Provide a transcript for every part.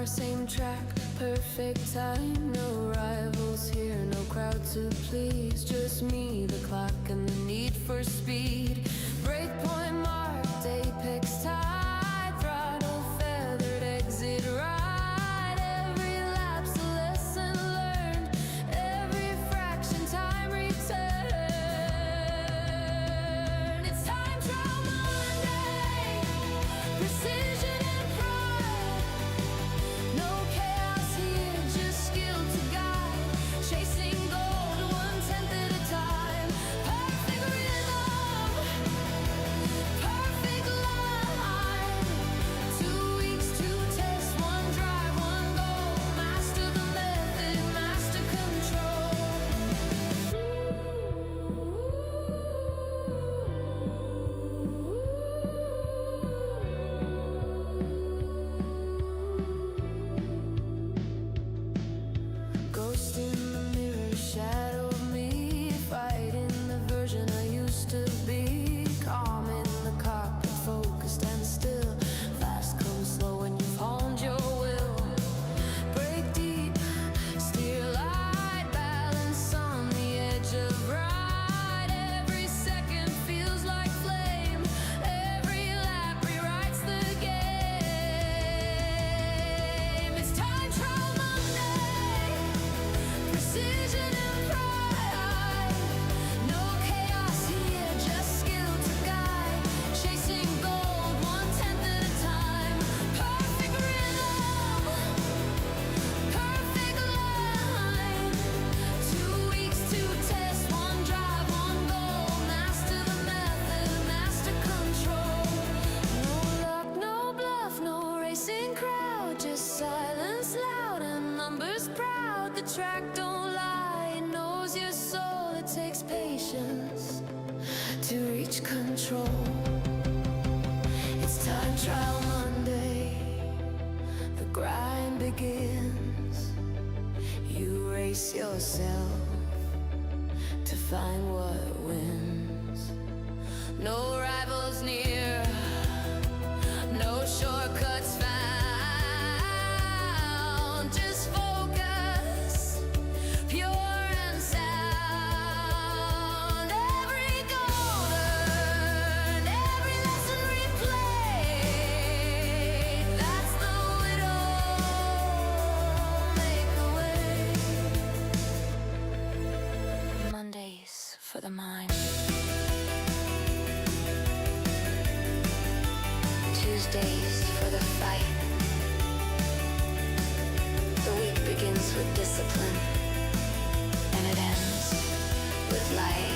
car, same track, perfect time. No rivals here, no crowd to please. Just me, the clock, and the need for speed. Breakpoint marked, apex tide. Throttle feathered, exit right. Every lapse a lesson learned. Every fraction time return. It's time trial Monday. Precision and pride. No chaos here, just skill to guide. Chasing gold 1/10 at a time. Perfect rhythm, perfect line. 2 weeks, 2 tests, 1 drive, 1 goal. Master the method, master Ghost in the mirror, shadow of me, fighting the version I used to be. Calm in the cockpit, focused and still. Fast comes slow when you've honed your will. Break deep, steer light, balance on the edge of right. Every second feels like flame. Every lap rewrites the game. It's time trial Monday. Precision and pride. No chaos here, just skill to guide. Chasing gold 1/10 at a time. Perfect rhythm, perfect line. 2 weeks, 2 tests, 1 drive, 1 goal. Master the method, master control. No luck, no bluff, no racing crowd. Just silence loud and numbers proud. The track don't lie, it knows your soul. It takes patience to reach control. It's time trial Monday. The grind begins. You race yourself to find what wins. No rivals near, no shortcuts found. Just focus, pure and sound. Every goal earned, every lesson replayed. That's the Widdowmaker way. Mondays for the mind. Tuesdays for the fight. The week begins with discipline, and it ends with light.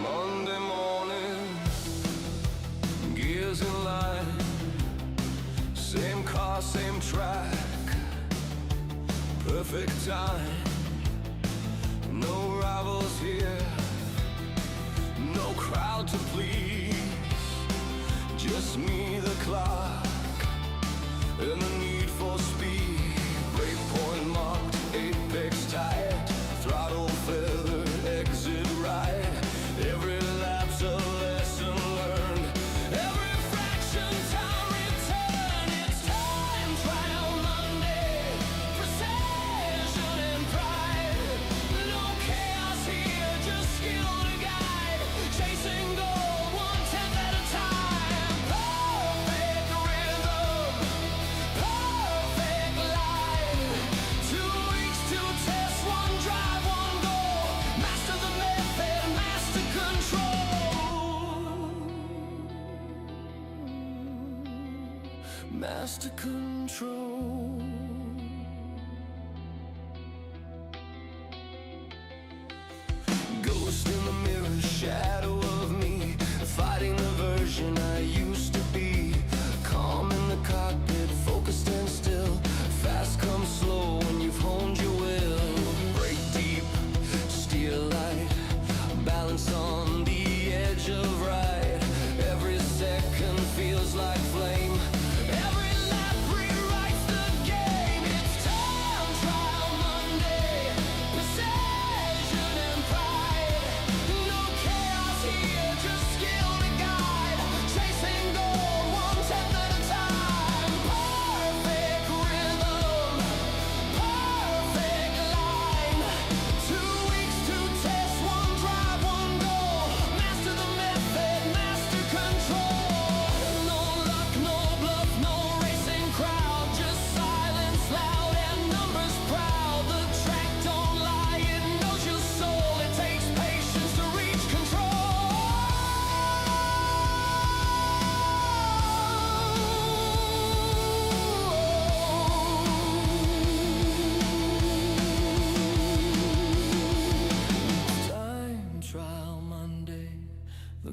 Monday morning, gears in line. Same car, same track, perfect time. No rivals here, no crowd to please. Just me, the clock, and the need for speed. Breakpoint marked, apex tight. Throttle feathered, exit right. Every lapse a lesson learned. Every fraction time return. It's time trial Monday. Precision and pride. No chaos here, just skill to guide. Chasing gold 1/10 at a time. Perfect rhythm, perfect line. 2 weeks, 2 tests, 1 drive, 1 goal. Master the method, master control. Master control. Ghost in the mirror, shadow of me, fighting the version I used to be. Calm in the cockpit, focused and still. Fast comes slow when you've honed your will.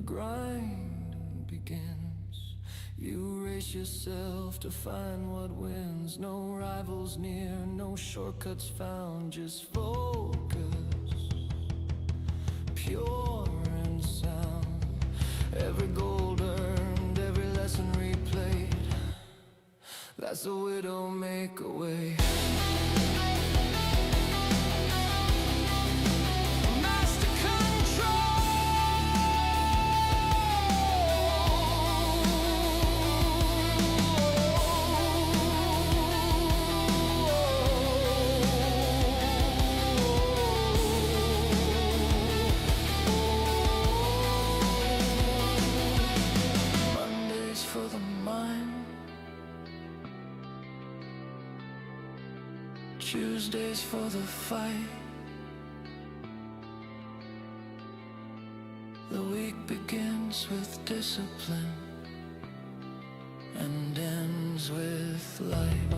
grind begins. You race yourself to find what wins. No rivals near, no shortcuts found. Just focus, pure and sound. Every gold earned, every lesson replayed. That's the Widdowmaker way. Master Mondays for the mind, Tuesdays for the fight. The week begins with discipline and ends with light.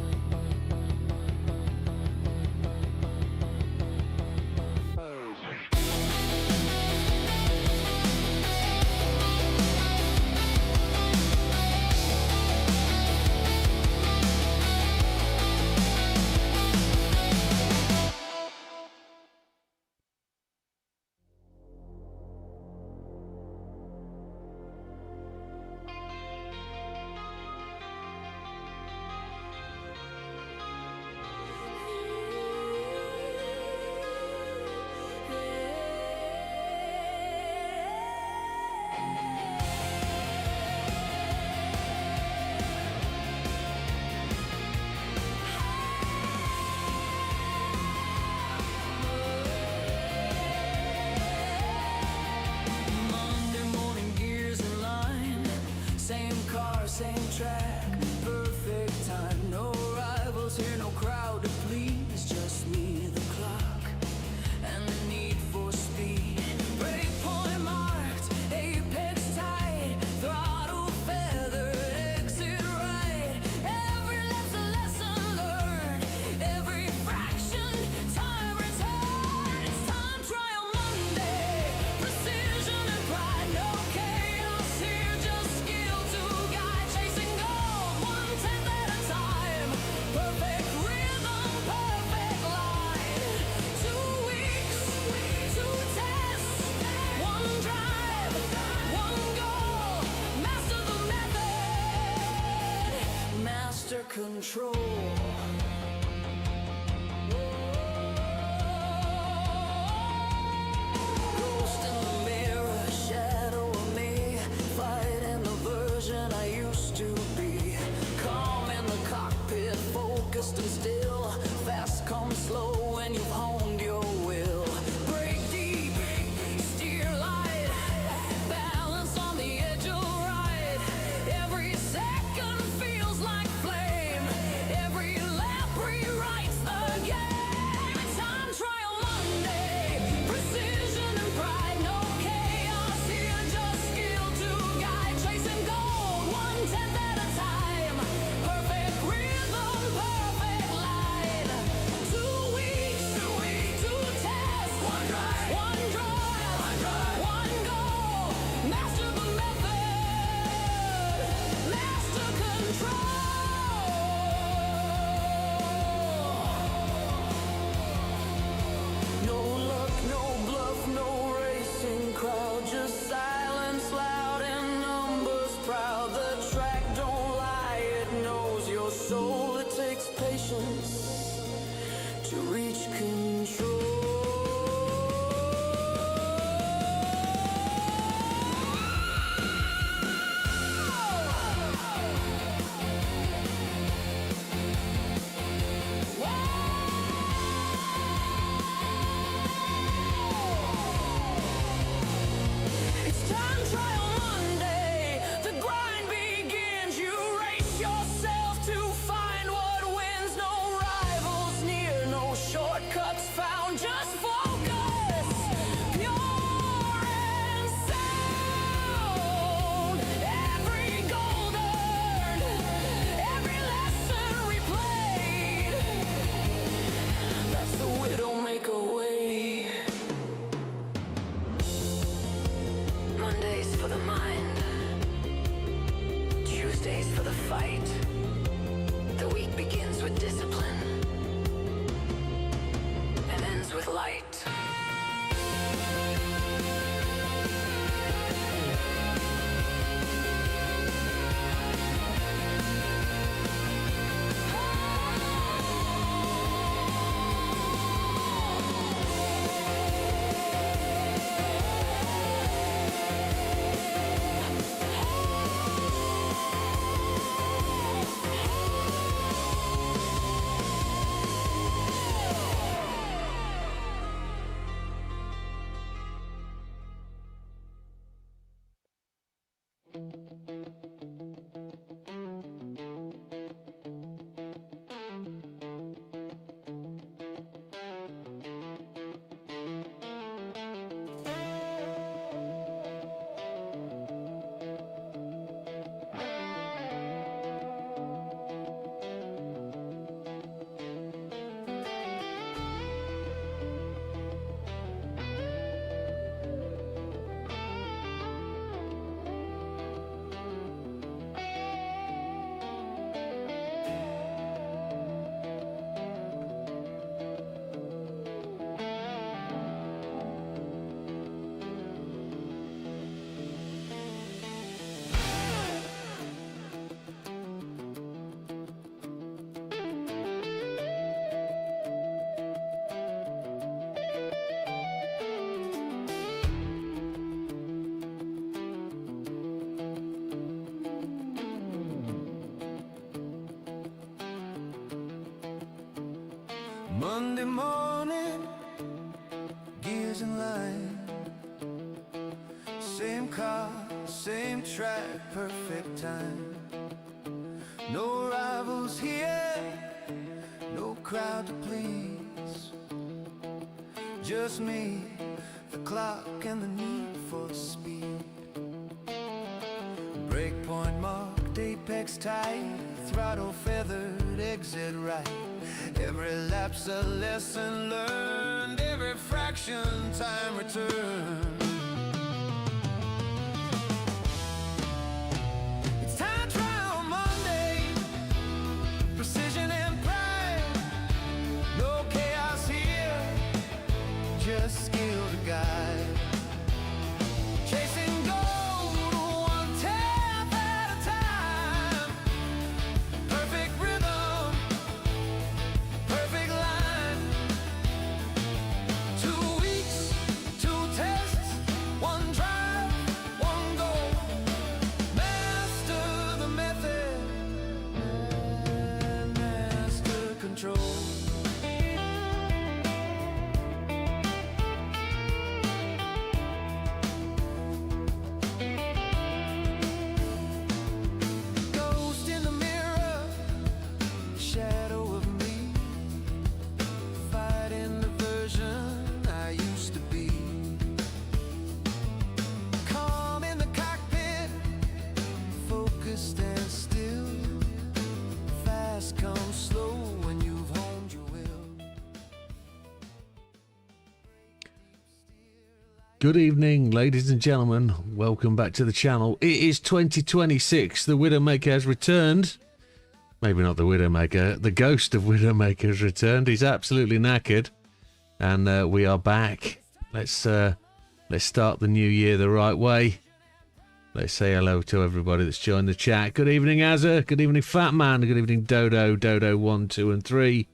Mondays for the mind, Tuesdays for the fight. The week begins with discipline and ends with light. Monday morning, gears in line. Same car, same track, perfect time. No rivals here, no crowd to please. Just me, the clock and the need for speed. Breakpoint marked, apex tight, throttle feathered, exit right. Every lapse a lesson learned, every fraction time returned. It's time trial Monday, precision and pride. No chaos here, just skill to guide. Chasing gold, one tap at a time. Perfect rhythm, perfect line. 2 weeks, 2 tests, 1 drive, 1 goal. Master the method, and master control. Ghost in the mirror, shadow of me, fighting the version I used to be. Calm in the cockpit, focused and still. Fast comes slow when you've honed your will. Good evening, ladies and gentlemen. Welcome back to the channel. It is 2026. The Widdowmaker has returned. Maybe not the Widdowmaker. The ghost of Widdowmaker has returned. He's absolutely knackered. And we are back. Let's start the new year the right way. Let's say hello to everybody that's joined the chat. Good evening, Azza. Good evening, Fat Man. Good evening, Dodo. Dodo 1, 2, and 3.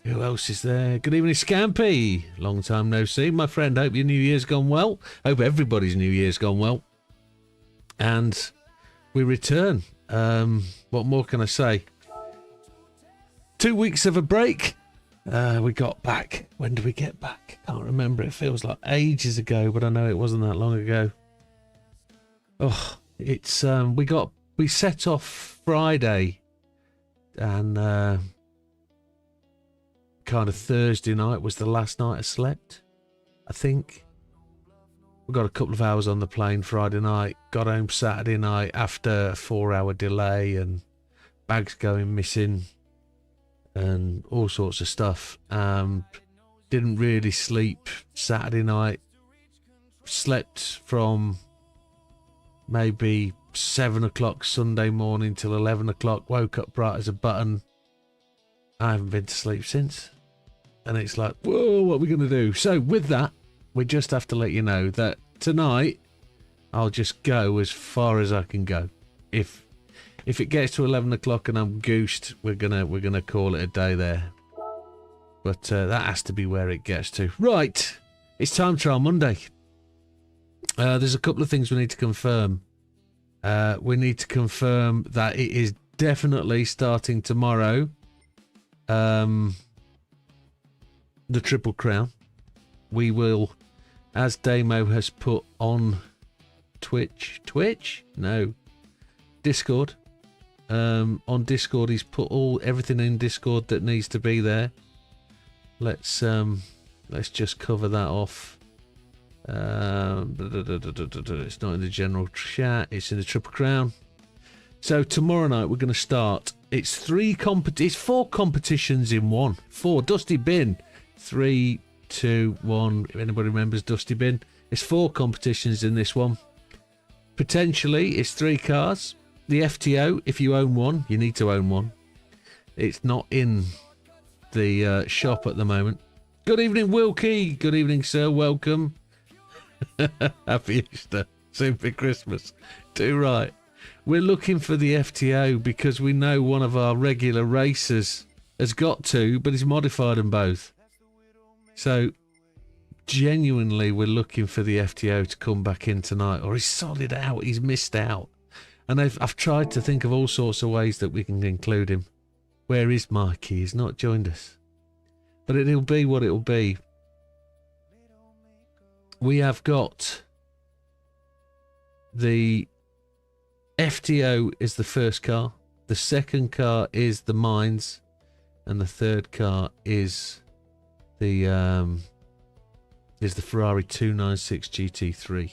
Who else is there? Good evening, Scampy. Long time no see, my friend. Hope your New Year's gone well. Hope everybody's New Year's gone well. And we return. What more can I say? 2 weeks of a break. We got back. When did we get back? Can't remember. It feels like ages ago, but I know it wasn't that long ago. Oh, it's we set off Friday, and kind of Thursday night was the last night I slept, I think. We got a couple of hours on the plane Friday night, got home Saturday night after a 4-hour delay and bags going missing and all sorts of stuff. Didn't really sleep Saturday night. Slept from maybe 7 o'clock Sunday morning till 11 o'clock, woke up bright as a button. I haven't been to sleep since. And it's like, whoa, what are we going to do? So with that, we just have to let you know that tonight I'll just go as far as I can go. If it gets to 11 o'clock and I'm goosed, we're gonna call it a day there. But that has to be where it gets to. Right, it's time trial Monday. There's a couple of things we need to confirm. We need to confirm that it is definitely starting tomorrow. The Triple Crown. We will, as Damo has put on Twitch? No. Discord. On Discord, he's put everything in Discord that needs to be there. Let's just cover that off. It's not in the general chat. It's in the Triple Crown. So tomorrow night we're going to start. It's 4 competitions in one. 4 Dusty Bin. 3, 2, 1. If anybody remembers Dusty Bin, it's 4 competitions in this one. Potentially, it's 3 cars. The FTO, if you own one, you need to own one. It's not in the shop at the moment. Good evening, Wilkie. Good evening, sir. Welcome. Happy Easter. Soon for Christmas. Too right. We're looking for the FTO because we know one of our regular racers has got 2, but he's modified them both. So, genuinely, we're looking for the FTO to come back in tonight, or he's solid out. He's missed out. And I've tried to think of all sorts of ways that we can include him. Where is Mikey? He's not joined us. But it'll be what it'll be. We have got the FTO is the first car. The second car is the Mines. And the third car is the Ferrari 296 GT3.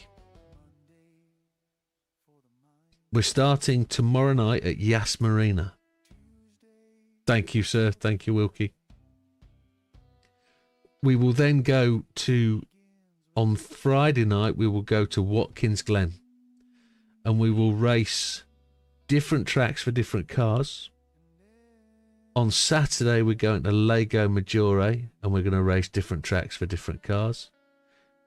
We're starting tomorrow night at Yas Marina. Thank you, sir. Thank you, Wilkie. We will then go to, on Friday night, we will go to Watkins Glen. And we will race different tracks for different cars. On Saturday, we're going to Lago Maggiore, and we're going to race different tracks for different cars.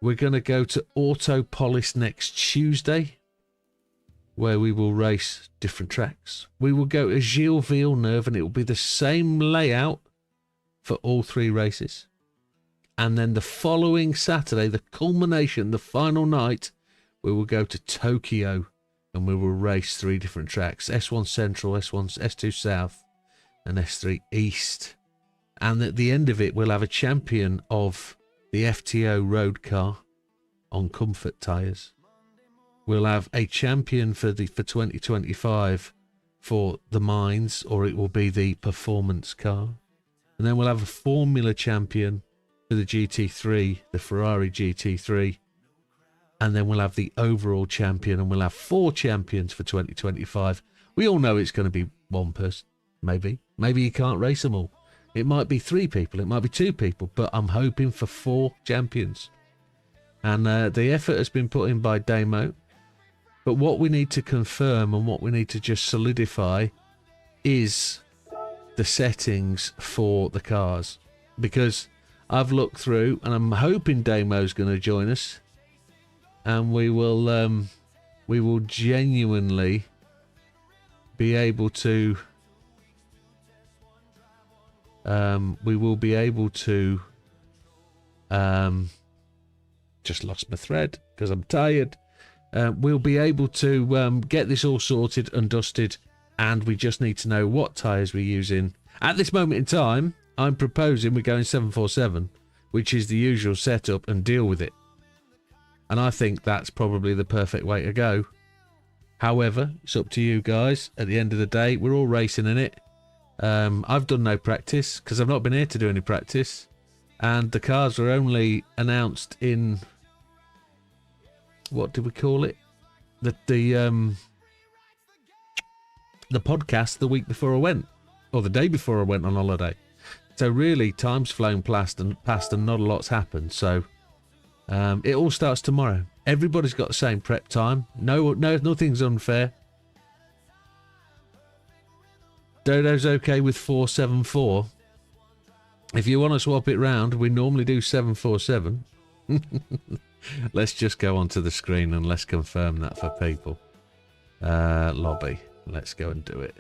We're going to go to Autopolis next Tuesday, where we will race different tracks. We will go to Gilles Villeneuve, and it will be the same layout for all 3 races. And then the following Saturday, the culmination, the final night, we will go to Tokyo, and we will race 3 different tracks. S1 Central, S2 South, and S3 East. And at the end of it, we'll have a champion of the FTO road car on comfort tyres. We'll have a champion for 2025 for the Mines, or it will be the performance car. And then we'll have a Formula champion for the GT3, the Ferrari GT3. And then we'll have the overall champion, and we'll have 4 champions for 2025. We all know it's going to be one person, maybe. Maybe you can't race them all. It might be 3 people, it might be 2 people, but I'm hoping for 4 champions. And the effort has been put in by Damo. But what we need to confirm and what we need to just solidify is the settings for the cars. Because I've looked through, and I'm hoping Damo's going to join us. And we will genuinely be able to just lost my thread because I'm tired. We'll be able to get this all sorted and dusted, and we just need to know what tyres we're using. At this moment in time, I'm proposing we're going 747, which is the usual setup, and deal with it. And I think that's probably the perfect way to go. However, it's up to you guys. At the end of the day, we're all racing in it. I've done no practice because I've not been here to do any practice. And the cars were only announced in... what did we call it? The podcast the week before I went, or the day before I went on holiday. So really, time's flown past and not a lot's happened. So it all starts tomorrow. Everybody's got the same prep time. No, nothing's unfair. Dodo's okay with 474. If you want to swap it round, we normally do 747. Let's just go onto the screen and let's confirm that for people. Lobby. Let's go and do it.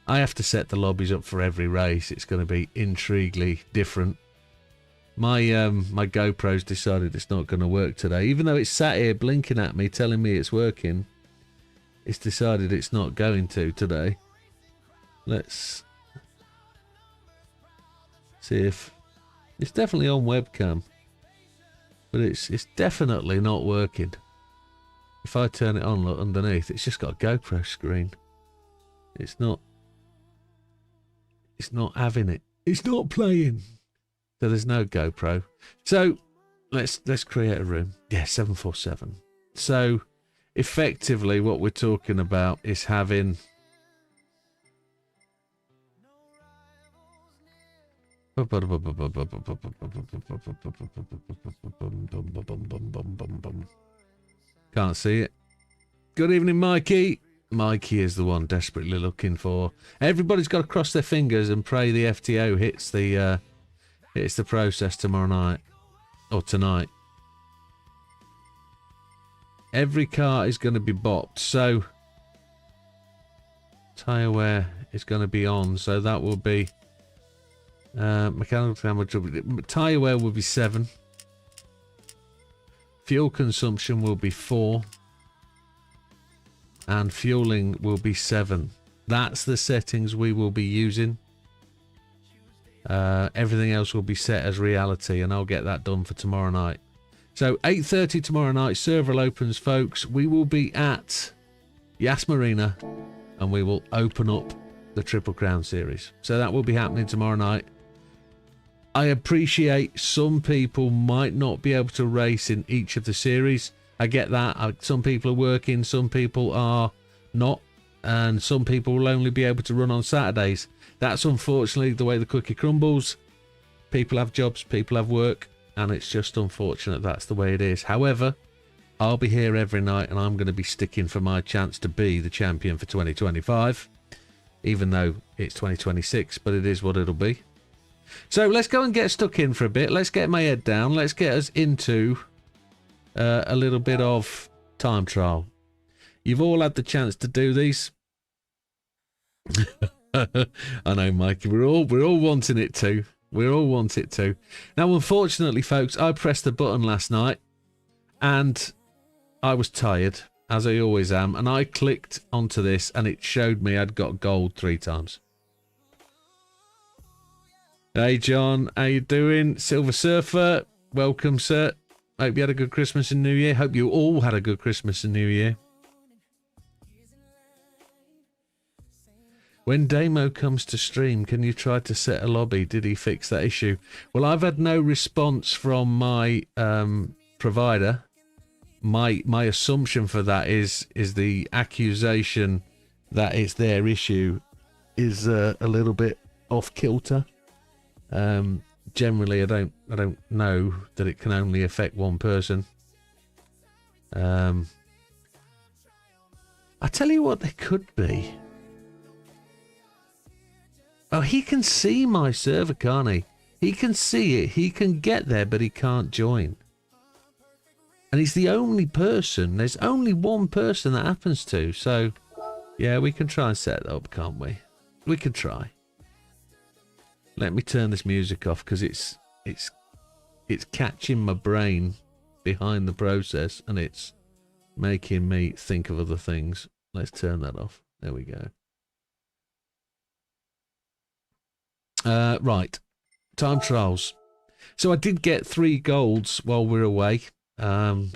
I have to set the lobbies up for every race. It's going to be intriguingly different. My GoPro's decided it's not going to work today. Even though it's sat here blinking at me, telling me it's working, it's decided it's not going to today. Let's see if it's definitely on webcam, but it's definitely not working. If I turn it on, look underneath, it's just got a GoPro screen. It's not having it. It's not playing. So there's no GoPro. So let's create a room. Yeah, 747. So effectively what we're talking about is having can't see it. Good evening, Mikey. Mikey is the one desperately looking for. Everybody's got to cross their fingers and pray the FTO hits the process tomorrow night or tonight. Every car is going to be bopped, so tyre wear is going to be on, so that will be mechanical damage. Tyre wear will be 7. Fuel consumption will be 4. And fueling will be 7. That's the settings we will be using. Everything else will be set as reality, and I'll get that done for tomorrow night. So 8:30 tomorrow night, server opens, folks. We will be at Yas Marina, and we will open up the Triple Crown Series. So that will be happening tomorrow night. I appreciate some people might not be able to race in each of the series. I get that. Some people are working, some people are not, and some people will only be able to run on Saturdays. That's unfortunately the way the cookie crumbles. People have jobs, people have work, and it's just unfortunate that's the way it is. However, I'll be here every night, and I'm going to be sticking for my chance to be the champion for 2025, even though it's 2026, but it is what it'll be. So let's go and get stuck in for a bit. Let's get my head down. Let's get us into a little bit of time trial. You've all had the chance to do these. I know, Mikey. We're all wanting it to. We all want it to. Now, unfortunately, folks, I pressed the button last night, and I was tired, as I always am, and I clicked onto this, and it showed me I'd got gold 3 times. Hey, John, how you doing? Silver Surfer, welcome, sir. Hope you had a good Christmas and New Year. Hope you all had a good Christmas and New Year. When Damo comes to stream, can you try to set a lobby? Did he fix that issue? Well, I've had no response from my provider. My assumption for that is the accusation that it's their issue is a little bit off kilter. Generally, I don't know that it can only affect one person. I tell you what, there could be. Oh, he can see my server, can't he? He can see it. He can get there, but he can't join. And he's the only person. There's only one person that happens to. So, yeah, we can try and set that up, can't we? We can try. Let me turn this music off because it's catching my brain behind the process and it's making me think of other things. Let's turn that off. There we go. Right. Time trials. So I did get 3 golds while we're away. I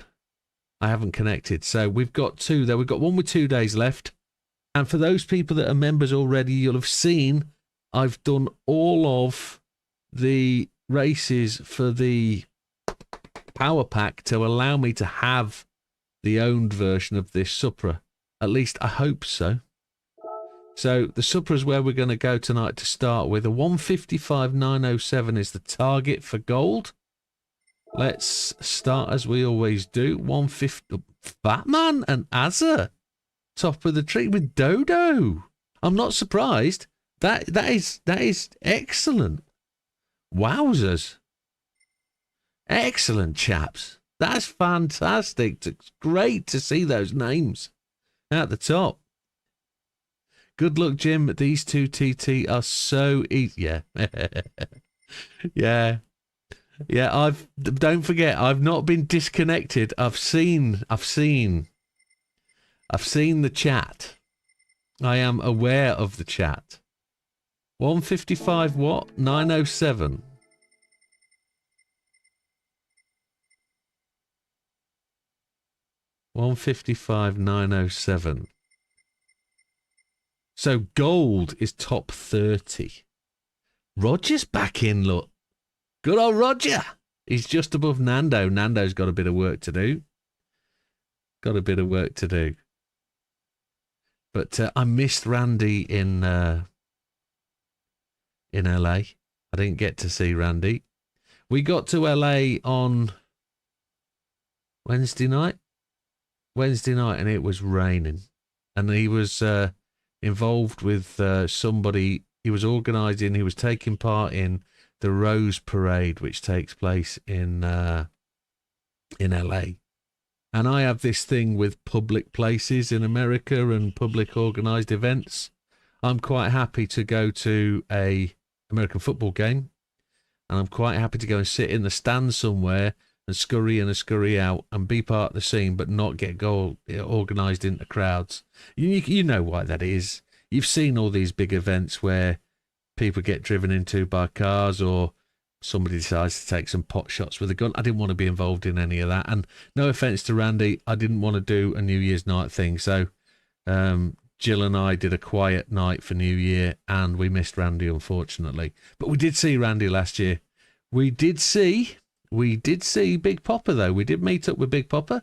haven't connected. So we've got 2 there. We've got one with 2 days left. And for those people that are members already, you'll have seen I've done all of the races for the power pack to allow me to have the owned version of this Supra. At least I hope so. So the Supra is where we're going to go tonight to start with. A 155.907 is the target for gold. Let's start as we always do. 150. Batman and Azza. Top of the tree with Dodo. I'm not surprised. That is excellent. Wowzers. Excellent, chaps. That's fantastic. It's great to see those names at the top. Good luck, Jim. These two TT are so easy. Yeah. Yeah. Yeah, don't forget, I've not been disconnected. I've seen the chat. I am aware of the chat. 155 what? 907. $155,907. So gold is top 30. Roger's back in, look. Good old Roger. He's just above Nando. Nando's got a bit of work to do. Got a bit of work to do. But I missed Randy in LA. I didn't get to see Randy. We got to LA on Wednesday night. And it was raining. And he was involved with somebody. He was organising, he was taking part in the Rose Parade, which takes place in LA. And I have this thing with public places in America and public organised events. I'm quite happy to go to a American football game, and I'm quite happy to go and sit in the stand somewhere and scurry in and scurry out and be part of the scene, but not get organised into crowds. You know why that is. You've seen all these big events where people get driven into by cars, or somebody decides to take some pot shots with a gun. I didn't want to be involved in any of that. And no offence to Randy, I didn't want to do a New Year's night thing. So Jill and I did a quiet night for New Year, and we missed Randy, unfortunately. But we did see Randy last year. We did see Big Popper, though. We did meet up with Big Popper.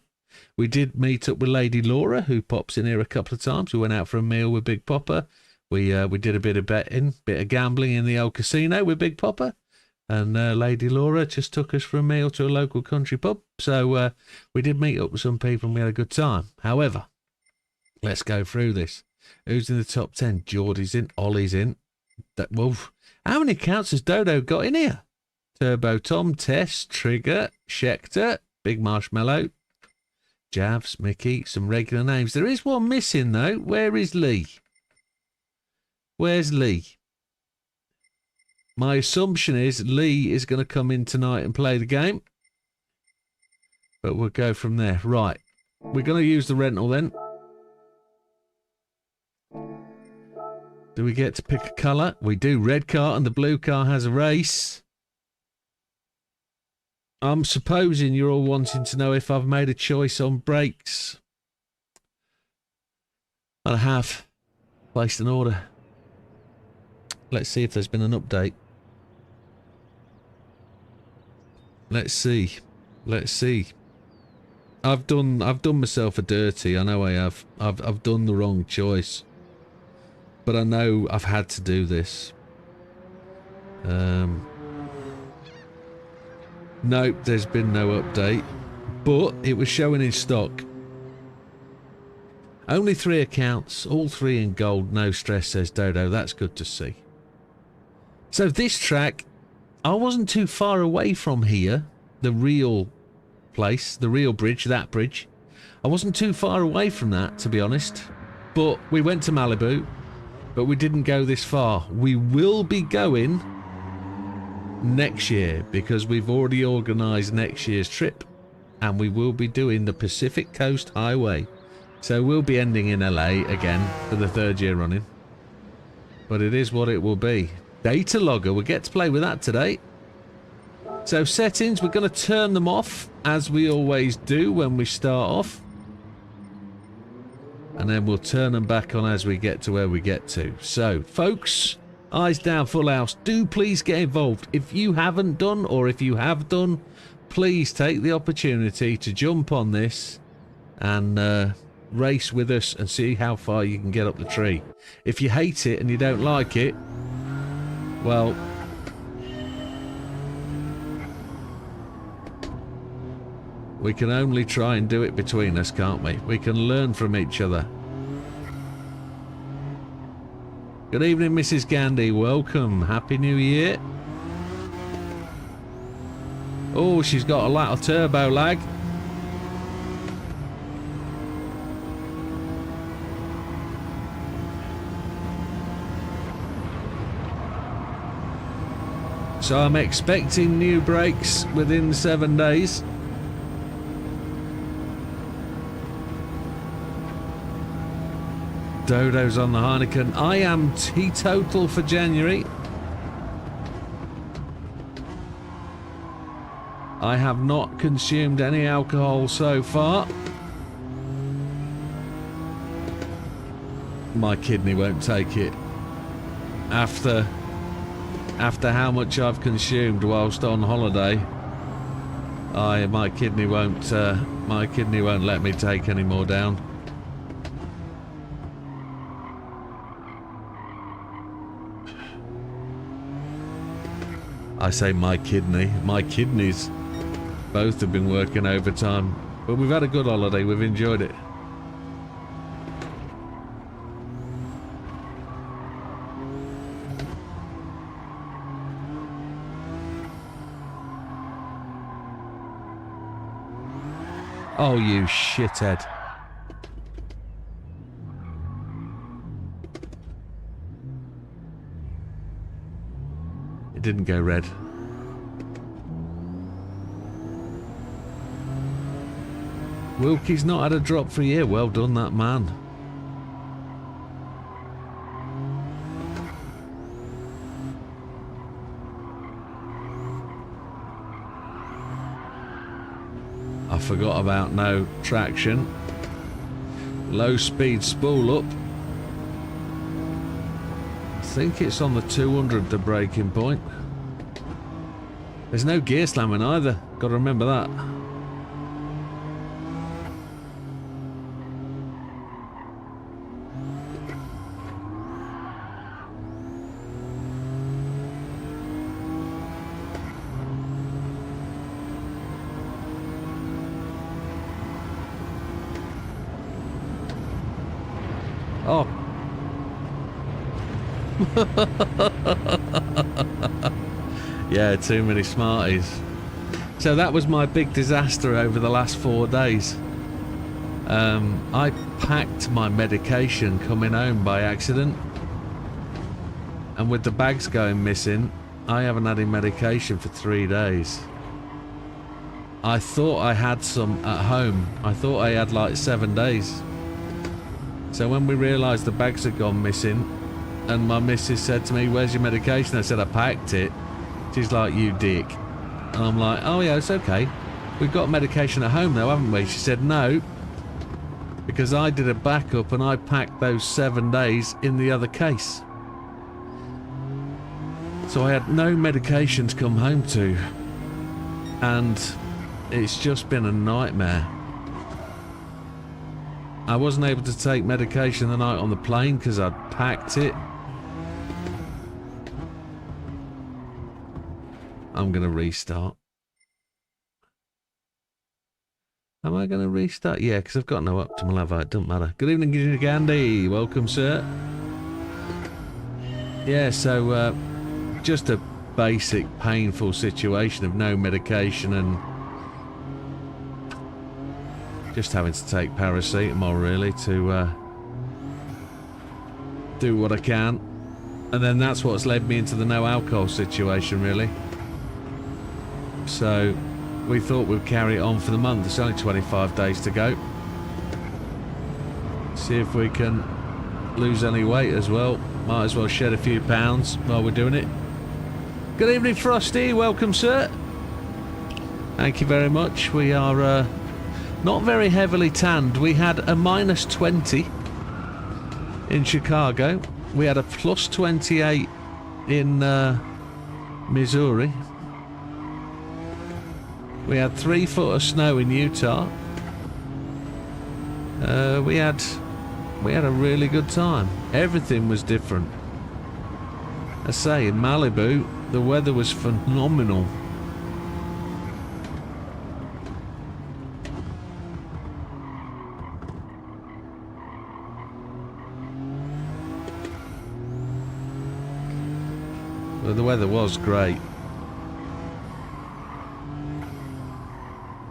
We did meet up with Lady Laura, who pops in here a couple of times. We went out for a meal with Big Popper. We did a bit of betting, bit of gambling in the old casino with Big Popper. And Lady Laura just took us for a meal to a local country pub. So we did meet up with some people and we had a good time. However, let's go through this. Who's in the top 10? Geordie's in, Ollie's in. Well, how many accounts has Dodo got in here? Turbo Tom, Tess, Trigger, Schechter, Big Marshmallow, Javs, Mickey, some regular names. There is one missing, though. Where is Lee? Where's Lee? My assumption is Lee is going to come in tonight and play the game. But we'll go from there. Right. We're going to use the rental then. Do we get to pick a colour? We do. Red car and the blue car has a race. I'm supposing you're all wanting to know if I've made a choice on brakes. I have. Placed an order. Let's see if there's been an update. Let's see. Let's see. I've done myself a dirty. I know I have. I've done the wrong choice. But I know I've had to do this. Nope, there's been no update. But it was showing in stock. Only 3 accounts, all 3 in gold. No stress, says Dodo. That's good to see. So this track, I wasn't too far away from here. The real place, the real bridge, that bridge. I wasn't too far away from that, to be honest. But we went to Malibu, but we didn't go this far. We will be going next year because we've already organised next year's trip, and we will be doing the Pacific Coast Highway. So we'll be ending in LA again for the 3rd year running. But it is what it will be. Data logger, we'll get to play with that today. So settings, we're going to turn them off as we always do when we start off. And then we'll turn them back on as we get to where we get to. So, folks, eyes down, full house. Do please get involved. If you haven't done, or if you have done, please take the opportunity to jump on this and race with us and see how far you can get up the tree. If you hate it and you don't like it, well, We can only try and do it between us, can't we? We can learn from each other. Good evening, Mrs. Gandhi. Welcome. Happy New Year. Oh, she's got a lot of turbo lag. So I'm expecting new brakes within 7 days. Dodo's on the Heineken. I am teetotal for January. I have not consumed any alcohol so far. My kidney won't take it. After how much I've consumed whilst on holiday, my kidney won't let me take any more down. I say my kidneys both have been working overtime, but we've had a good holiday, we've enjoyed it. Oh, you shithead. It didn't go red. Wilkie's not had a drop for a year. Well done, that man. I forgot about no traction. Low speed spool up. I think it's on the 200, the braking point. There's no gear slamming either. Got to remember that. Oh. Yeah, too many Smarties. So that was my big disaster over the last 4 days. I packed my medication coming home by accident. And with the bags going missing, I haven't had any medication for 3 days. I thought I had some at home. I thought I had like 7 days. So when we realised the bags had gone missing, and my missus said to me, "Where's your medication?" I said, "I packed it." She's like, "You dick." And I'm like, "Oh yeah, it's okay. We've got medication at home though, haven't we?" She said, "No, because I did a backup and I packed those 7 days in the other case." So I had no medication to come home to. And it's just been a nightmare. I wasn't able to take medication the night on the plane because I'd packed it. I'm going to restart. Am I going to restart? Yeah, because I've got no optimal, have I? It doesn't matter. Good evening, Gandhi. Welcome, sir. Yeah, so just a basic painful situation of no medication and just having to take paracetamol really to do what I can. And then that's what's led me into the no alcohol situation really. So we thought we'd carry it on for the month. It's only 25 days to go. See if we can lose any weight as well. Might as well shed a few pounds while we're doing it. Good evening, Frosty. Welcome, sir. Thank you very much. We are not very heavily tanned. We had a minus 20 in Chicago. We had a plus 28 in Missouri. We had 3 foot of snow in Utah. We had a really good time. Everything was different. I say, in Malibu, the weather was phenomenal. but the weather was great.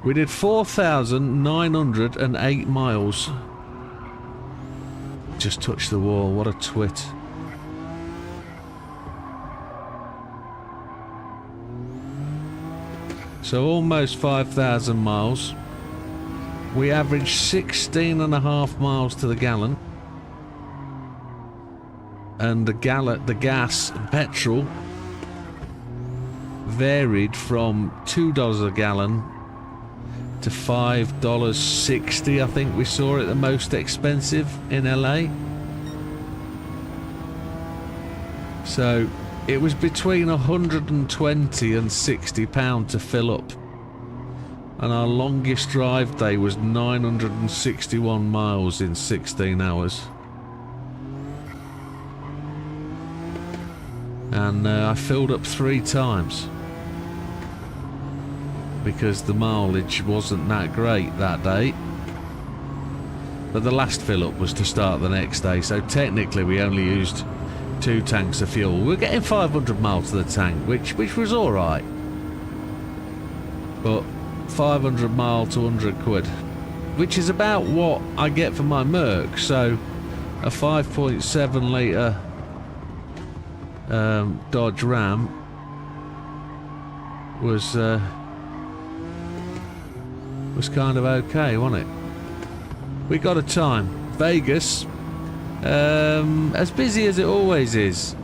We did 4,908 miles. Just touched the wall, what a twit. So almost 5,000 miles. We averaged 16.5 miles to the gallon. And the gas, petrol, varied from $2 a gallon to $5.60, I think we saw it the most expensive in LA. So it was between 120 and 60 pound to fill up. And our longest drive day was 961 miles in 16 hours. And I filled up 3 times. Because the mileage wasn't that great that day. But the last fill up was to start the next day, so technically we only used 2 tanks of fuel. We were getting 500 miles to the tank, which was alright. But 500 mile to 100 quid, which is about what I get for my Merc. So a 5.7 litre Dodge Ram was kind of okay, wasn't it? We got a time. Vegas, as busy as it always is.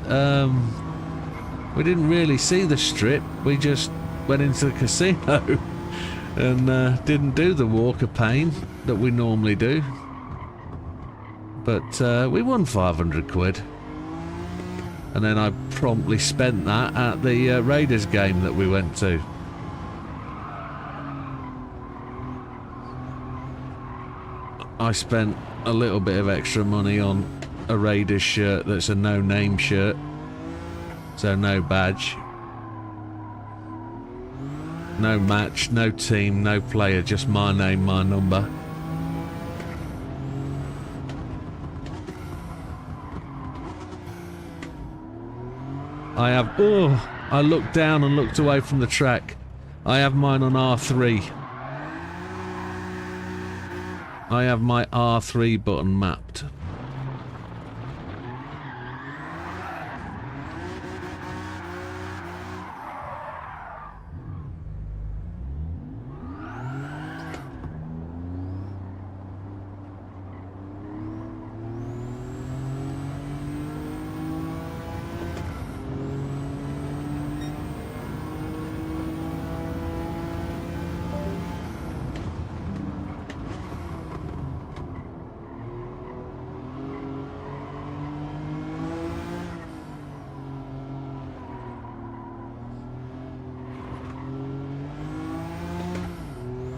We didn't really see the strip. We just went into the casino and didn't do the walk of pain that we normally do. But we won 500 quid. And then I promptly spent that at the Raiders game that we went to. I spent a little bit of extra money on a Raiders shirt that's a no-name shirt. So no badge. No match, no team, no player, just my name, my number. I looked down and looked away from the track. I have mine on R3. I have my R3 button mapped.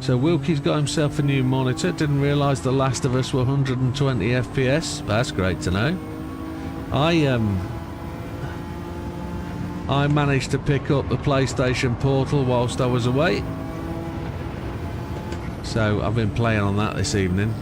So Wilkie's got himself a new monitor. Didn't realise The Last of Us were 120 FPS. That's great to know. I managed to pick up the PlayStation Portal whilst I was away. So I've been playing on that this evening.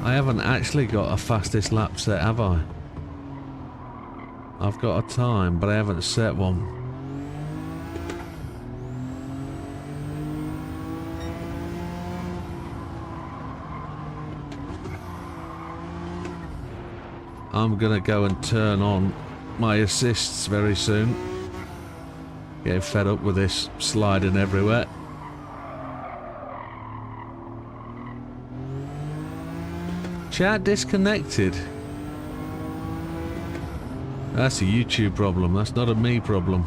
I haven't actually got a fastest lap set, have I? I've got a time, but I haven't set one. I'm gonna go and turn on my assists very soon. Getting fed up with this sliding everywhere. Chat disconnected. That's a YouTube problem, that's not a me problem.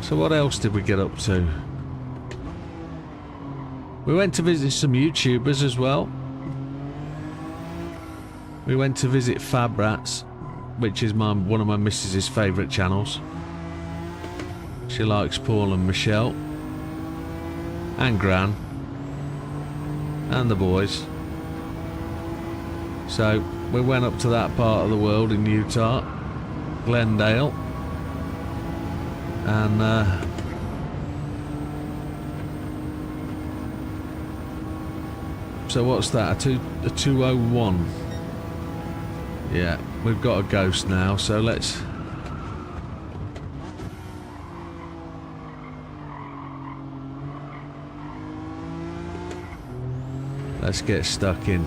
So what else did we get up to? We went to visit some YouTubers as well. We went to visit Fab Rats, which is one of my missus's favourite channels. She likes Paul and Michelle. And Gran. And the boys. So we went up to that part of the world in Utah. Glendale. And so what's that? A 201. Yeah, we've got a ghost now, so let's get stuck in.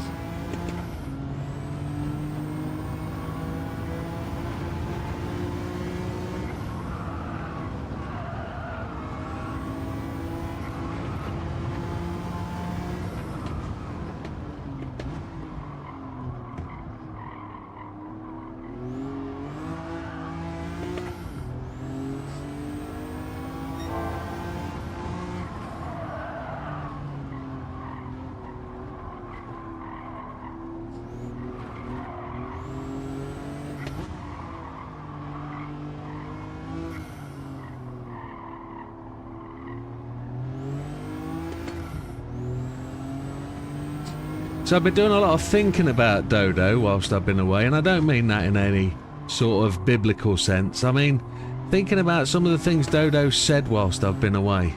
So I've been doing a lot of thinking about Dodo whilst I've been away, and I don't mean that in any sort of biblical sense. I mean thinking about some of the things Dodo said whilst I've been away.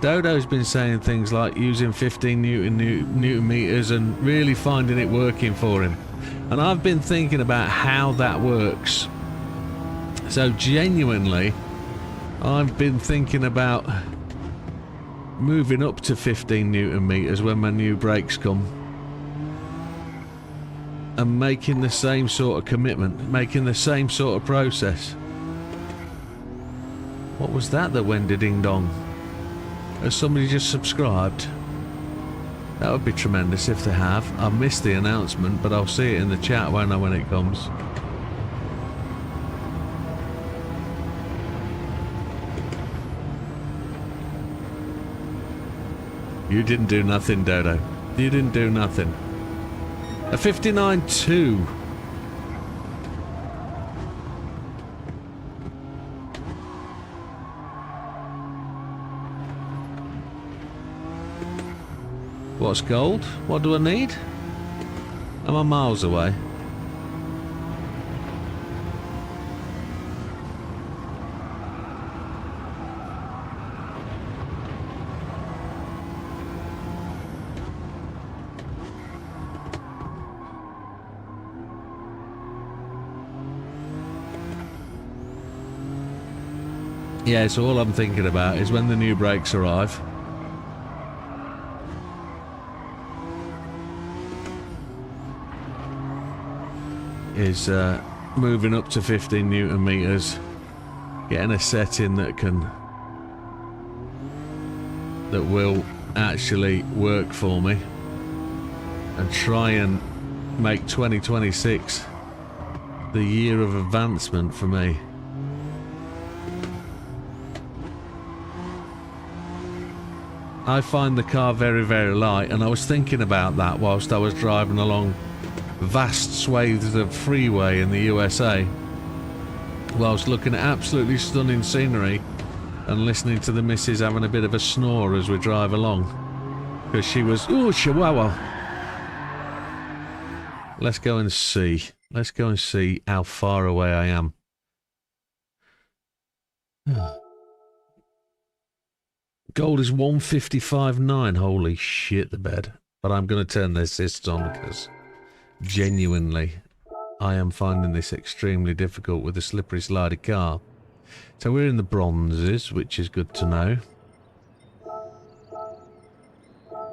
Dodo's been saying things like using 15 Newton meters and really finding it working for him. And I've been thinking about how that works. So genuinely, I've been thinking about moving up to 15 Newton meters when my new brakes come, and making the same sort of commitment, making the same sort of process. What was that went ding dong? Has somebody just subscribed? That would be tremendous if they have. I missed the announcement, but I'll see it in the chat, won't I, when it comes. You didn't do nothing, Dodo. You didn't do nothing. A 59.2. What's gold? What do I need? Am I miles away? Yeah, so all I'm thinking about is when the new brakes arrive, is moving up to 15 Newton meters, getting a setting that will actually work for me, and try and make 2026 the year of advancement for me. I find the car very, very light, and I was thinking about that whilst I was driving along vast swathes of freeway in the USA, whilst looking at absolutely stunning scenery and listening to the missus having a bit of a snore as we drive along, because she was, ooh, chihuahua. Let's go and see. Let's go and see how far away I am. Gold is 155.9. Holy shit, the bed. But I'm going to turn the assists on because genuinely I am finding this extremely difficult with a slippery slidey car. So we're in the bronzes, which is good to know.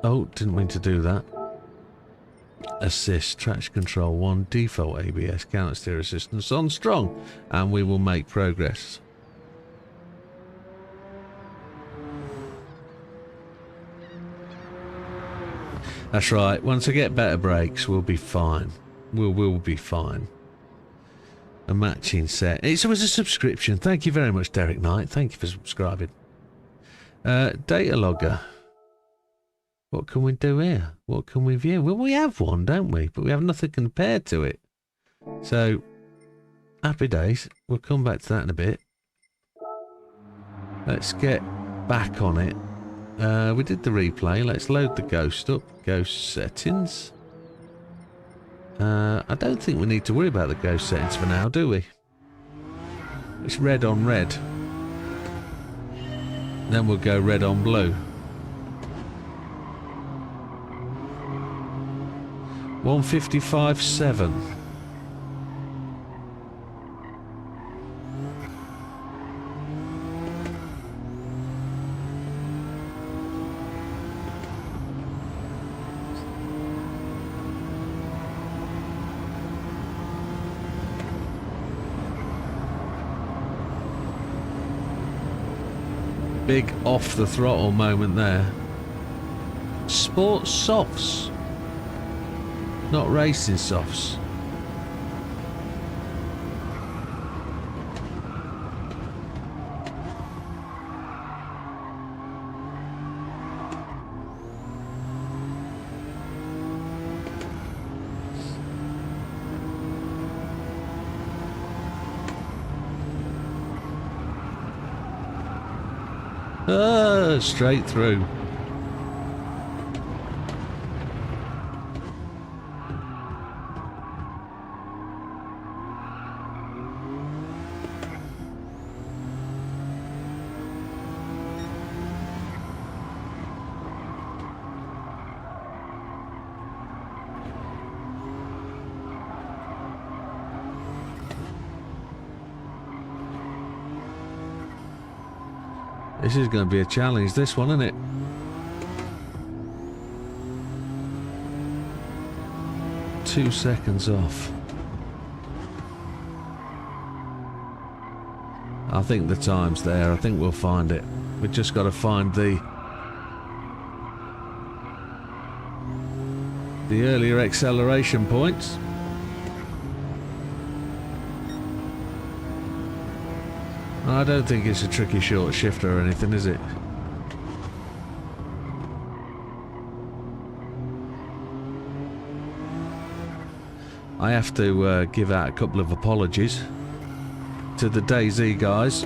Oh, didn't mean to do that. Assist, traction control 1, default ABS, counter steer assistance on strong, and we will make progress. That's right, once I get better brakes, we'll be fine. We'll be fine. a matching set. It was a subscription. Thank you very much, Derek Knight. Thank you for subscribing. Data logger. What can we do here? What can we view? Well, we have one, don't we? But we have nothing compared to it. So, happy days. We'll come back to that in a bit. Let's get back on it. We did the replay. Let's load the ghost up. Ghost settings. I don't think we need to worry about the ghost settings for now, do we? It's red on red. Then we'll go red on blue. 155.7. Big off the throttle moment there. Sports softs. Not racing softs. Straight through. This is going to be a challenge, this one, isn't it? Two seconds off. I think the time's there. I think we'll find it. We've just got to find the earlier acceleration points. I don't think it's a tricky short shifter or anything, is it? I have to give out a couple of apologies to the DayZ guys.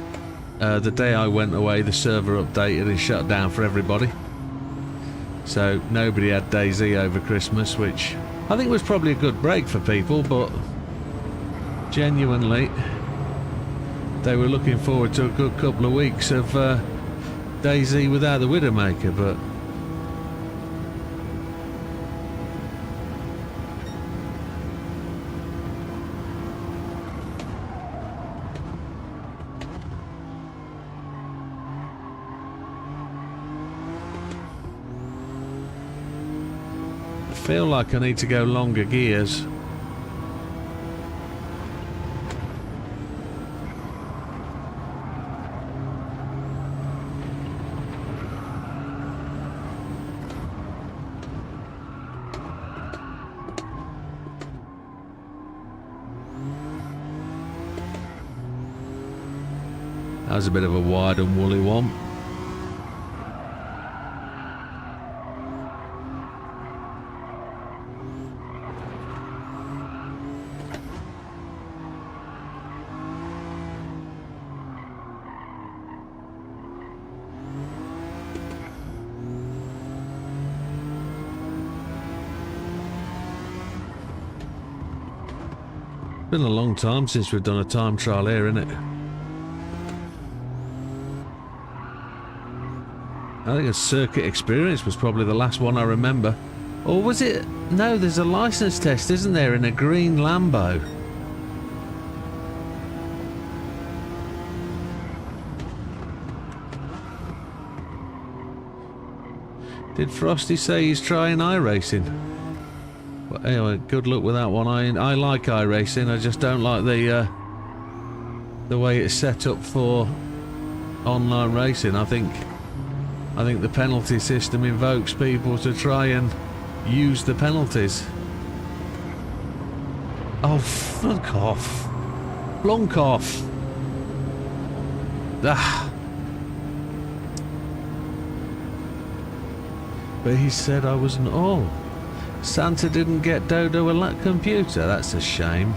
The day I went away, the server updated and shut down for everybody. So nobody had DayZ over Christmas, which I think was probably a good break for people, but genuinely they were looking forward to a good couple of weeks of DayZ without the Widdowmaker, but I feel like I need to go longer gears. That was a bit of a wide and woolly one. Been a long time since we've done a time trial here, isn't it? I think a circuit experience was probably the last one I remember. Or was it? No, there's a license test, isn't there, in a green Lambo? Did Frosty say he's trying iRacing? Well, anyway, good luck with that one. I like iRacing, I just don't like the way it's set up for online racing. I think the penalty system invokes people to try and use the penalties. Oh, fuck off. Blonkoff. Ah. But he said I wasn't all. Santa didn't get Dodo a lap computer. That's a shame.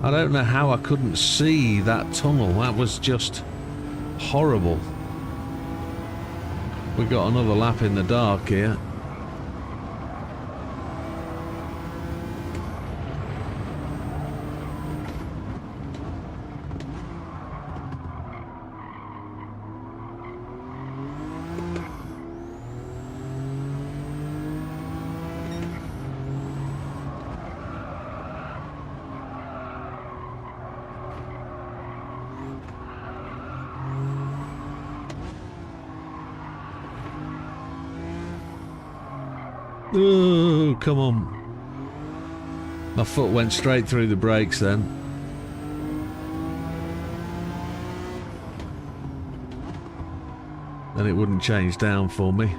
I don't know how I couldn't see that tunnel. That was just horrible. We got another lap in the dark here. Oh, come on. My foot went straight through the brakes then. Then it wouldn't change down for me.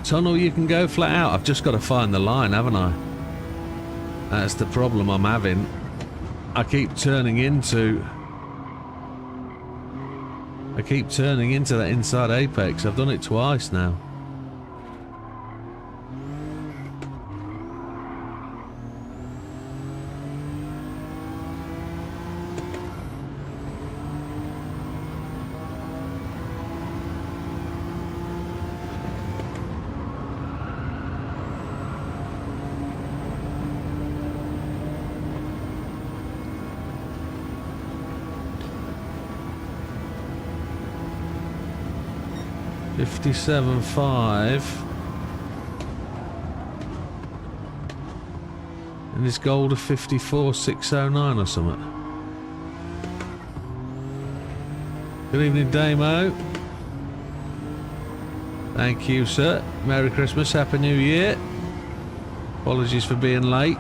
Tunnel, you can go flat out. I've just got to find the line, haven't I? That's the problem I'm having. I keep turning into that inside apex. I've done it twice now. $57.5 and his gold of 54,609 or something. Good evening, Damo. Thank you, sir. Merry Christmas, Happy New Year. Apologies for being late.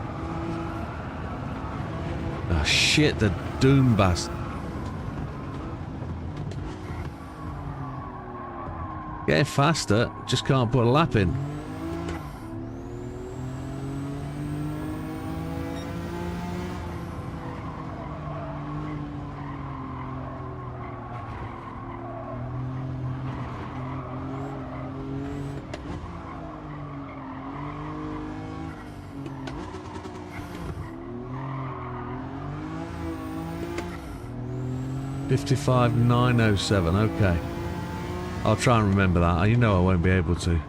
Oh shit, the Doom bastard. Getting faster, just can't put a lap in. $55,907, okay. I'll try and remember that. You know I won't be able to.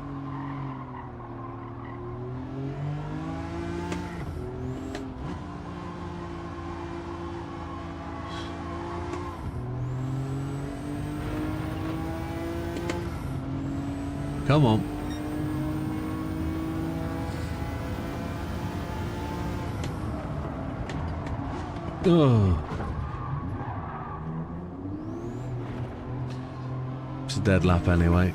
Come on. Oh. It's a dead lap anyway.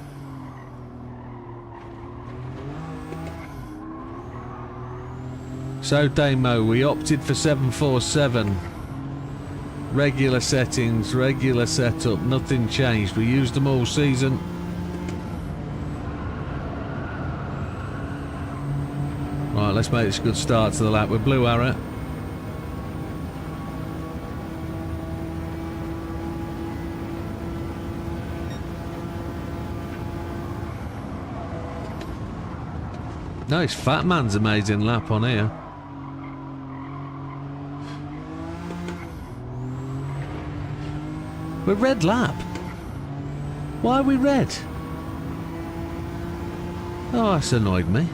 So Damo, we opted for 747. Regular settings, regular setup, nothing changed. We used them all season. Right, let's make this a good start to the lap with Blue Arrow. No, it's Fat Man's amazing lap on here. We're red lap. Why are we red? Oh, that's annoyed me.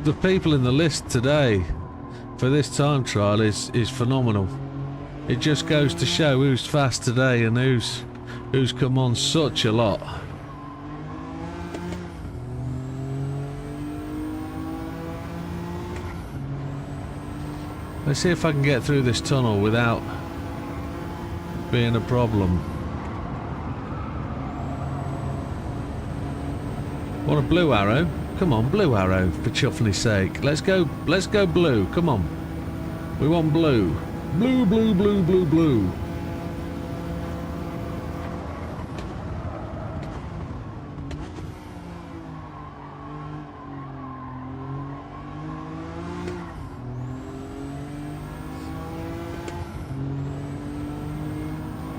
the people in the list today for this time trial is phenomenal. It just goes to show who's fast today and who's come on such a lot. Let's see if I can get through this tunnel without being a problem. Want a blue arrow? Come on, blue arrow, for chuffney's sake. Let's go blue, come on. We want blue. Blue, blue, blue, blue, blue.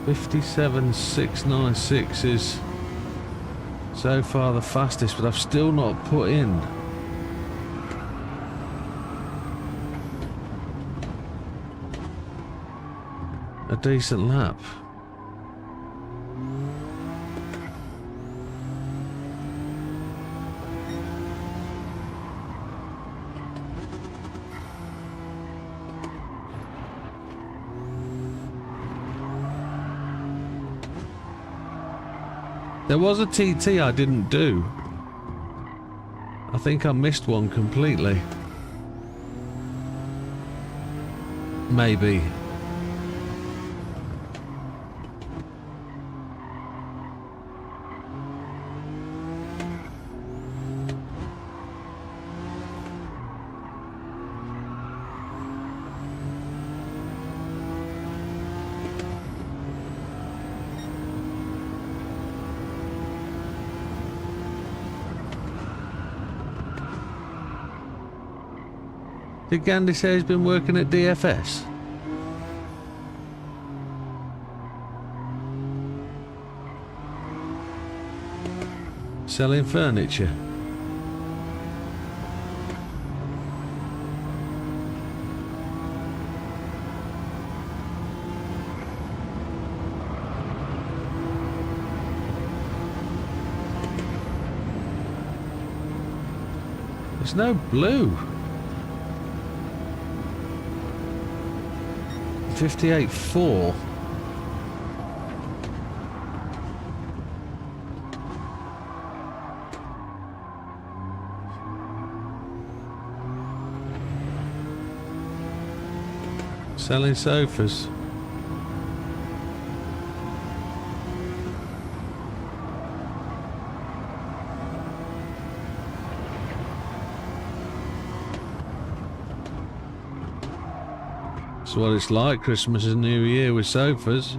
$57,696 is so far the fastest, but I've still not put in a decent lap. There was a TT I didn't do. I think I missed one completely. Maybe. Did Gandhi say he's been working at DFS? Selling furniture. There's no blue. 58.4. Selling sofas. That's what it's like, Christmas and New Year with sofas.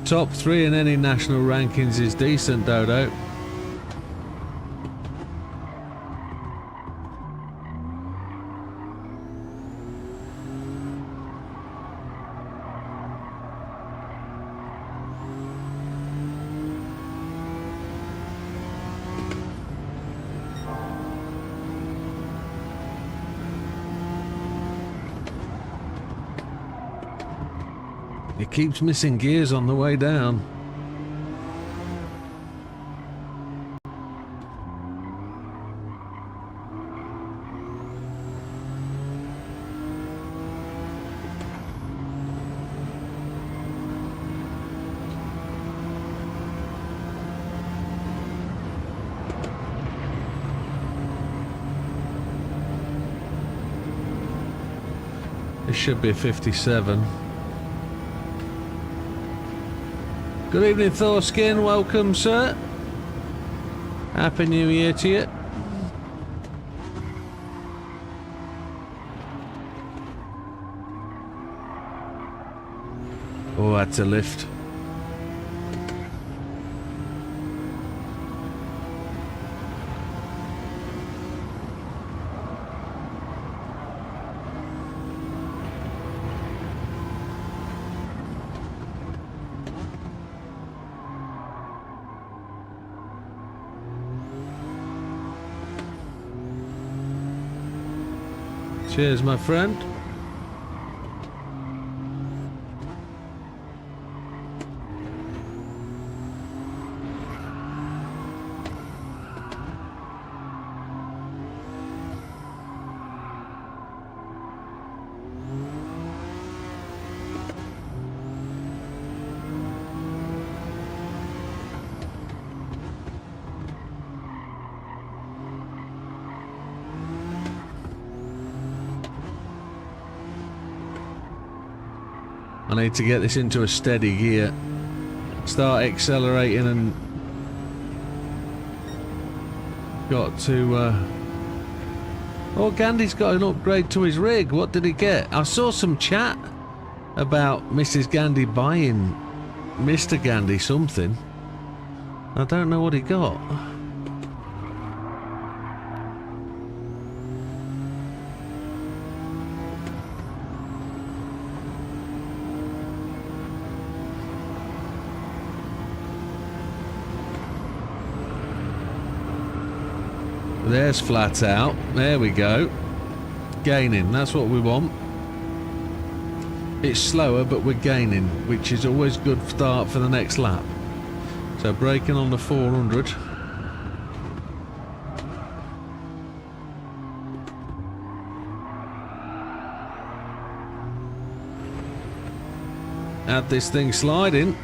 Top 3 in any national rankings is decent, Dodo. It keeps missing gears on the way down. It should be a 57. Good evening, Thorskin. Welcome, sir. Happy New Year to you. Oh, that's a lift. Cheers, my friend. I need to get this into a steady gear. Start accelerating and got to... Oh, Gandhi's got an upgrade to his rig. What did he get? I saw some chat about Mrs. Gandhi buying Mr. Gandhi something. I don't know what he got. There's flat out. There we go. Gaining. That's what we want. It's slower, but we're gaining, which is always good start for the next lap. So braking on the 400. Had this thing sliding.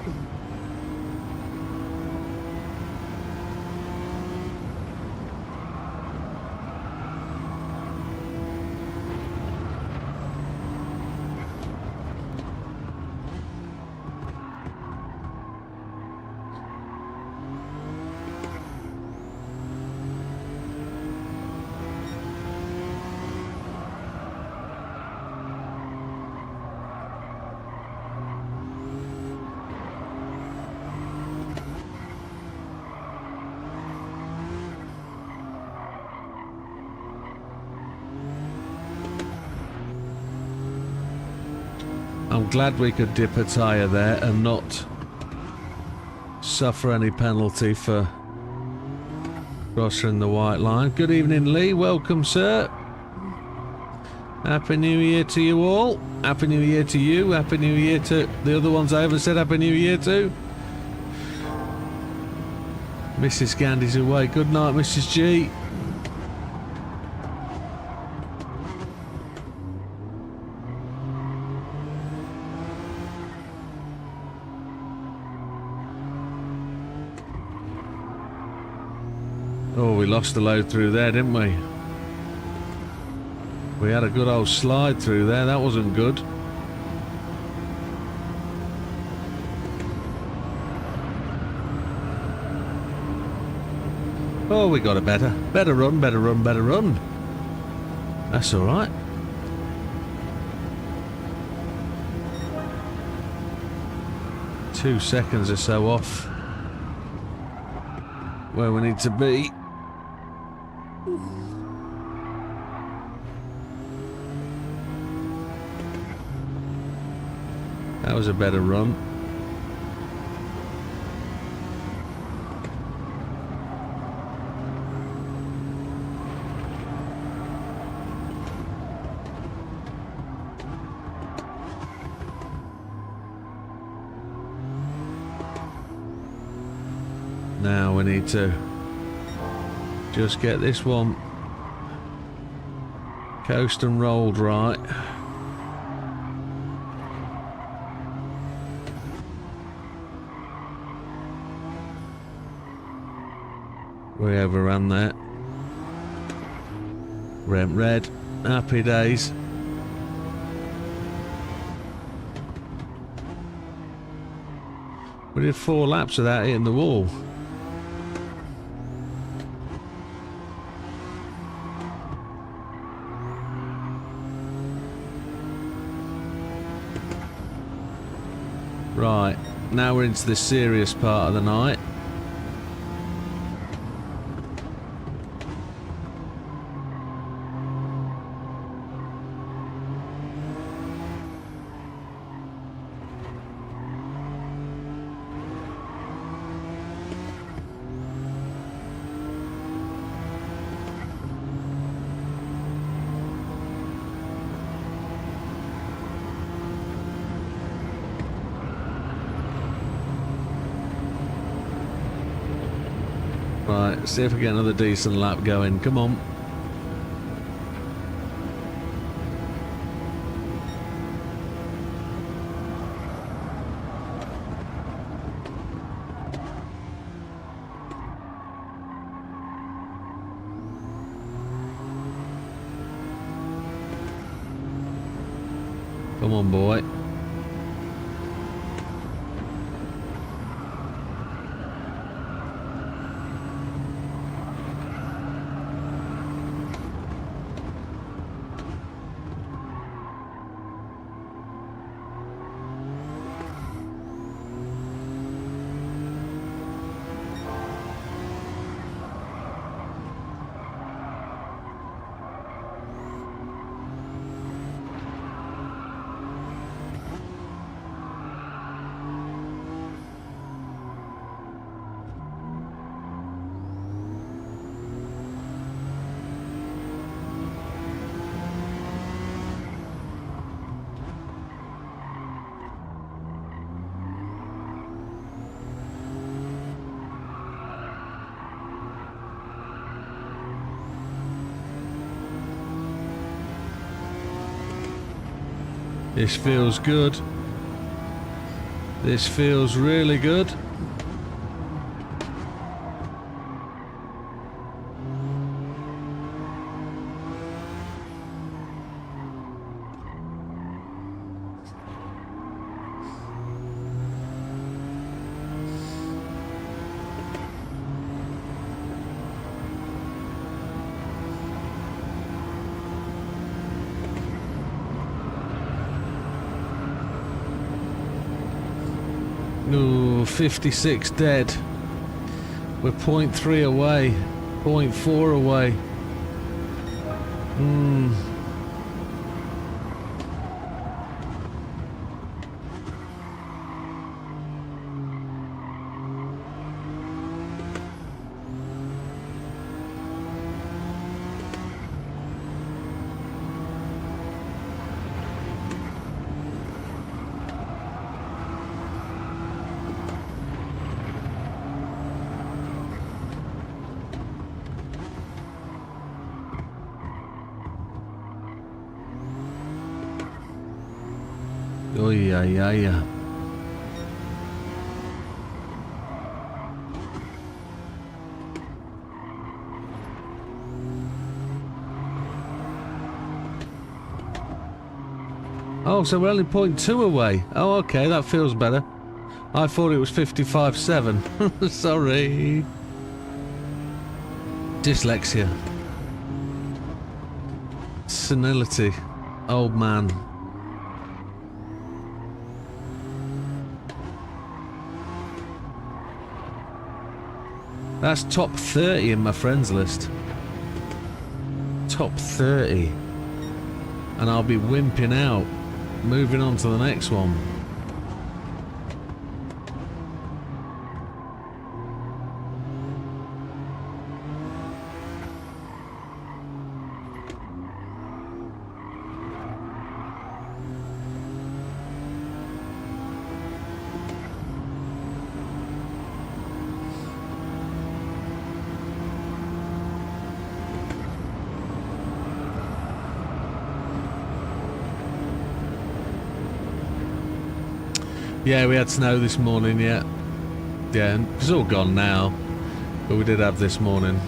I'm glad we could dip a tyre there and not suffer any penalty for crossing the white line. Good evening, Lee. Welcome, sir. Happy New Year to you all. Happy New Year to you. Happy New Year to the other ones I haven't said Happy New Year to. Mrs. Gandhi's away. Good night, Mrs. G. Oh, we lost the load through there, didn't we? We had a good old slide through there. That wasn't good. Oh, we got a better run, better run, better run. That's all right. Two seconds or so off where we need to be. That was a better run. Now we need to just get this one coast and rolled right. We overran that. Rent red. Happy days. We did 4 laps without hitting the wall. Right, now we're into the serious part of the night. Right, see if we get another decent lap going. Come on. Come on, boy. This feels good. This feels really good. Ooh, 56 dead. We're 0.3 away. 0.4 away. Oh yeah, yeah, yeah. Oh, so we're only 0.2 away. Oh, okay, that feels better. I thought it was 55.7. Sorry. Dyslexia. Senility. Old man. That's top 30 in my friends list. Top 30. And I'll be wimping out. Moving on to the next one. Yeah, we had snow this morning, yeah. Yeah, it's all gone now. But we did have this morning.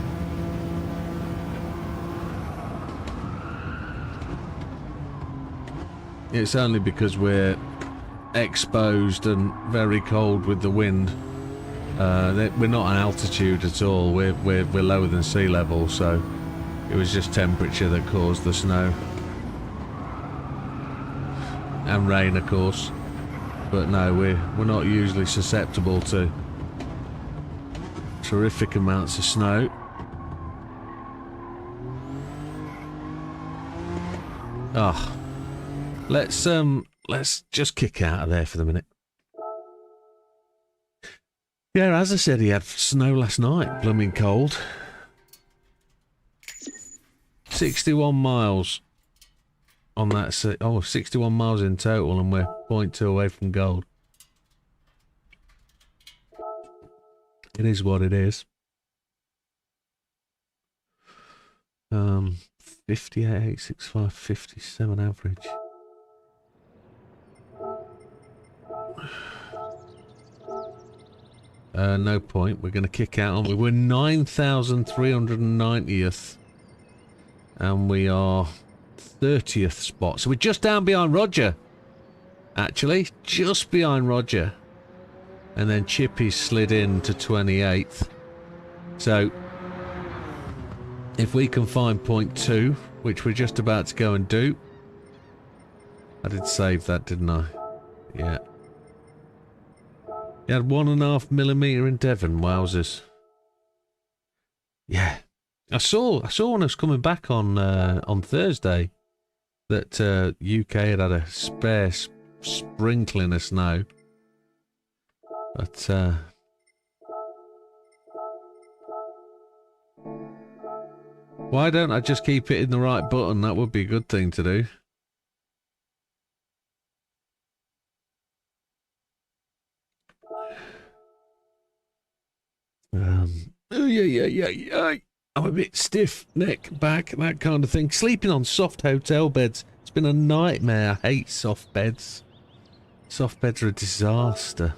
It's only because we're exposed and very cold with the wind. We're not an altitude at all. We're lower than sea level, so it was just temperature that caused the snow. And rain, of course. But no, we're not usually susceptible to terrific amounts of snow. Ah, let's just kick out of there for the minute. Yeah, as I said, he had snow last night. Blooming cold. 61 miles on that. Oh, 61 miles in total, and we're 0.2 away from gold. It is what it is. 58,865, 57 average. No point. We're going to kick out, aren't we? We're 9,390th. And we are 30th spot. So we're just down behind Roger. Actually, just behind Roger. And then Chippy slid in to 28th. So, if we can find point 2, which we're just about to go and do. I did save that, didn't I? Yeah. You had 1.5mm in Devon, wowzers. Yeah. I saw when I was coming back on Thursday that UK had a spare sprinkling of snow. But why don't I just keep hitting the right button? That would be a good thing to do. Oh yeah. I'm a bit stiff, neck, back, that kind of thing. Sleeping on soft hotel beds. It's been a nightmare. I hate soft beds. Soft beds are a disaster.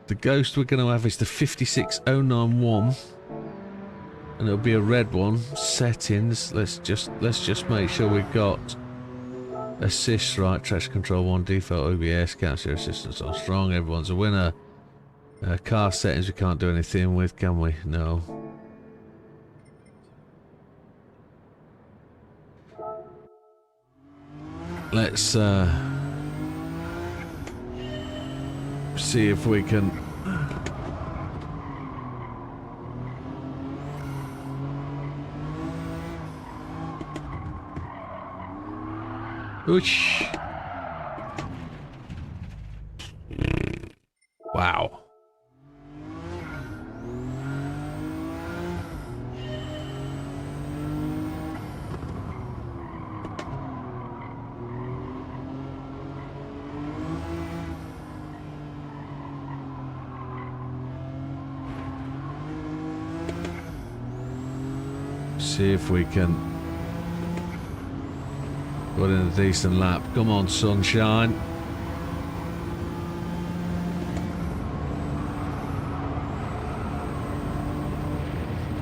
The ghost we're going to have is the 56091. And it'll be a red one. Settings. Let's just make sure we've got assist right, traction control 1, default OBS, capture assistance on strong, everyone's a winner. Car settings we can't do anything with, can we? No. Let's see if we can Oosh. Wow. See if we can put in a decent lap. Come on, sunshine.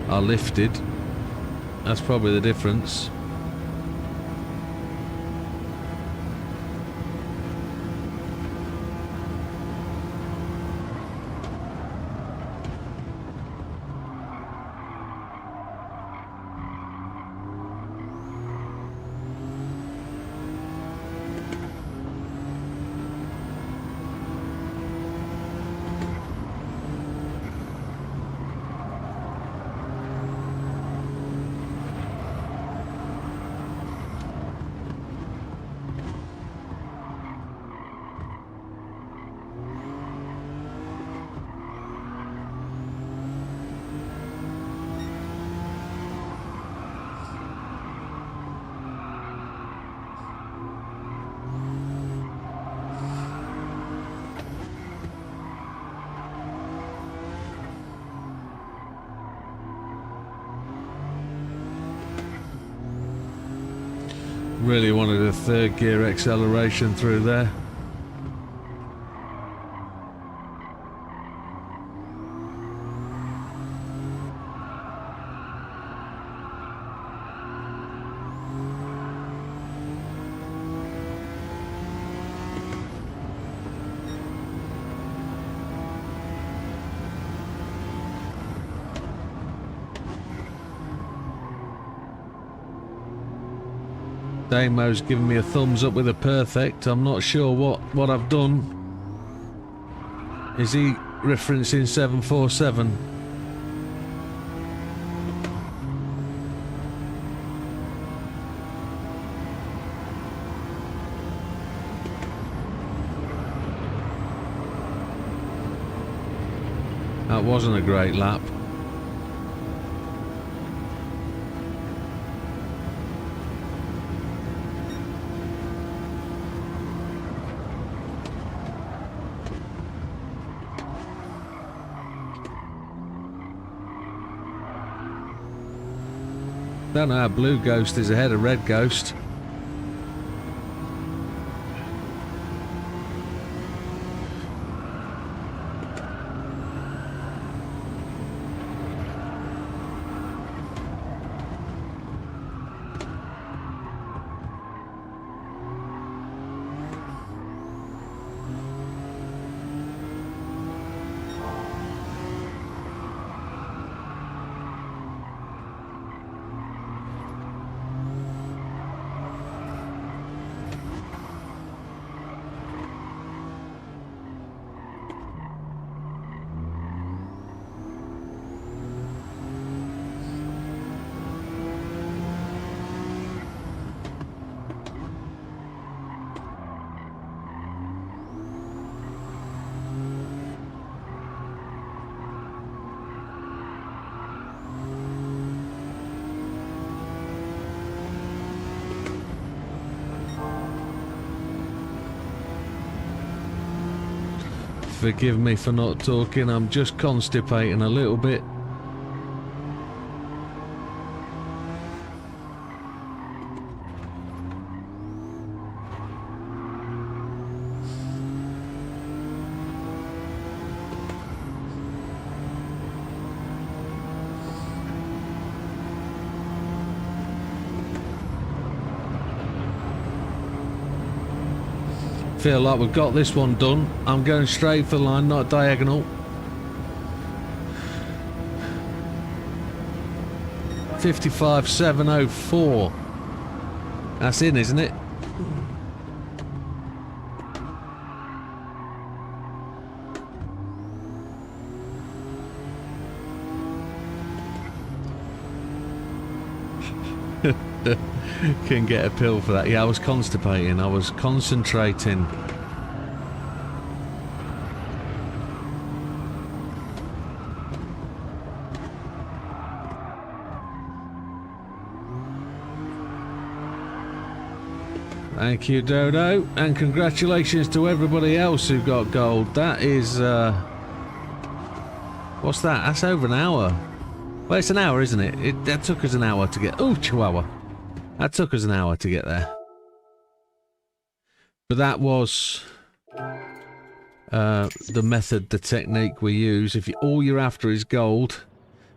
I lifted. That's probably the difference. Really wanted a third gear acceleration through there. Damo's giving me a thumbs up with a perfect. I'm not sure what I've done. Is he referencing 747? That wasn't a great lap. Don't know how Blue Ghost is ahead of Red Ghost. Forgive me for not talking, I'm just constipating a little bit. Feel like we've got this one done. I'm going straight for the line, not diagonal. 55.704. That's in, isn't it? Can get a pill for that. Yeah, I was constipating. I was concentrating. Thank you, Dodo, and congratulations to everybody else who got gold. That is, what's that? That's over an hour. Well, it's an hour, isn't it? That took us an hour to get... Oh, Chihuahua. That took us an hour to get there. But that was the method, the technique we use. If all you're after is gold,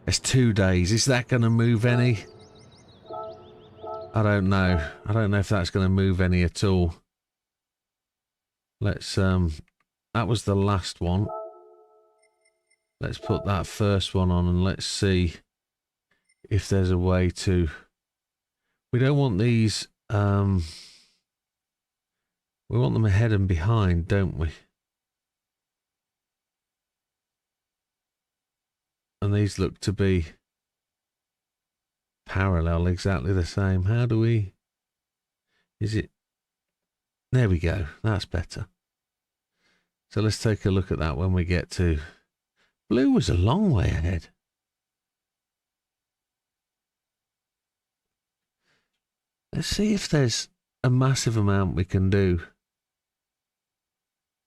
it's 2 days. Is that going to move any? I don't know. I don't know if that's going to move any at all. Let's, that was the last one. Let's put that first one on and let's see if there's a way to... We don't want these, we want them ahead and behind, don't we? And these look to be parallel, exactly the same. How do we... Is it... There we go. That's better. So let's take a look at that when we get to... Blue was a long way ahead. Let's see if there's a massive amount we can do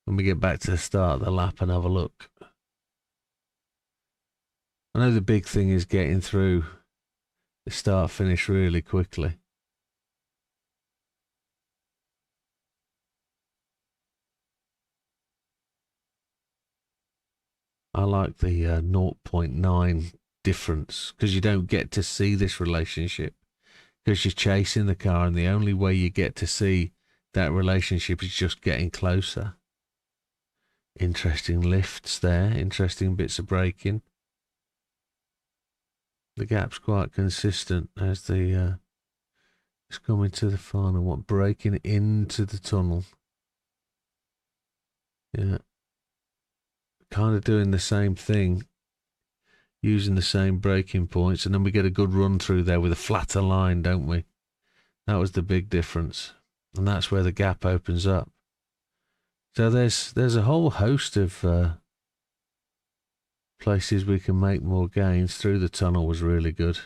when we get back to the start of the lap and have a look. I know the big thing is getting through the start finish really quickly. I like the 0.9 difference because you don't get to see this relationship because you're chasing the car, and the only way you get to see that relationship is just getting closer. Interesting lifts there, interesting bits of braking. The gap's quite consistent as the it's coming to the final one, braking into the tunnel. Yeah. Kind of doing the same thing, using the same braking points, and then we get a good run through there with a flatter line, don't we? That was the big difference, and that's where the gap opens up. So there's a whole host of places we can make more gains. Through the tunnel was really good.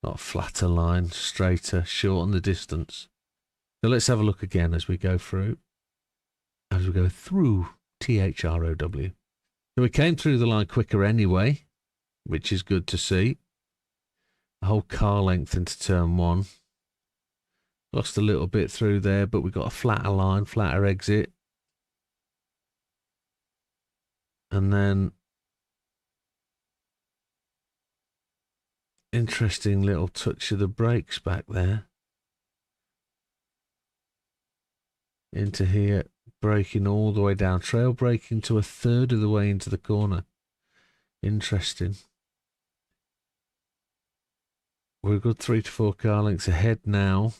Not a flatter line, straighter, shorten the distance. So let's have a look again as we go through. As we go through THROW. So we came through the line quicker anyway, which is good to see. a whole car length into turn one. Lost a little bit through there, but we got a flatter line, flatter exit. And then interesting little touch of the brakes back there. Into here, braking all the way down. Trail braking to a third of the way into the corner. Interesting. We're a good 3 to 4 car lengths ahead now.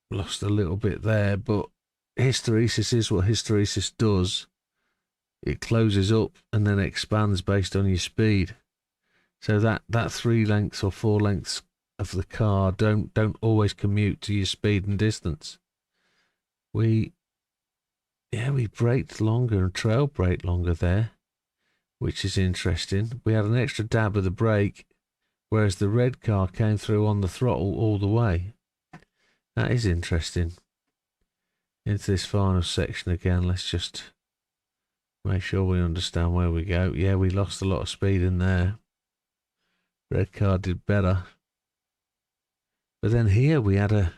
Lost a little bit there, but hysteresis is what hysteresis does. It closes up and then expands based on your speed. So that 3 lengths or 4 lengths of the car don't always commute to your speed and distance. We braked longer and trail braked longer there, which is interesting. We had an extra dab of the brake, whereas the red car came through on the throttle all the way. That is interesting. Into this final section again, let's just make sure we understand where we go. Yeah, we lost a lot of speed in there. Red car did better. But then here we had a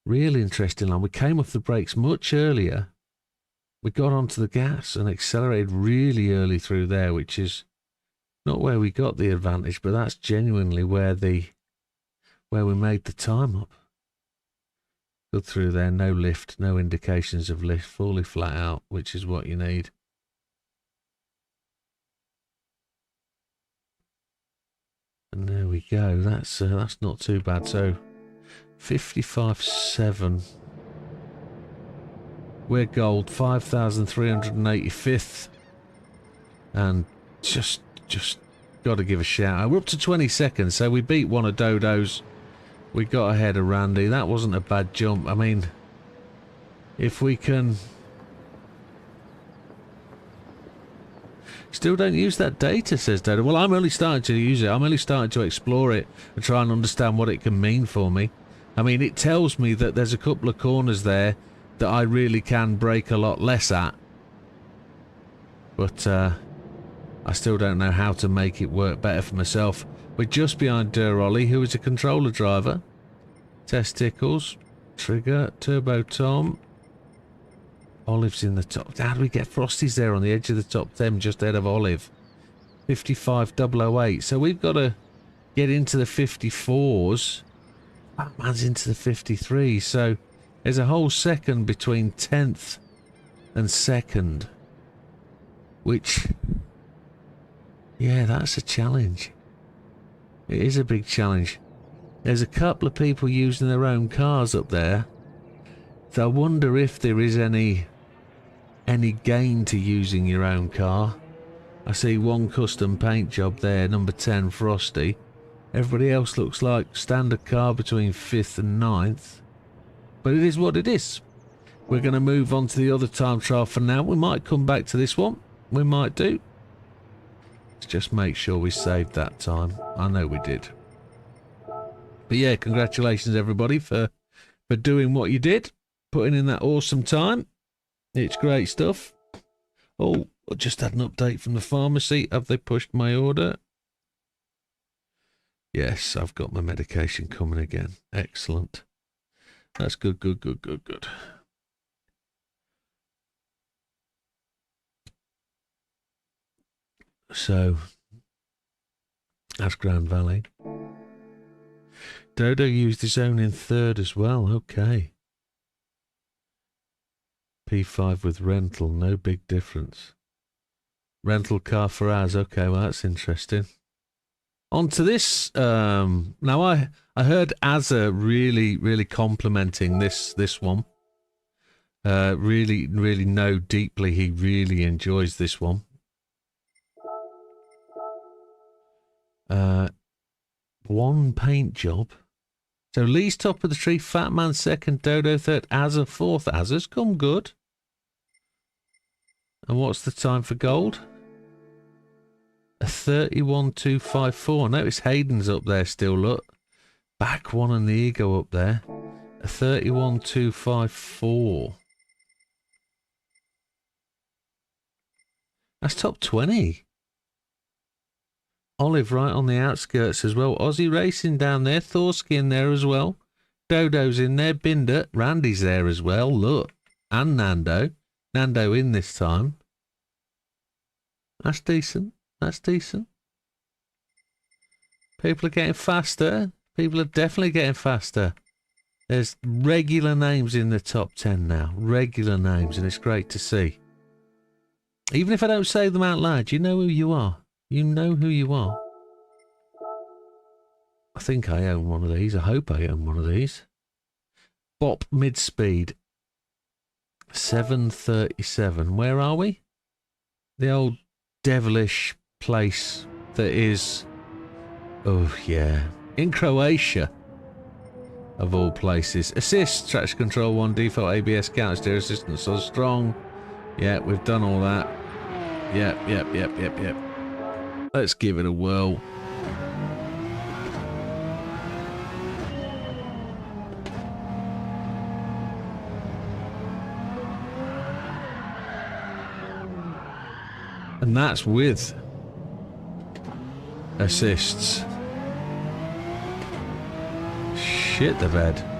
real interesting line. We came off the brakes much earlier. We got onto the gas and accelerated really early through there, which is not where we got the advantage, but that's genuinely where we made the time up. Good through there, no lift, no indications of lift, fully flat out, which is what you need. And there we go. That's not too bad. So 55.7. We're gold, 5,385th, and just got to give a shout out. We're up to 20 seconds, so we beat one of Dodo's. We got ahead of Randy. That wasn't a bad jump. I mean, if we can... Still don't use that data, says Dodo. Well, I'm only starting to use it. I'm only starting to explore it and try and understand what it can mean for me. I mean, it tells me that there's a couple of corners there that I really can brake a lot less at. But I still don't know how to make it work better for myself. We're just behind Durolly, who is a controller driver. Testicles, Trigger, Turbo Tom. Olive's in the top. How do we get Frosty's there on the edge of the top 10, just ahead of Olive? 55.008. So we've got to get into the 54s. Batman's into the 53. So there's a whole second between 10th and 2nd. Which, yeah, that's a challenge. It is a big challenge. There's a couple of people using their own cars up there. So I wonder if there is any gain to using your own car. I see one custom paint job there, number 10 Frosty. Everybody else looks like standard car between 5th and 9th. But it is what it is. We're going to move on to the other time trial for now. We might come back to this one. We might do. Let's just make sure we saved that time. I know we did. But yeah, congratulations everybody for doing what you did. Putting in that awesome time. It's great stuff. Oh, I just had an update from the pharmacy. Have they pushed my order? Yes, I've got my medication coming again. Excellent. That's good, good, good, good, good. So, that's Grand Valley. Dodo used his own in 3rd as well. Okay. P5 with rental, no big difference. Rental car for Az. Okay, well that's interesting. On to this. Now I heard Azza really complimenting this one. Really know deeply he really enjoys this one. One paint job. So Lee's top of the tree, Fat Man 2nd, Dodo 3rd, Azza 4th. Azza's come good. And what's the time for gold? A 31.254. Notice Hayden's up there still, look. Back one and the ego up there. A 31.254. That's top 20. Olive right on the outskirts as well. Aussie Racing down there. Thorsky in there as well. Dodo's in there. Binder. Randy's there as well. Look. And Nando. Nando in this time. That's decent. That's decent. People are getting faster. People are definitely getting faster. There's regular names in the top 10 now. Regular names, and it's great to see. Even if I don't say them out loud, you know who you are. You know who you are. I think I own one of these. I hope I own one of these. Bop mid-speed. 737. Where are we? The old devilish place that is... Oh, yeah. In Croatia. Of all places. Assist. Traction control 1. Default ABS. Counter steer assistance. So strong. Yeah, we've done all that. Yep. Let's give it a whirl. And that's with assists. Shit the bed.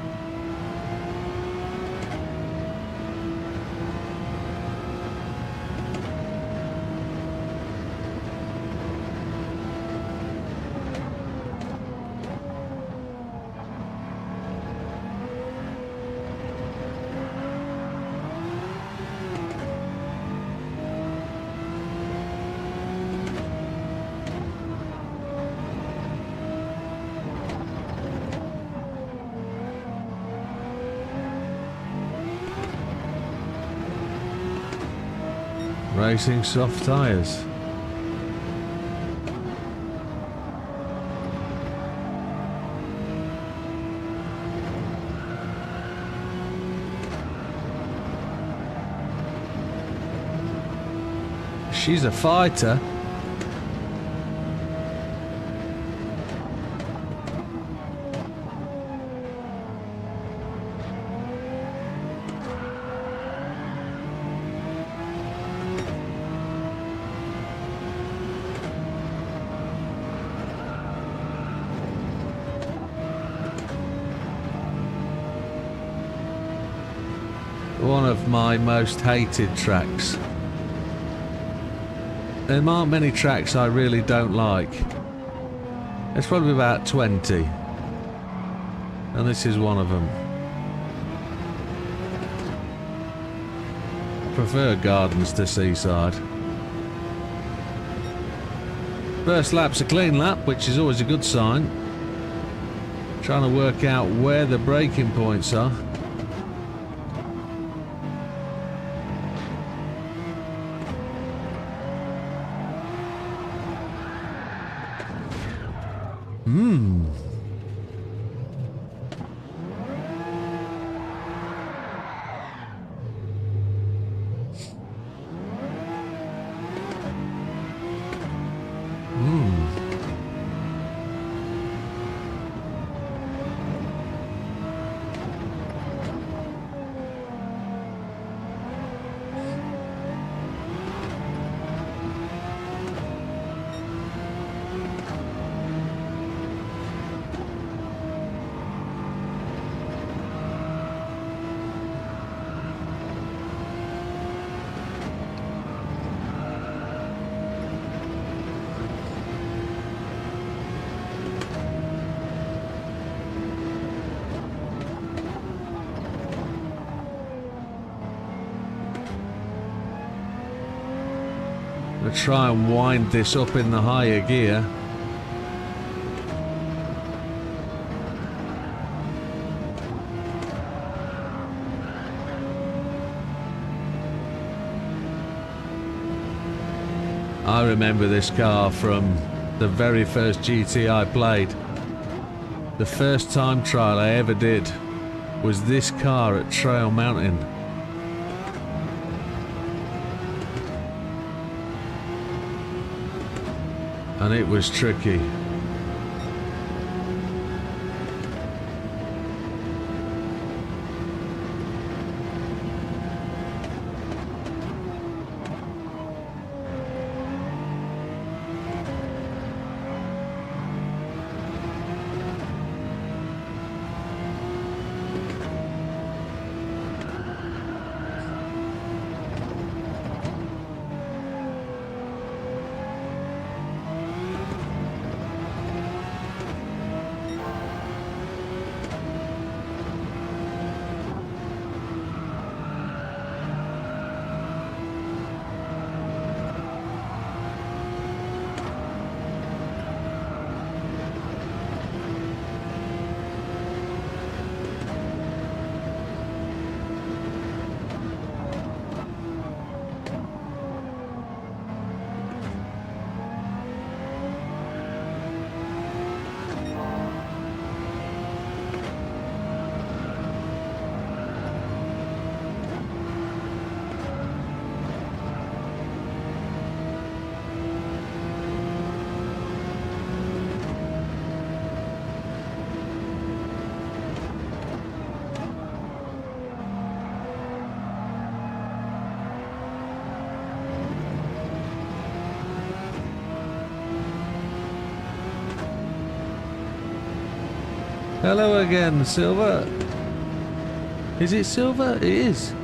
Racing soft tyres. She's a fighter. One of my most hated tracks. There aren't many tracks I really don't like. There's probably about 20. And this is one of them. I prefer gardens to seaside. First lap's a clean lap, which is always a good sign. Trying to work out where the braking points are. Try and wind this up in the higher gear. I remember this car from the very first GT I played. The first time trial I ever did was this car at Trail Mountain. And it was tricky. Hello again, Silver. Is it Silver? It is.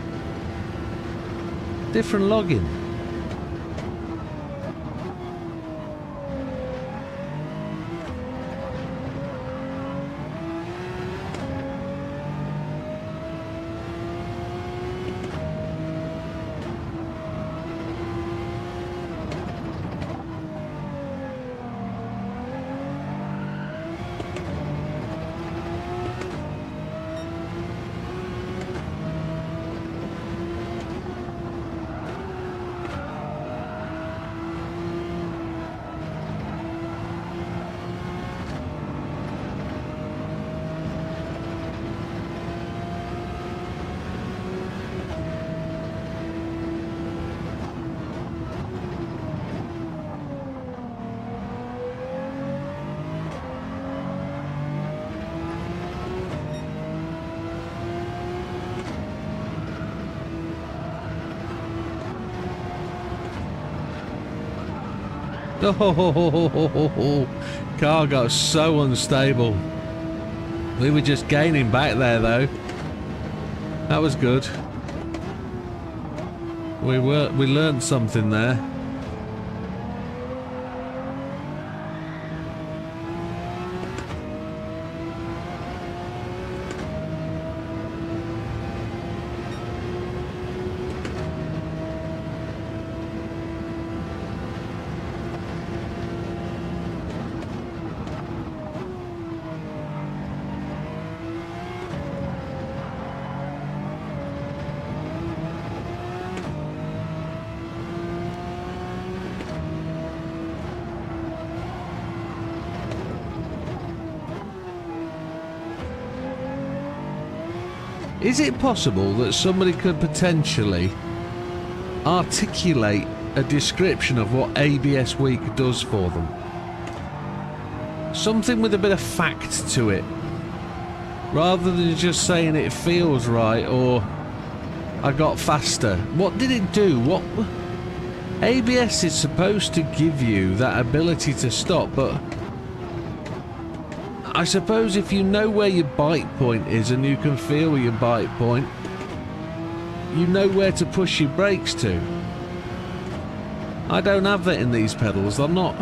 Different login. Oh, car got so unstable. We were just gaining back there though. That was good. We learned something there. Is it possible that somebody could potentially articulate a description of what ABS Week does for them? Something with a bit of fact to it, rather than just saying it feels right or I got faster. What did it do? What ABS is supposed to give you that ability to stop, but I suppose if you know where your bite point is and you can feel your bite point, you know where to push your brakes to. I don't have that in these pedals. I'm not...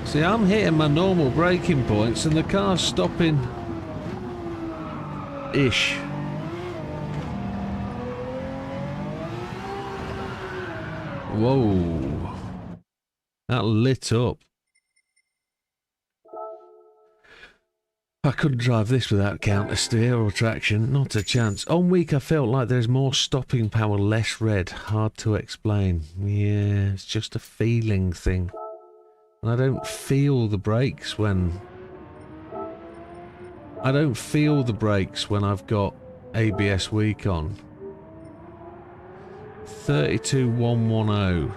See, I'm hitting my normal braking points and the car's stopping ish. Whoa. That lit up. I couldn't drive this without counter steer or traction, not a chance. On week I felt like there's more stopping power, less red. Hard to explain. Yeah, it's just a feeling thing. And I don't feel the brakes when... I don't feel the brakes when I've got ABS Week on. 32110.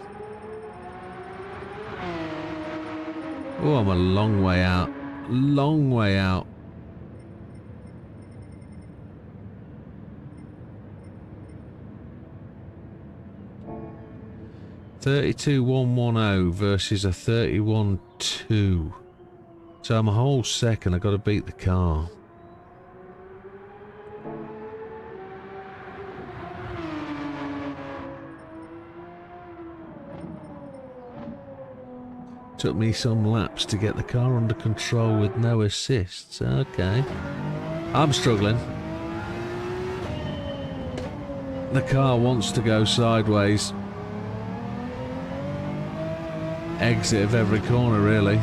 Oh, I'm a long way out. Long way out. $32,110 versus a 31.2. So I'm a whole second. I've got to beat the car. Took me some laps to get the car under control with no assists. Okay. I'm struggling. The car wants to go sideways. Exit of every corner, really.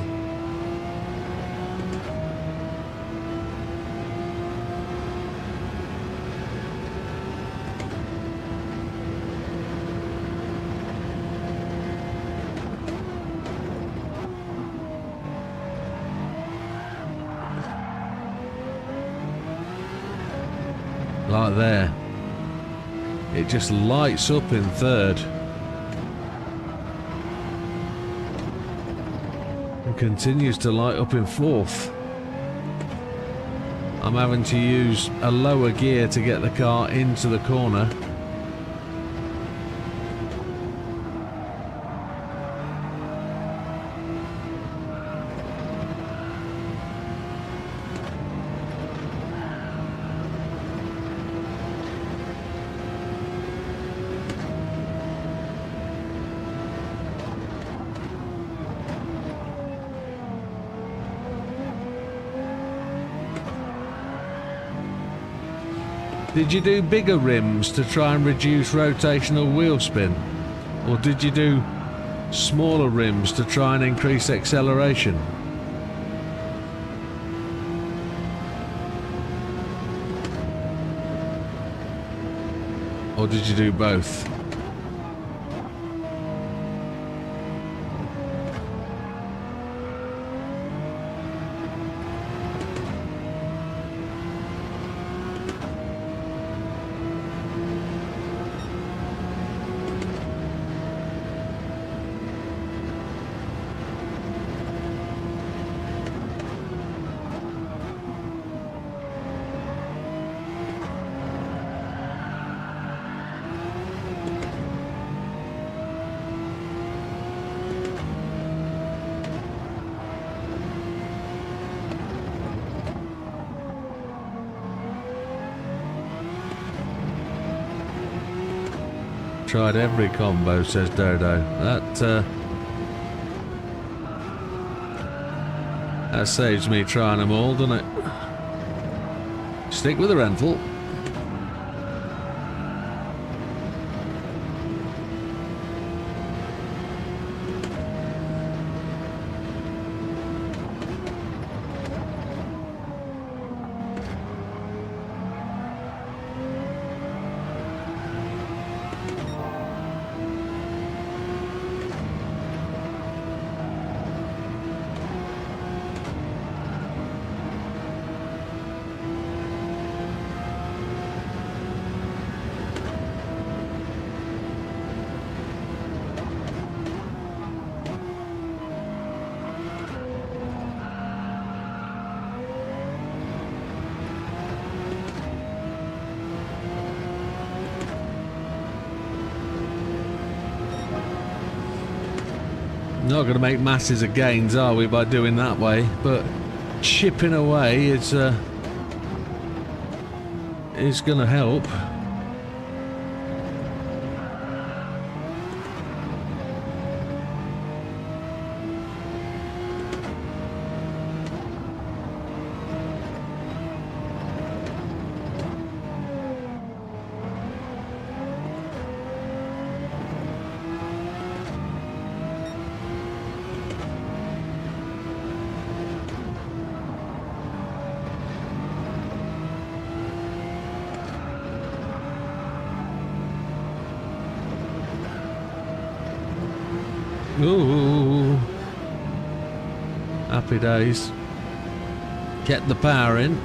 Like there. It just lights up in third. And continues to light up in fourth. I'm having to use a lower gear to get the car into the corner. Did you do bigger rims to try and reduce rotational wheel spin? Or did you do smaller rims to try and increase acceleration? Or did you do both? Tried every combo, says Dodo. That saves me trying them all, doesn't it? Stick with the rental. Not going to make masses of gains, are we, by doing that way? But chipping away is going to help. Ooh, happy days. Get the power in.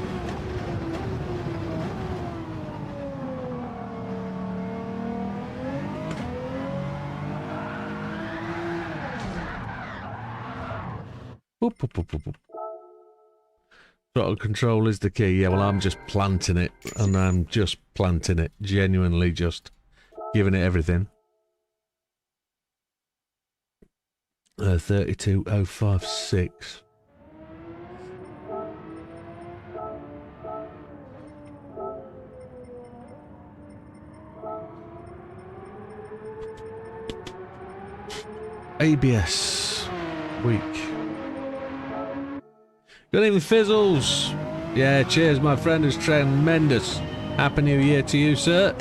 Boop, boop, boop, boop, boop. Throttle control is the key. Yeah, well, I'm just planting it, and I'm just planting it. Genuinely just giving it everything. 32056. ABS weak. Good evening, Fizzles. Yeah, cheers, my friend. Is tremendous. Happy New Year to you, sir.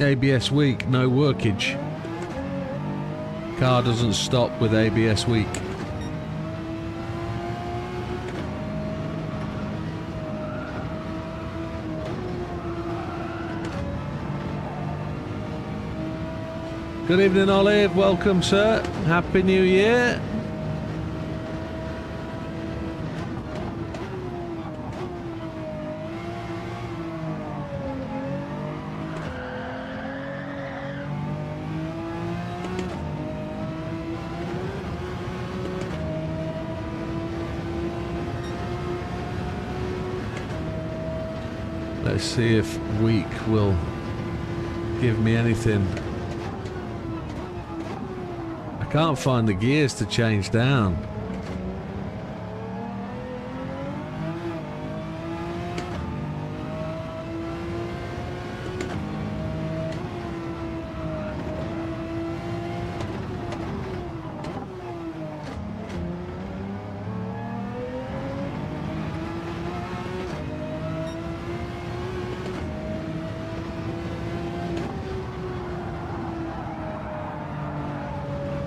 ABS weak, no workage. Car doesn't stop with ABS weak. Good evening, Olive. Welcome, sir. Happy New Year. Let's see if weak will give me anything. I can't find the gears to change down.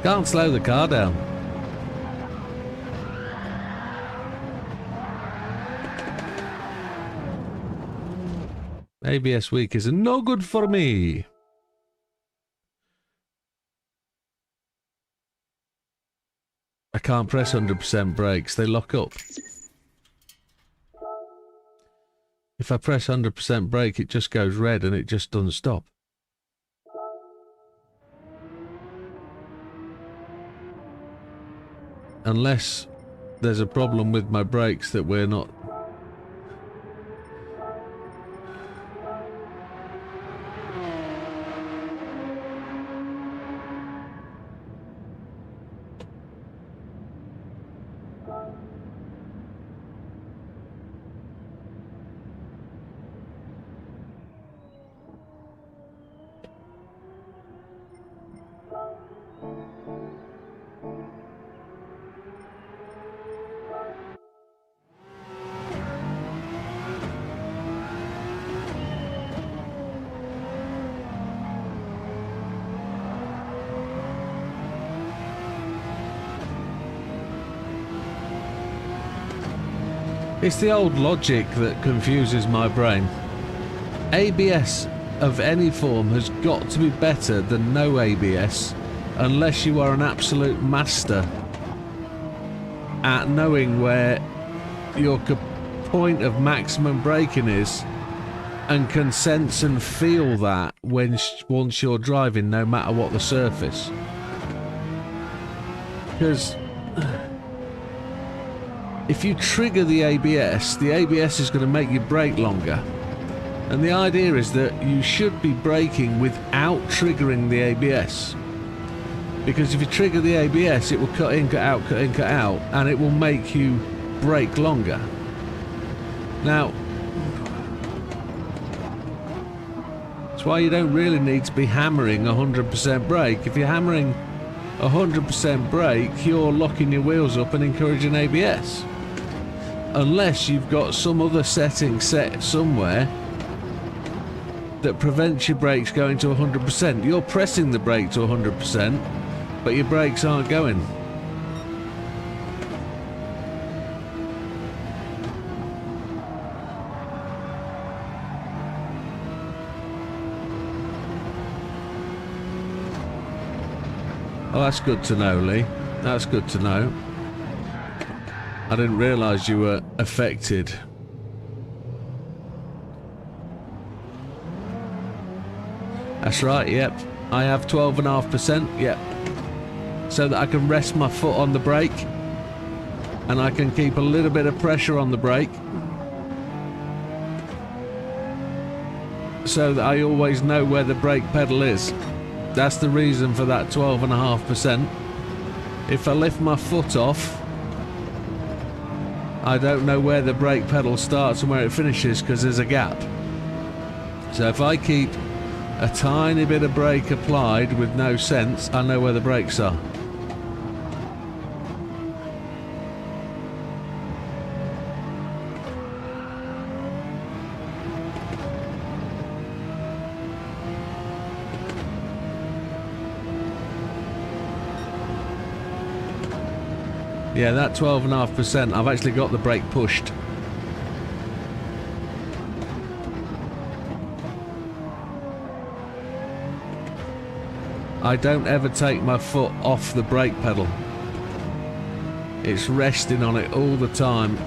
Can't slow the car down. ABS weak is no good for me. I can't press 100% brakes, they lock up. If I press 100% brake, it just goes red and it just doesn't stop. Unless there's a problem with my brakes that we're not... It's the old logic that confuses my brain. ABS of any form has got to be better than no ABS, unless you are an absolute master at knowing where your point of maximum braking is and can sense and feel that once you're driving, no matter what the surface. Because if you trigger the ABS is going to make you brake longer. And the idea is that you should be braking without triggering the ABS. Because if you trigger the ABS, it will cut in, cut out, cut in, cut out, and it will make you brake longer. Now, that's why you don't really need to be hammering 100% brake. If you're hammering 100% brake, you're locking your wheels up and encouraging ABS. Unless you've got some other setting set somewhere that prevents your brakes going to 100%. You're pressing the brake to 100%, but your brakes aren't going. Oh, that's good to know, Lee. That's good to know. I didn't realise you were affected. That's right, yep. I have 12.5%, yep. So that I can rest my foot on the brake and I can keep a little bit of pressure on the brake so that I always know where the brake pedal is. That's the reason for that 12.5%. If I lift my foot off, I don't know where the brake pedal starts and where it finishes because there's a gap. So if I keep a tiny bit of brake applied with no sense, I know where the brakes are. Yeah, that 12.5%, I've actually got the brake pushed. I don't ever take my foot off the brake pedal. It's resting on it all the time.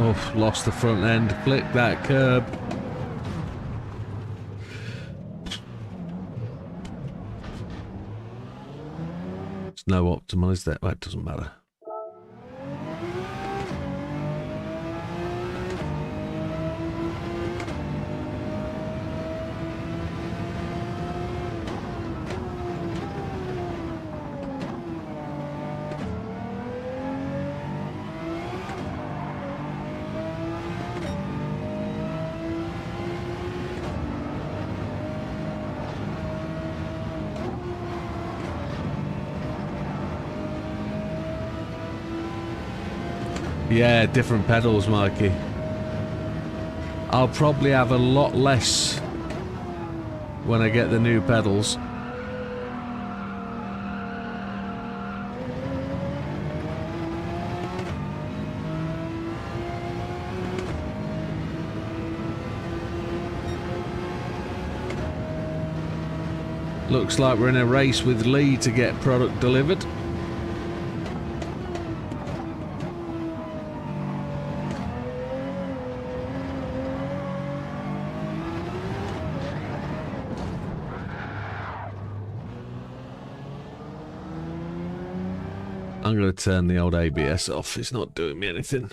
Oh, lost the front end. Flick that curb. It's no optimal, is there? Well, it doesn't matter. Yeah, different pedals, Mikey. I'll probably have a lot less when I get the new pedals. Looks like we're in a race with Lee to get product delivered. I'm going to turn the old ABS off. It's not doing me anything.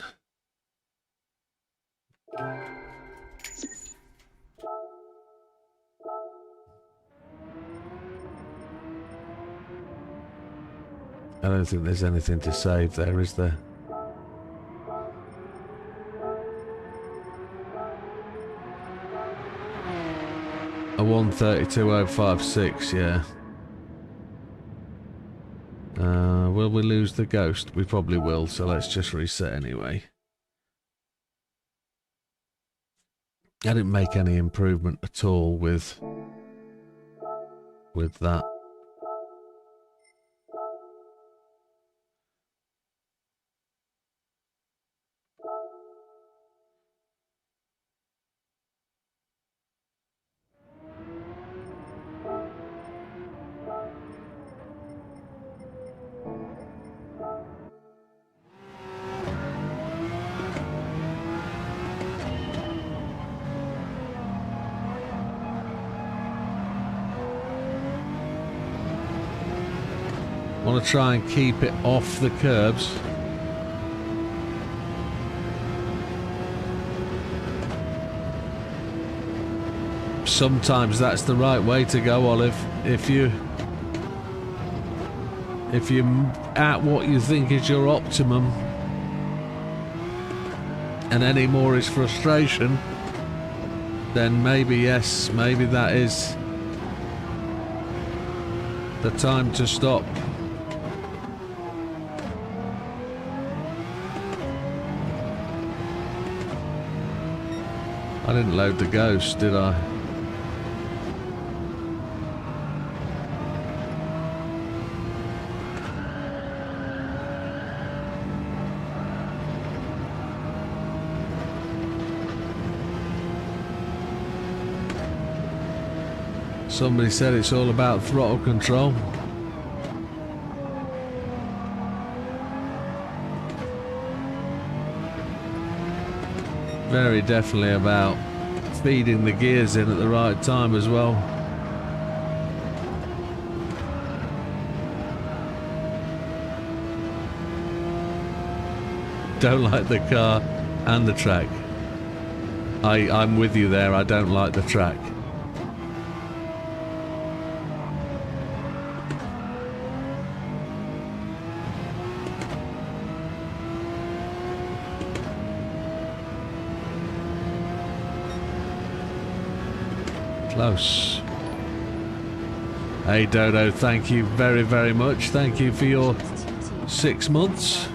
I don't think there's anything to save there, is there? A 132.056, yeah. Will we lose the ghost? We probably will, so let's just reset anyway. I didn't make any improvement at all with that. I want to try and keep it off the curbs. Sometimes that's the right way to go, Olive. If you're at what you think is your optimum and any more is frustration, then maybe yes, maybe that is the time to stop. I didn't load the ghost, did I? Somebody said it's all about throttle control. Very definitely about feeding the gears in at the right time as well. Don't like the car and the track. I'm with you there, I don't like the track. Close. Hey Dodo, thank you very, very much. Thank you for your 6 months.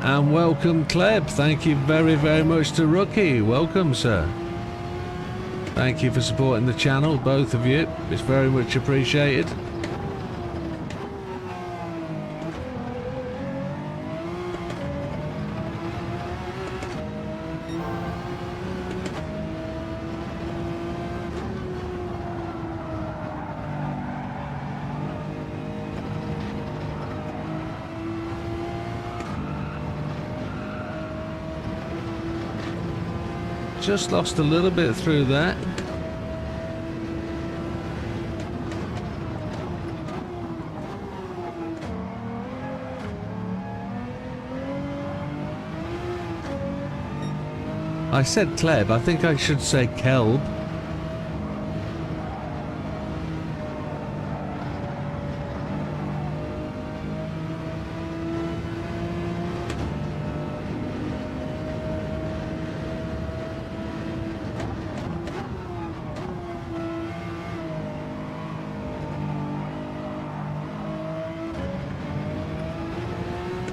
And welcome Kleb. Thank you very, very much to Rookie. Welcome, sir. Thank you for supporting the channel, both of you. It's very much appreciated. Just lost a little bit through that. I said Kleb, I think I should say Kelb.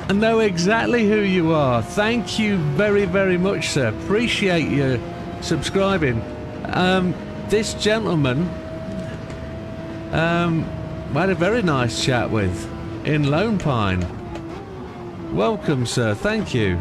I know exactly who you are. Thank you very, very much, sir. Appreciate you subscribing. This gentleman I had a very nice chat with in Lone Pine. Welcome, sir. Thank you.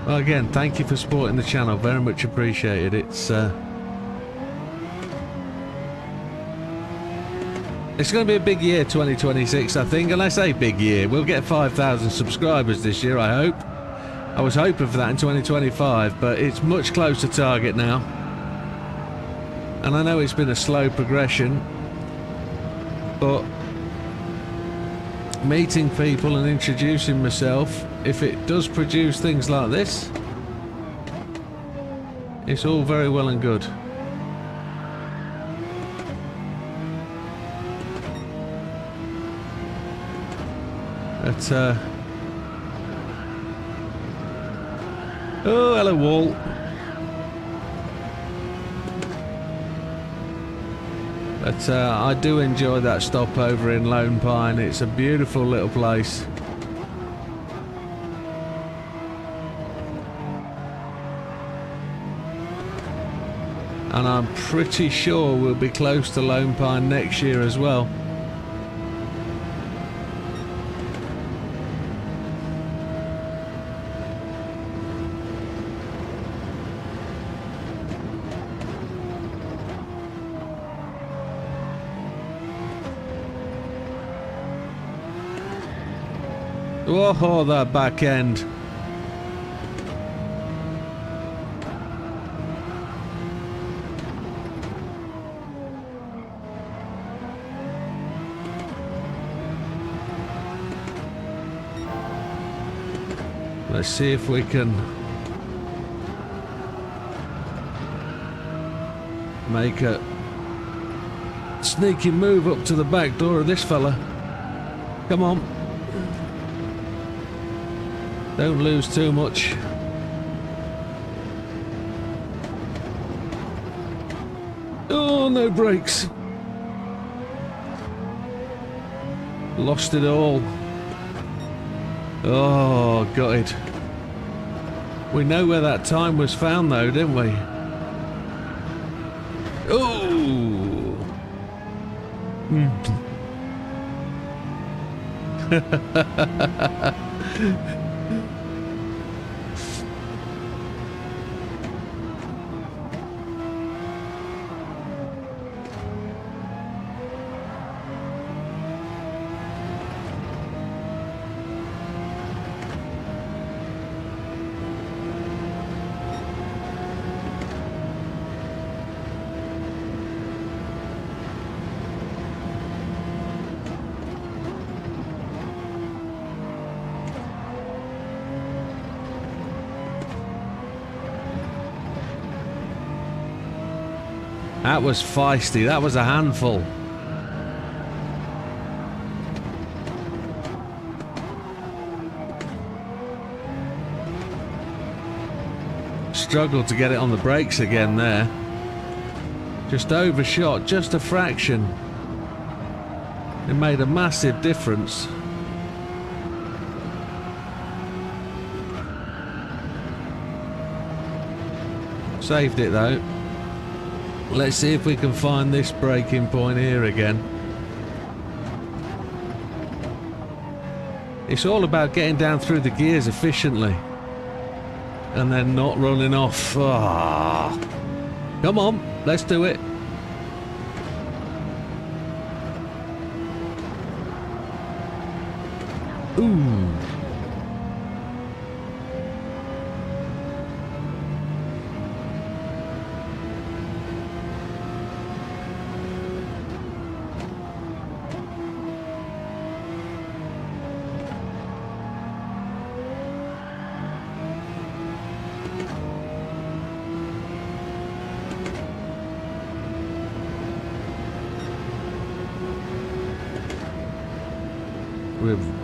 Well, again, thank you for supporting the channel. Very much appreciated. It's going to be a big year, 2026, I think. And I say big year, we'll get 5,000 subscribers this year, I hope. I was hoping for that in 2025, but it's much closer to target now. And I know it's been a slow progression, but meeting people and introducing myself, if it does produce things like this, it's all very well and good. But oh, hello Walt. But I do enjoy that stopover in Lone Pine. It's a beautiful little place. And I'm pretty sure we'll be close to Lone Pine next year as well. Oh, that back end. Let's see if we can make a sneaky move up to the back door of this fella. Come on. Don't lose too much. Oh, no brakes. Lost it all. Oh, got it. We know where that time was found though, didn't we? Oh! That was feisty. That was a handful. Struggled to get it on the brakes again there. Just overshot, just a fraction. It made a massive difference. Saved it though. Let's see if we can find this braking point here again. It's all about getting down through the gears efficiently and then not running off. Ah. Come on, let's do it. Ooh.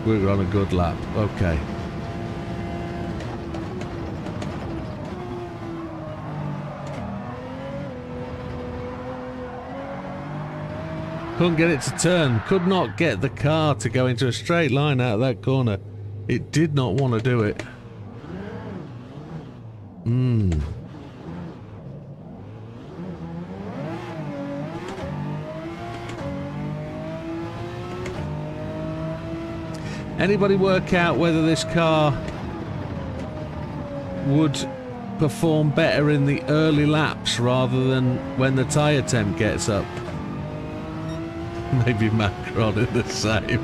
We're on a good lap. Okay. Couldn't get it to turn. Could not get the car to go into a straight line out of that corner. It did not want to do it. Anybody work out whether this car would perform better in the early laps rather than when the tyre temp gets up? Maybe Macron is the same.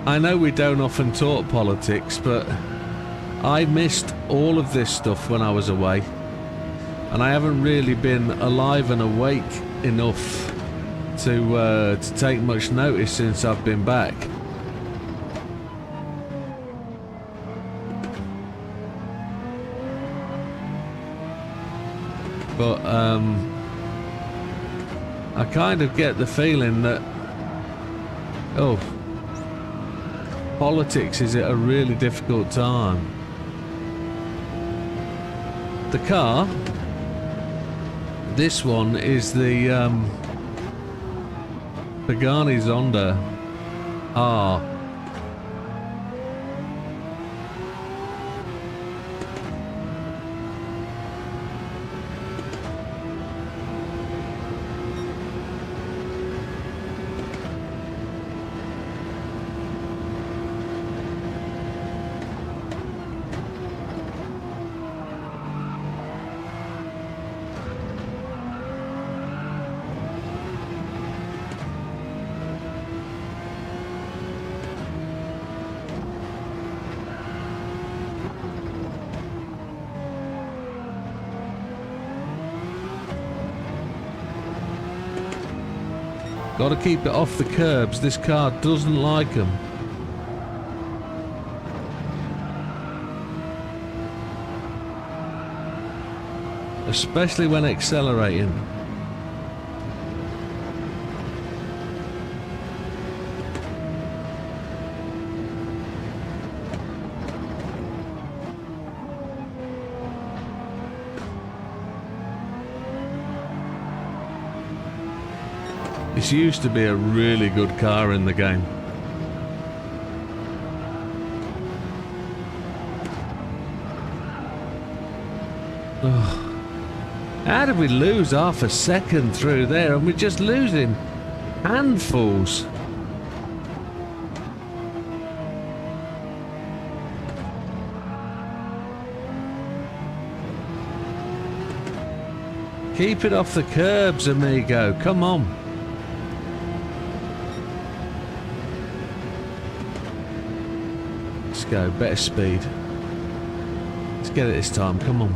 I know we don't often talk politics, but I missed all of this stuff when I was away, and I haven't really been alive and awake enough to take much notice since I've been back. But I kind of get the feeling that politics is at a really difficult time. The car, this one is the Pagani Zonda R. Got to keep it off the curbs. This car doesn't like them. Especially when accelerating. This used to be a really good car in the game. Oh. How did we lose half a second through there? And we're just losing handfuls. Keep it off the curbs, amigo. Come on. Let's go. Better speed. Let's get it this time. Come on.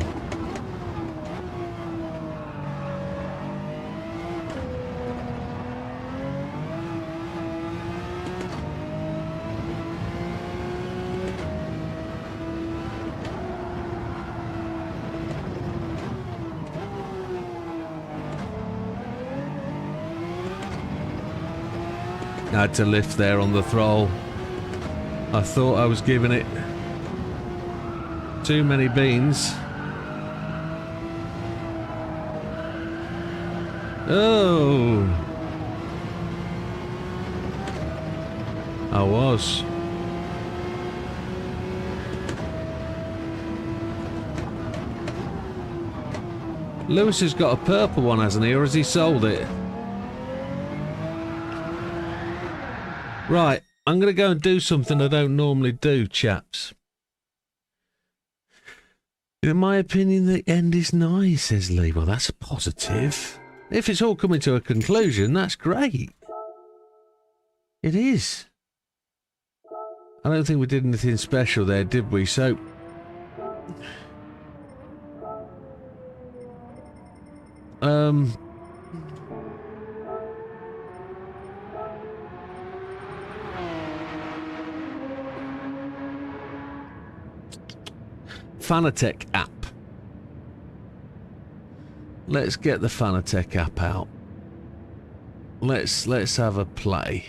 I had to lift there on the throttle. I thought I was giving it too many beans. Oh, I was. Lewis has got a purple one, hasn't he? Or has he sold it? Right, I'm going to go and do something I don't normally do, chaps. In my opinion, the end is nigh, says Lee. Well, that's a positive. If it's all coming to a conclusion, that's great. It is. I don't think we did anything special there, did we? So... Fanatec app. Let's get the Fanatec app out. Let's have a play.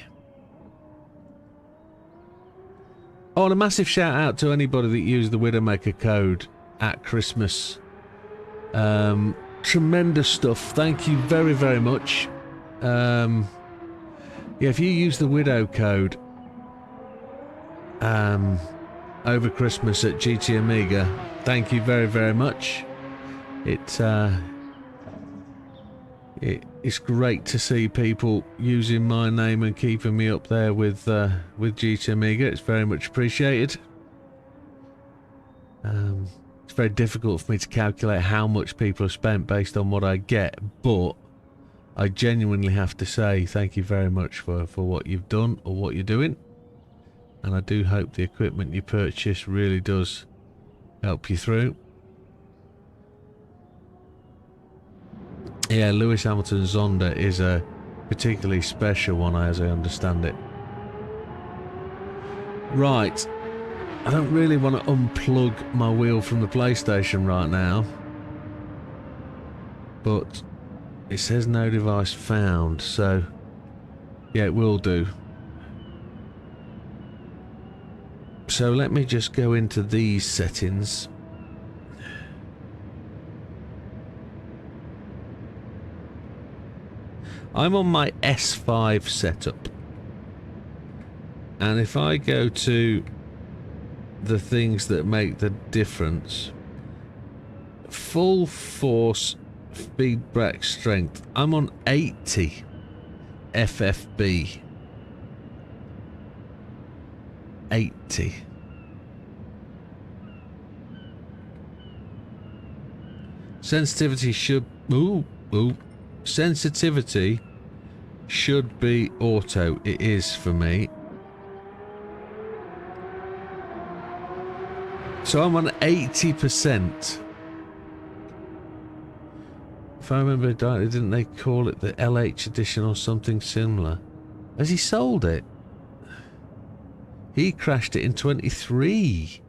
Oh, and a massive shout out to anybody that used the Widdowmaker code at Christmas. Tremendous stuff. Thank you very, very much. Yeah, if you use the Widow code over Christmas at GT Amiga, thank you very, very much. It's great to see people using my name and keeping me up there with GT Amiga. It's very much appreciated. It's very difficult for me to calculate how much people have spent based on what I get, but I genuinely have to say thank you very much for what you've done or what you're doing. And I do hope the equipment you purchase really does help you through. Yeah, Lewis Hamilton Zonda is a particularly special one, as I understand it. Right. I don't really want to unplug my wheel from the PlayStation right now. But it says no device found, so yeah, it will do. So let me just go into these settings. I'm on my S5 setup. And if I go to the things that make the difference, full force feedback strength, I'm on 80 FFB. 80. Sensitivity should... Sensitivity should be auto. It is for me. So I'm on 80%. If I remember rightly, didn't they call it the LH edition or something similar? Has he sold it? He crashed it in 23.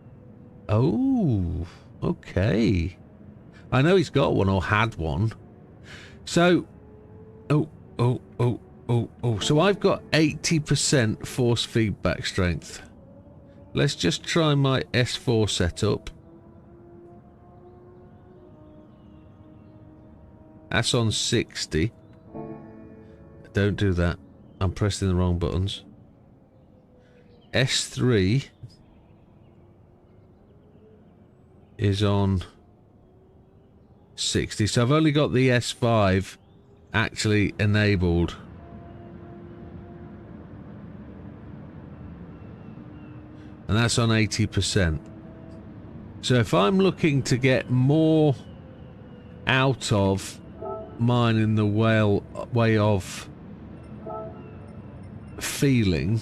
Oh, okay. I know he's got one or had one. So, so I've got 80% force feedback strength. Let's just try my S4 setup. That's on 60. Don't do that. I'm pressing the wrong buttons. S3 is on 60. So I've only got the S5 actually enabled. And that's on 80%. So if I'm looking to get more out of mine in the way of feeling,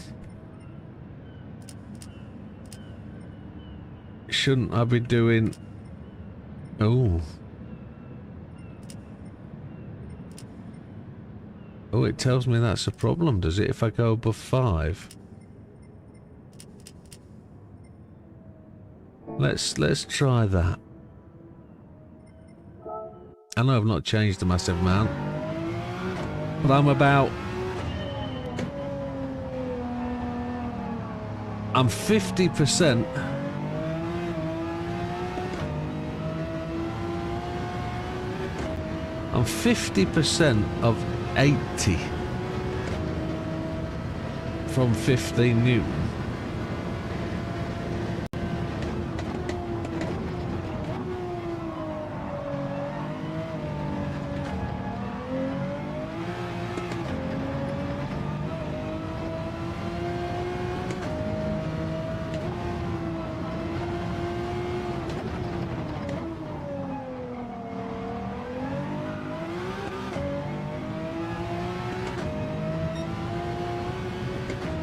shouldn't I be doing... Oh, it tells me that's a problem, does it, if I go above 5? Let's try that. I know I've not changed a massive amount, but I'm about I'm 50%. I'm 50% of 80 from 15 Newton.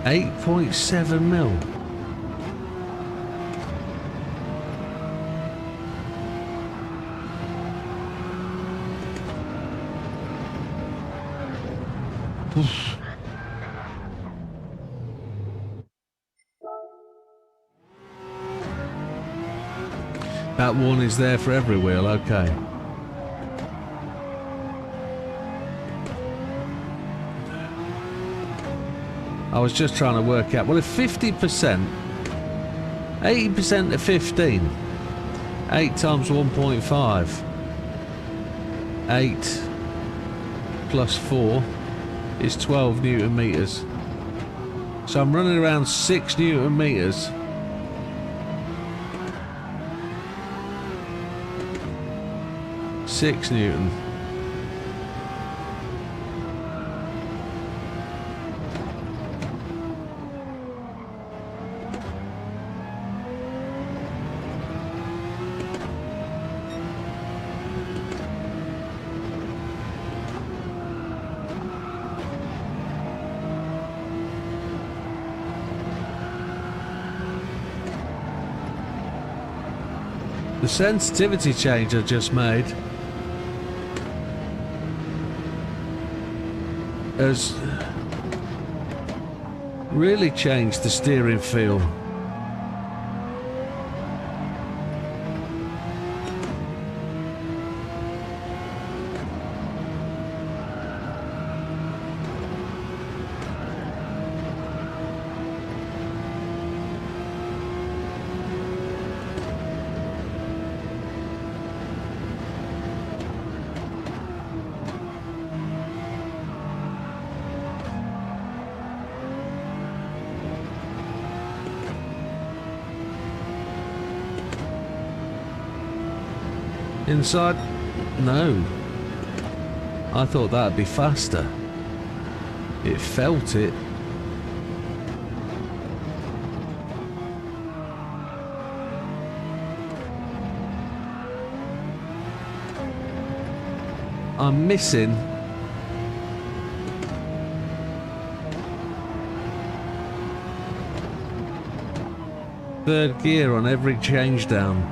$8.7 mil. That one is there for every wheel, okay. I was just trying to work out, well, if 50%, 80% of 15, 8 times 1.5, 8 plus 4 is 12 Newton meters. So I'm running around 6 Newton meters. Six Newton. The sensitivity change I just made has really changed the steering feel. Inside? No. I thought that'd be faster. It felt it. I'm missing third gear on every change down.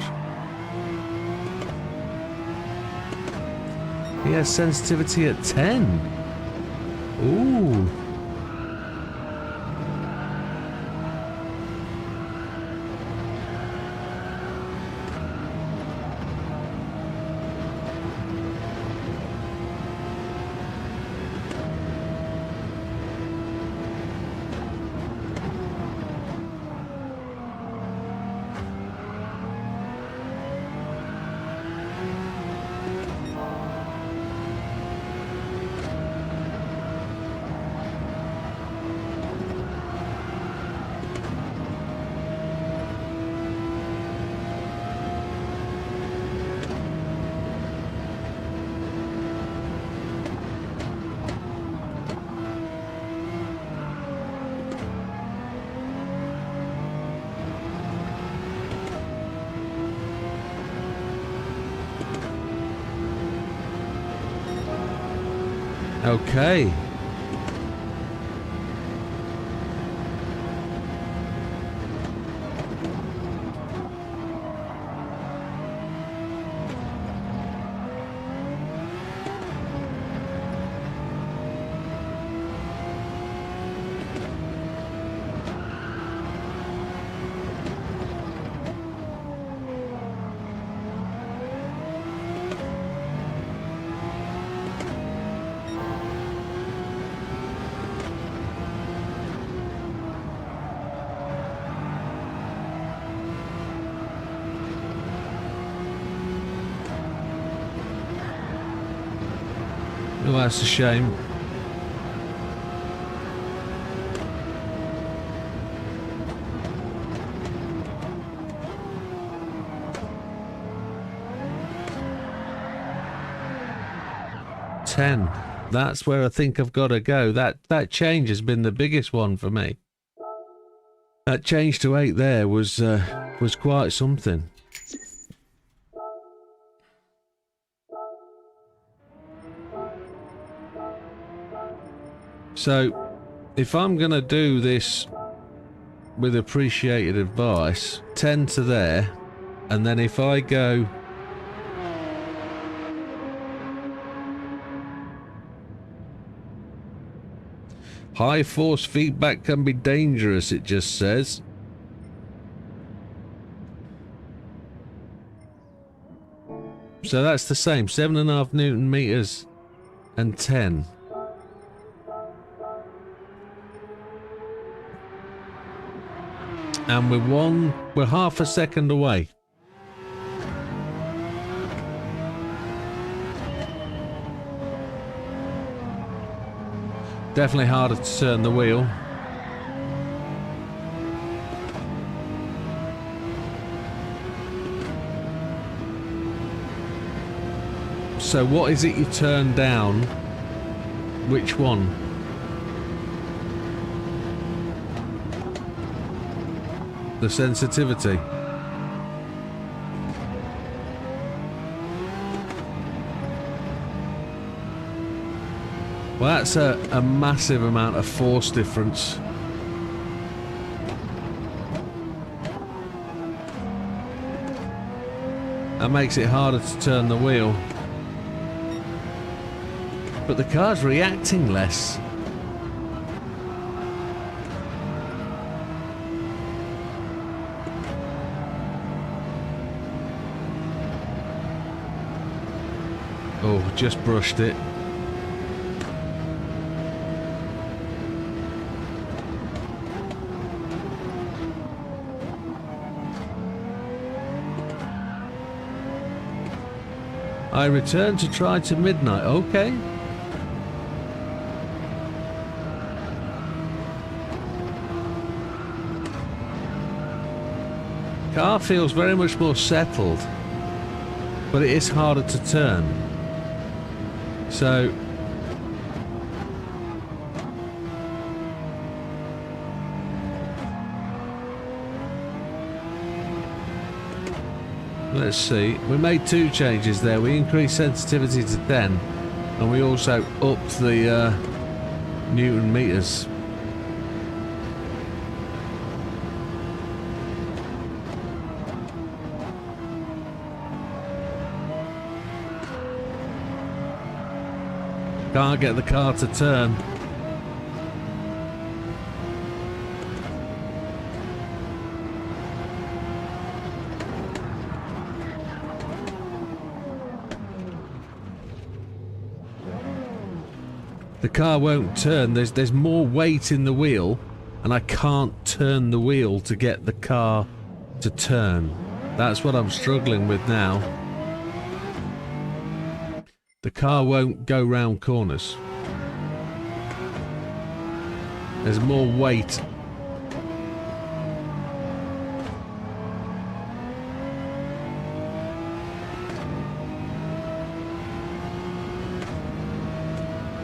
He has sensitivity at 10. Ooh. Okay. Oh, that's a shame. That's where I think I've got to go. That change has been the biggest one for me. That change to 8 there was quite something. So, if I'm going to do this with appreciated advice, 10 to there, and then if I go... High force feedback can be dangerous, it just says. So that's the same, 7.5 Newton meters and 10. And we're half a second away. Definitely harder to turn the wheel. So what is it you turn down? Which one? The sensitivity. Well, that's a massive amount of force difference. That makes it harder to turn the wheel. But the car's reacting less. Oh, just brushed it. I return to try to midnight. Okay. Car feels very much more settled, but it is harder to turn. So let's see. We made 2 changes there. We increased sensitivity to 10, and we also upped the Newton meters. Can't get the car to turn. The car won't turn. There's more weight in the wheel, and I can't turn the wheel to get the car to turn. That's what I'm struggling with now. The car won't go round corners. There's more weight.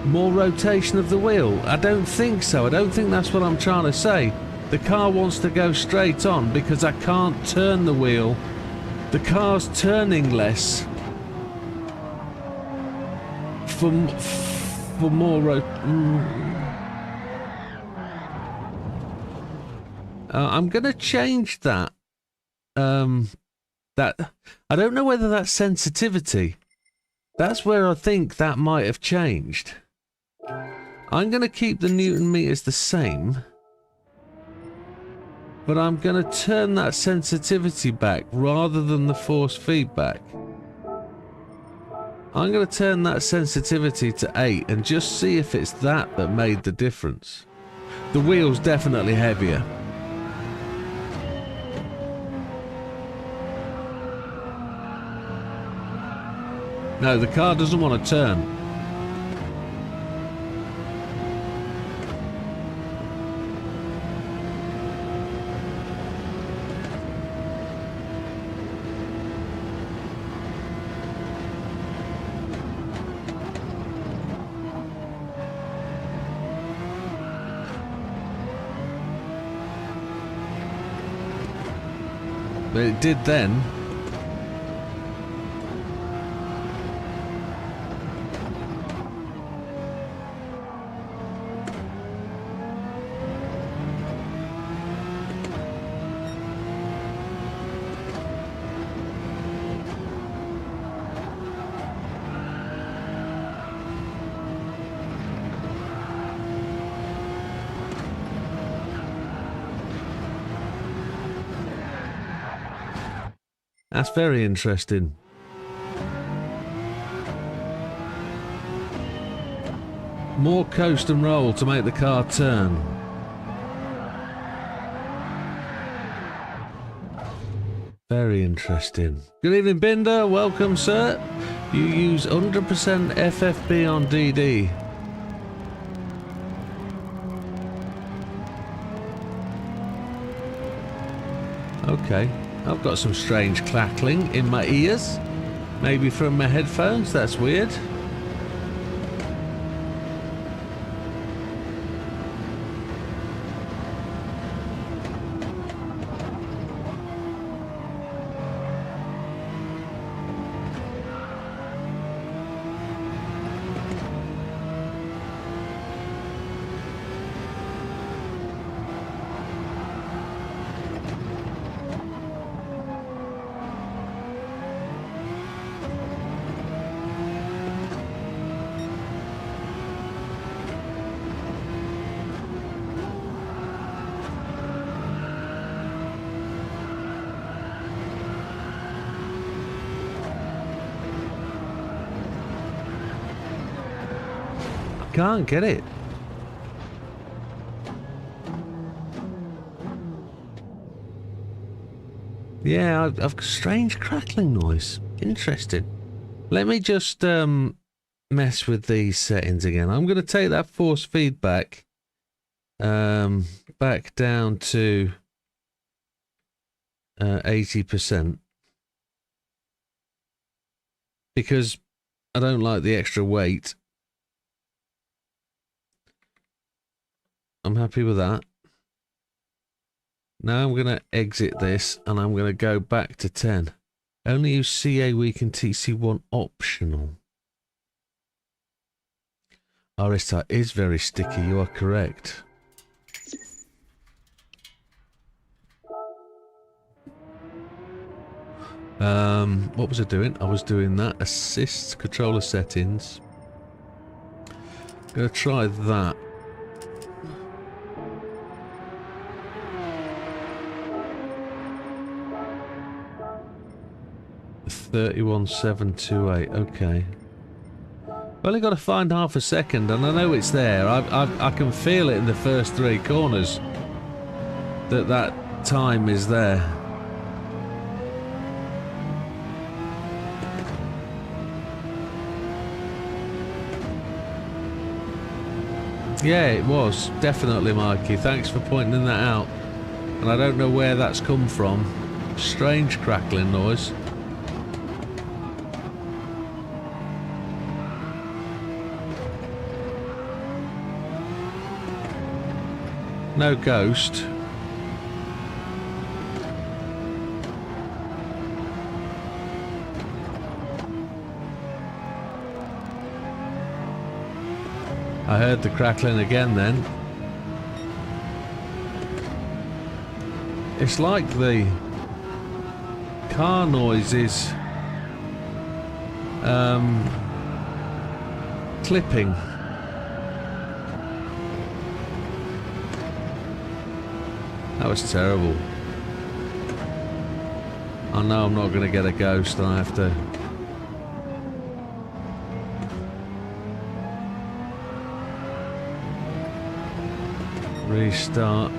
More rotation of the wheel? I don't think so. I don't think that's what I'm trying to say. The car wants to go straight on because I can't turn the wheel. The car's turning less. For more I'm gonna change that. That I don't know whether that's sensitivity. That's where I think that might have changed. I'm gonna keep the Newton meters the same, but I'm gonna turn that sensitivity back rather than the force feedback. I'm going to turn that sensitivity to 8 and just see if it's that made the difference. The wheel's definitely heavier. No, the car doesn't want to turn. But it did then. That's very interesting. More coast and roll to make the car turn. Very interesting. Good evening, Binder. Welcome, sir. You use 100% FFP on DD. Okay. I've got some strange crackling in my ears. Maybe from my headphones. That's weird. Can't get it. Yeah, I've got strange crackling noise. Interesting. Let me just mess with these settings again. I'm going to take that force feedback back down to 80% because I don't like the extra weight. I'm happy with that. Now I'm going to exit this and I'm going to go back to 10. Only use CA weak and TC1 optional. RS type is very sticky, you are correct. What was I doing? I was doing that. Assist controller settings. Gonna try that. $31,728. Okay. I've only got to find half a second, and I know it's there. I can feel it in the first 3 corners that time is there. Yeah, it was definitely, Mikey. Thanks for pointing that out. And I don't know where that's come from. Strange crackling noise. No ghost. I heard the crackling again then. It's like the car noise is clipping. That was terrible. I know I'm not going to get a ghost and I have to... restart.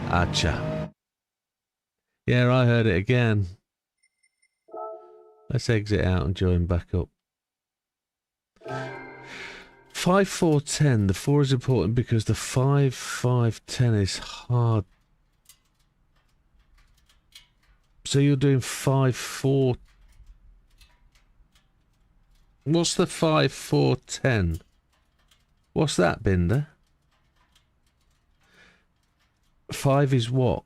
Acha. Yeah, I heard it again. Let's exit out and join back up. 5, 4, 10. The 4 is important because the 5, 5, 10 is hard. So you're doing 5, 4. What's the 5, 4, 10? What's that, Binder? 5 is what?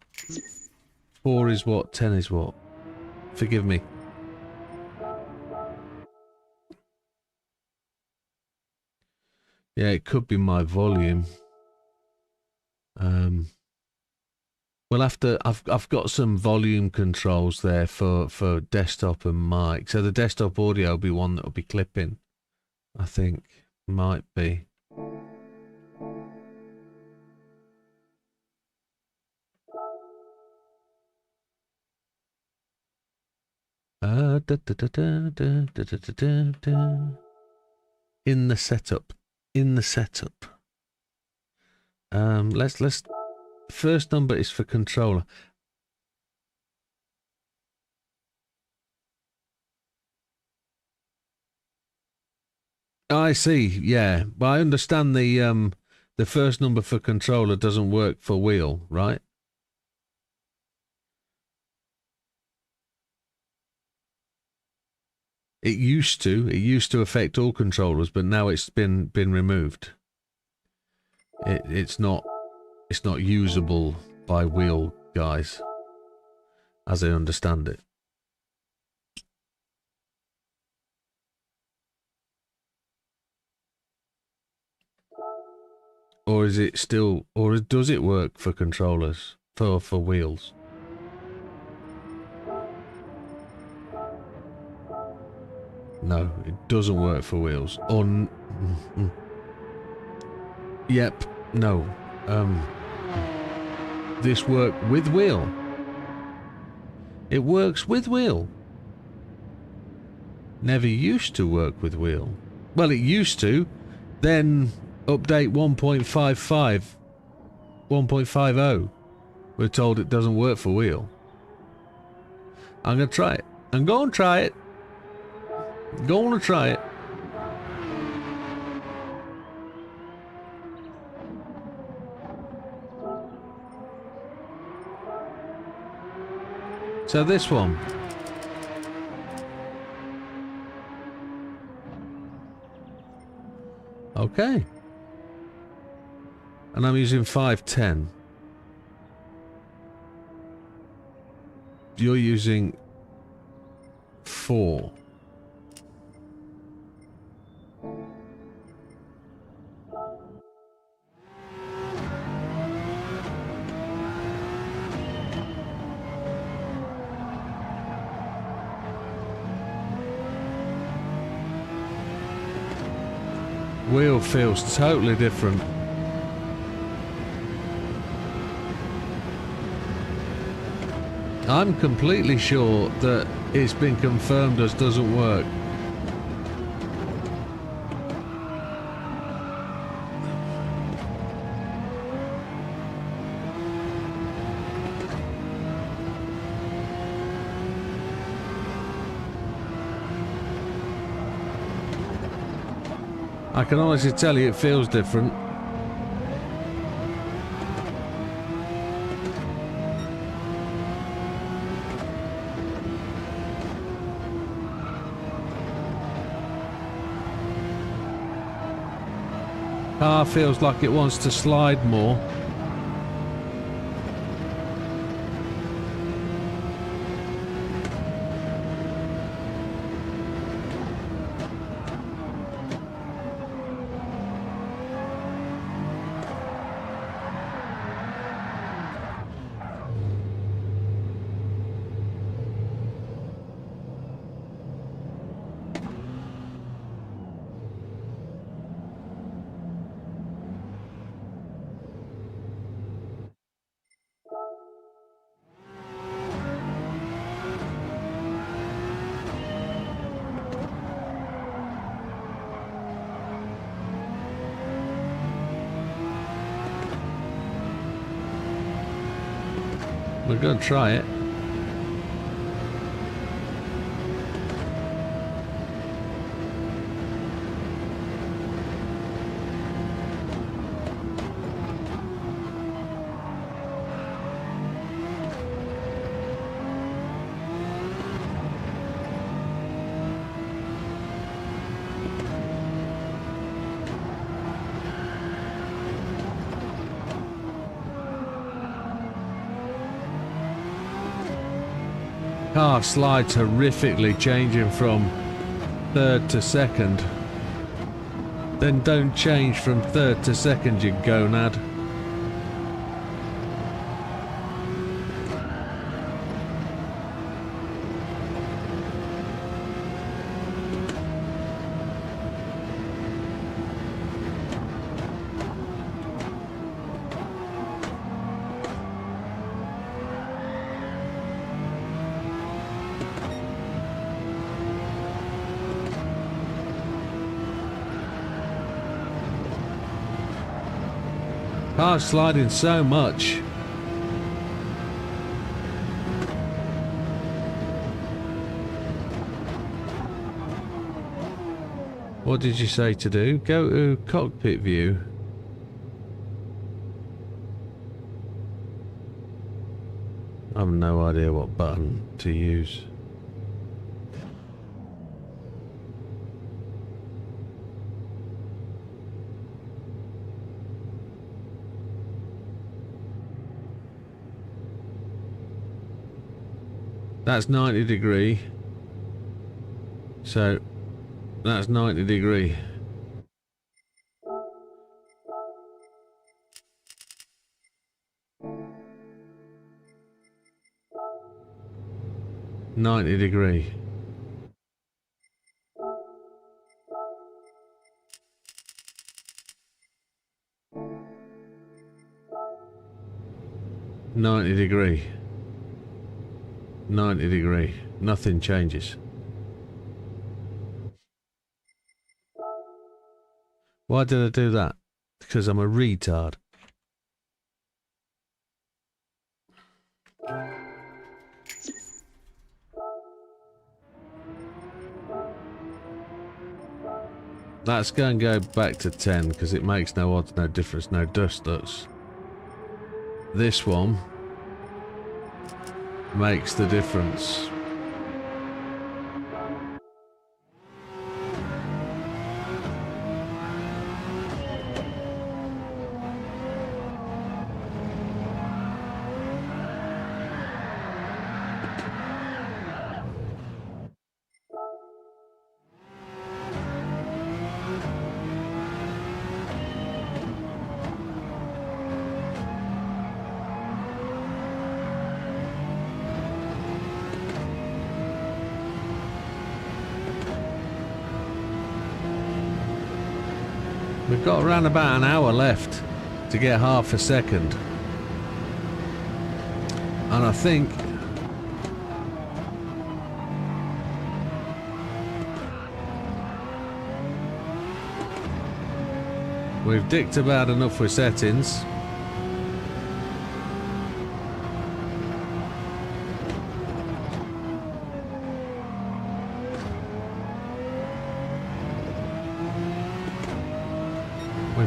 4 is what? 10 is what? Forgive me. Yeah, it could be my volume. We'll have to. I've got some volume controls there for desktop and mic. So the desktop audio will be one that will be clipping. I think might be. In the setup. In the setup. Let's. First number is for controller. I see. Yeah, but I understand the first number for controller doesn't work for wheel, right? It used to. It used to affect all controllers, but now it's been removed. It's not usable by wheel guys, as I understand it. Or is it still, or does it work for controllers, for wheels? No, it doesn't work for wheels. Or yep, no. This work with wheel. It works with wheel. Never used to work with wheel. Well, it used to. Then update 1.55, 1.50. We're told it doesn't work for wheel. I'm gonna try it. I'm gonna try it. Gonna try it. So this one. Okay. And I'm using 510. You're using 4. Wheel feels totally different. I'm completely sure that it's been confirmed as doesn't work. I can honestly tell you it feels different. Car feels like it wants to slide more. We're going to try it. Car slides horrifically, changing from third to second. Then don't change from third to second, you gonad. Car's sliding so much. What did you say to do? Go to cockpit view. I have no idea what button to use. That's 90 degree. So that's 90 degree. $90 degree. $90 degree. 90 degree. Nothing changes. Why did I do that? Because I'm a retard. Let's go and go back to 10 because it makes no odds, no difference, no dust does. This one makes the difference. We've got around about an hour left to get half a second. And I think we've dicked about enough with settings.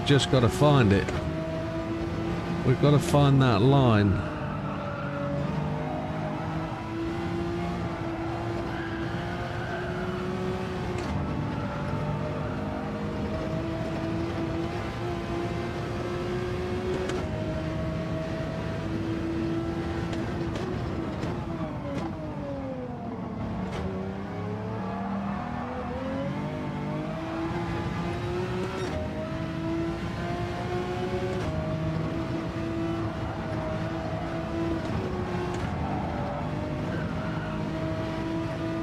We've just got to find it. We've got to find that line.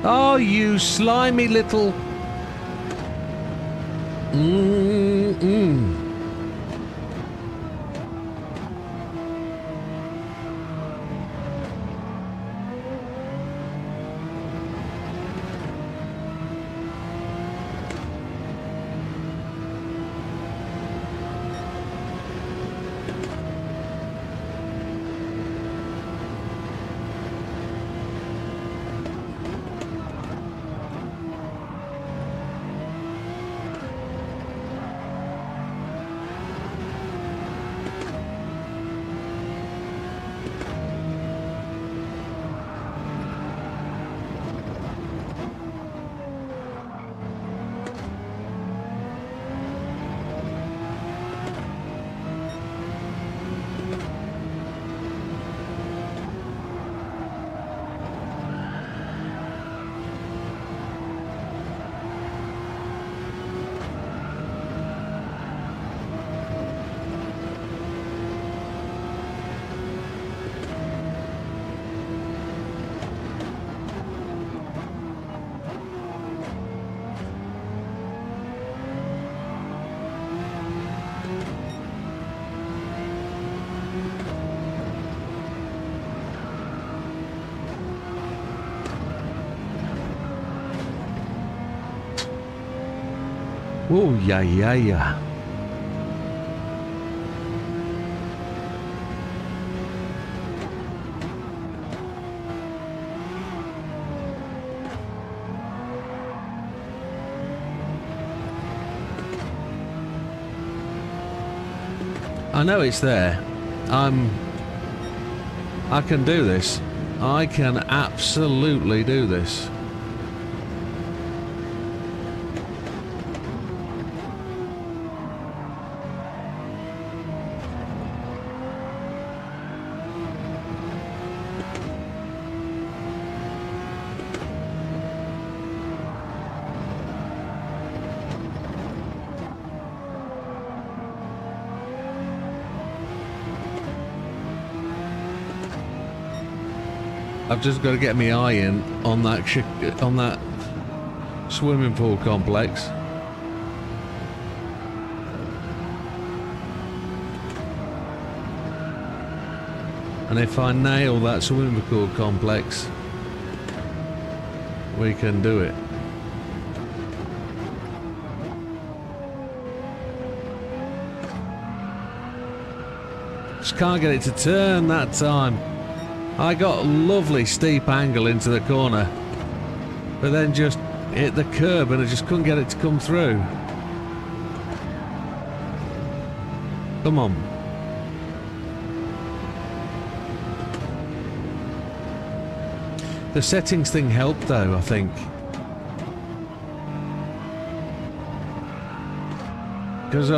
Oh, you slimy little... Oh, yeah, yeah, yeah. I know it's there. I can do this. I can absolutely do this. I've just got to get my eye in on that swimming pool complex. And if I nail that swimming pool complex, we can do it. Just can't get it to turn that time. I got a lovely steep angle into the corner, but then just hit the curb and I just couldn't get it to come through. Come on. The settings thing helped though, I think. Because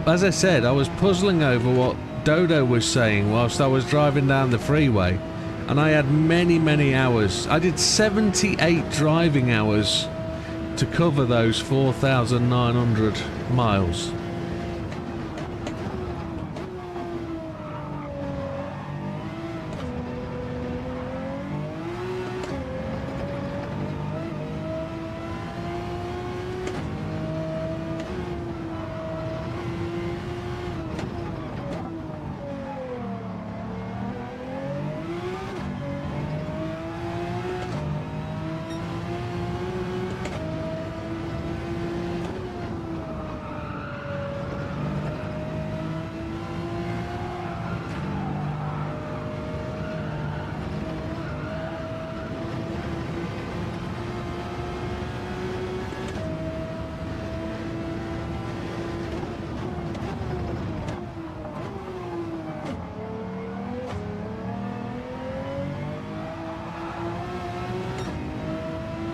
as I said, I was puzzling over what Dodo was saying whilst I was driving down the freeway, and I had many hours. I did 78 driving hours to cover those 4,900 miles.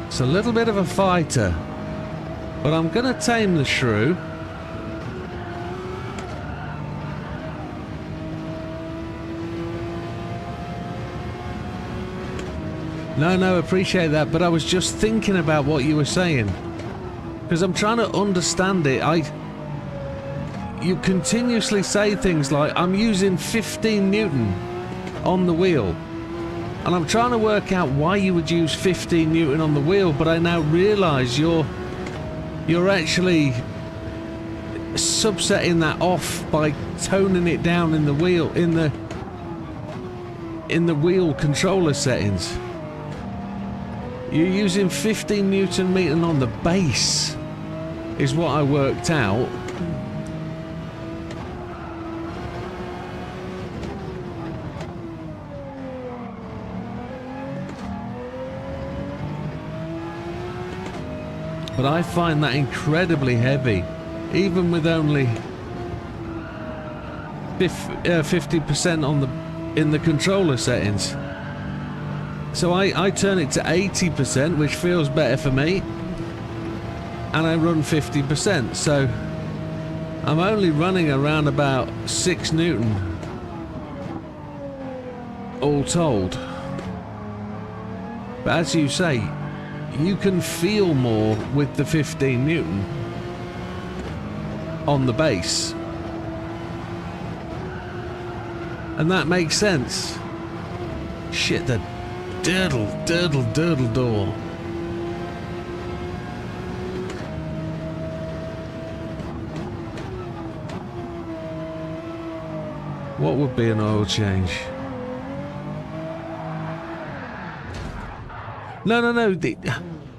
It's a little bit of a fighter, but I'm gonna tame the shrew. No, appreciate that, but I was just thinking about what you were saying, because I'm trying to understand it. You continuously say things like, I'm using 15 Newton on the wheel. And I'm trying to work out why you would use 15 Newton on the wheel, but I now realise you're actually subsetting that off by toning it down in the wheel in the wheel controller settings. You're using 15 Newton meter on the base, is what I worked out. But I find that incredibly heavy, even with only 50% in the controller settings. So I turn it to 80%, which feels better for me, and I run 50%. So I'm only running around about 6 Newton, all told. But as you say, you can feel more with the 15 Newton on the base. And that makes sense. Shit, the durdle door. What would be an oil change? No.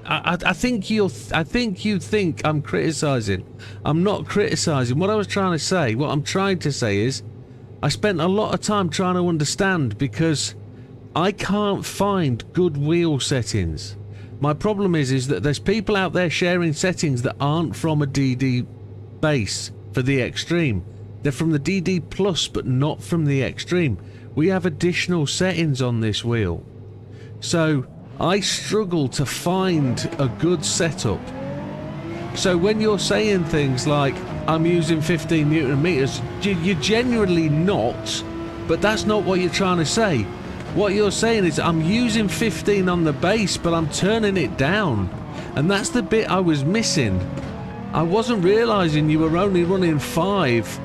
I think you think I'm criticising. I'm not criticising. What I'm trying to say is, I spent a lot of time trying to understand because I can't find good wheel settings. My problem is that there's people out there sharing settings that aren't from a DD base for the Extreme. They're from the DD Plus, but not from the Extreme. We have additional settings on this wheel. So I struggle to find a good setup. So when you're saying things like, I'm using 15 Newton meters, you're genuinely not, but that's not what you're trying to say. What you're saying is, I'm using 15 on the base, but I'm turning it down. And that's the bit I was missing. I wasn't realising you were only running 5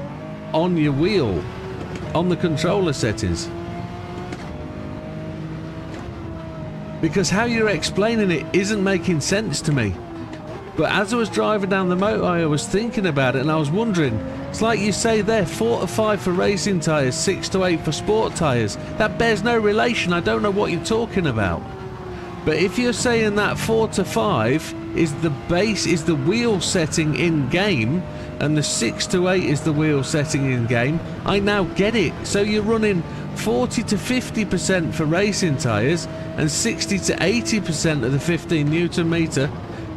on your wheel, on the controller settings. Because how you're explaining it isn't making sense to me. But as I was driving down the motorway, I was thinking about it and I was wondering, it's like you say there, 4 to 5 for racing tyres, 6 to 8 for sport tyres. That bears no relation. I don't know what you're talking about. But if you're saying that 4 to 5 is the base, is the wheel setting in game, and the 6 to 8 is the wheel setting in game, I now get it. So you're running 40 to 50% for racing tyres and 60 to 80% of the 15 Newton meter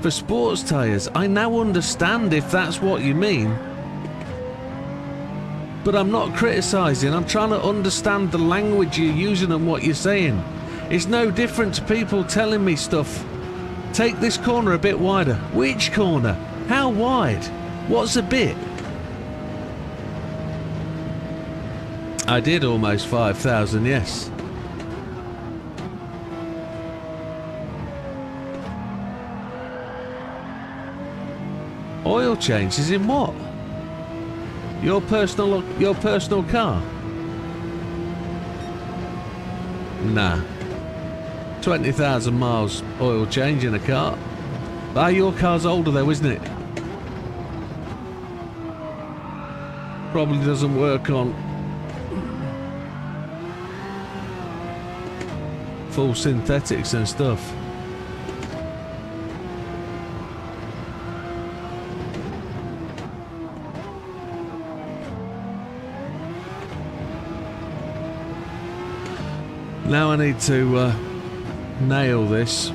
for sports tyres. I now understand if that's what you mean. But I'm not criticising, I'm trying to understand the language you're using and what you're saying. It's no different to people telling me stuff. Take this corner a bit wider. Which corner? How wide? What's a bit? I did almost 5,000, yes. Oil changes in what? Your personal car? Nah. 20,000 miles oil change in a car. Ah, your car's older though, isn't it? Probably doesn't work on full synthetics and stuff. Now I need to nail this.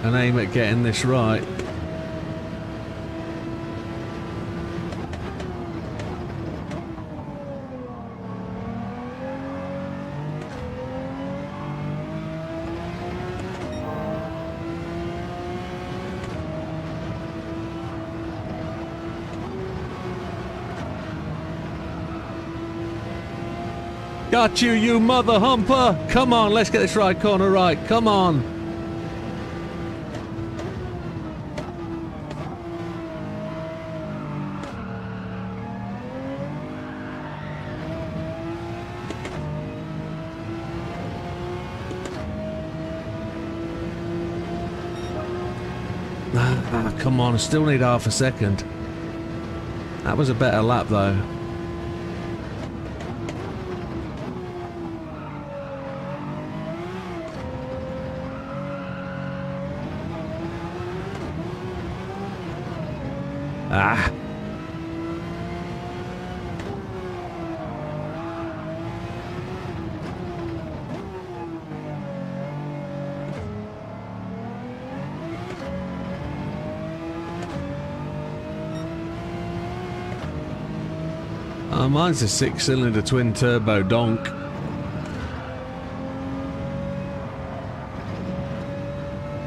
And aim at getting this right. Got you, you mother humper! Come on, let's get this right corner right. Come on. Come on, I still need half a second. That was a better lap though. Ah. Mine's a 6-cylinder twin turbo donk.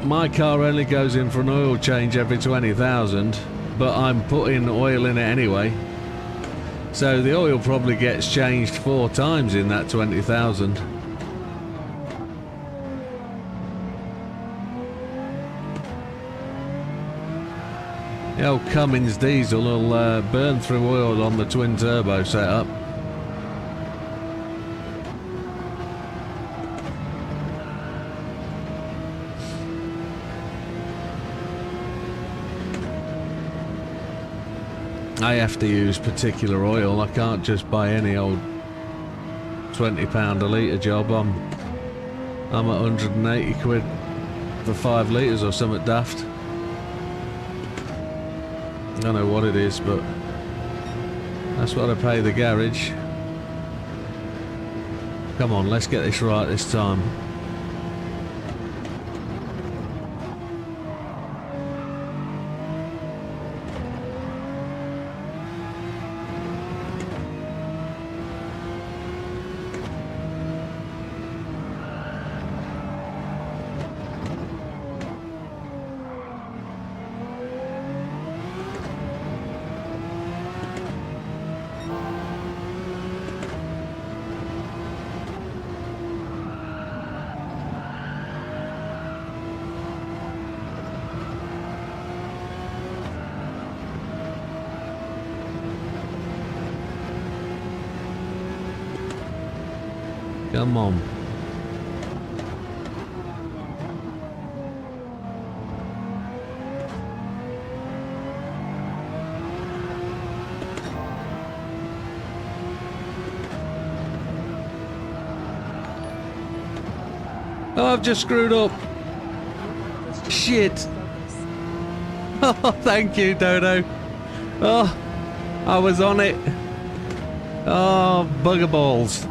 My car only goes in for an oil change every 20,000, but I'm putting oil in it anyway. So the oil probably gets changed 4 times in that 20,000. The old Cummins diesel will burn through oil on the twin turbo setup. I have to use particular oil. I can't just buy any old £20 a litre job. I'm at 180 quid for 5 litres or something daft. I don't know what it is, but that's what I pay the garage. Come on, let's get this right this time. Come on. Oh, I've just screwed up. Shit. Oh, thank you, Dodo. Oh, I was on it. Oh, bugger balls.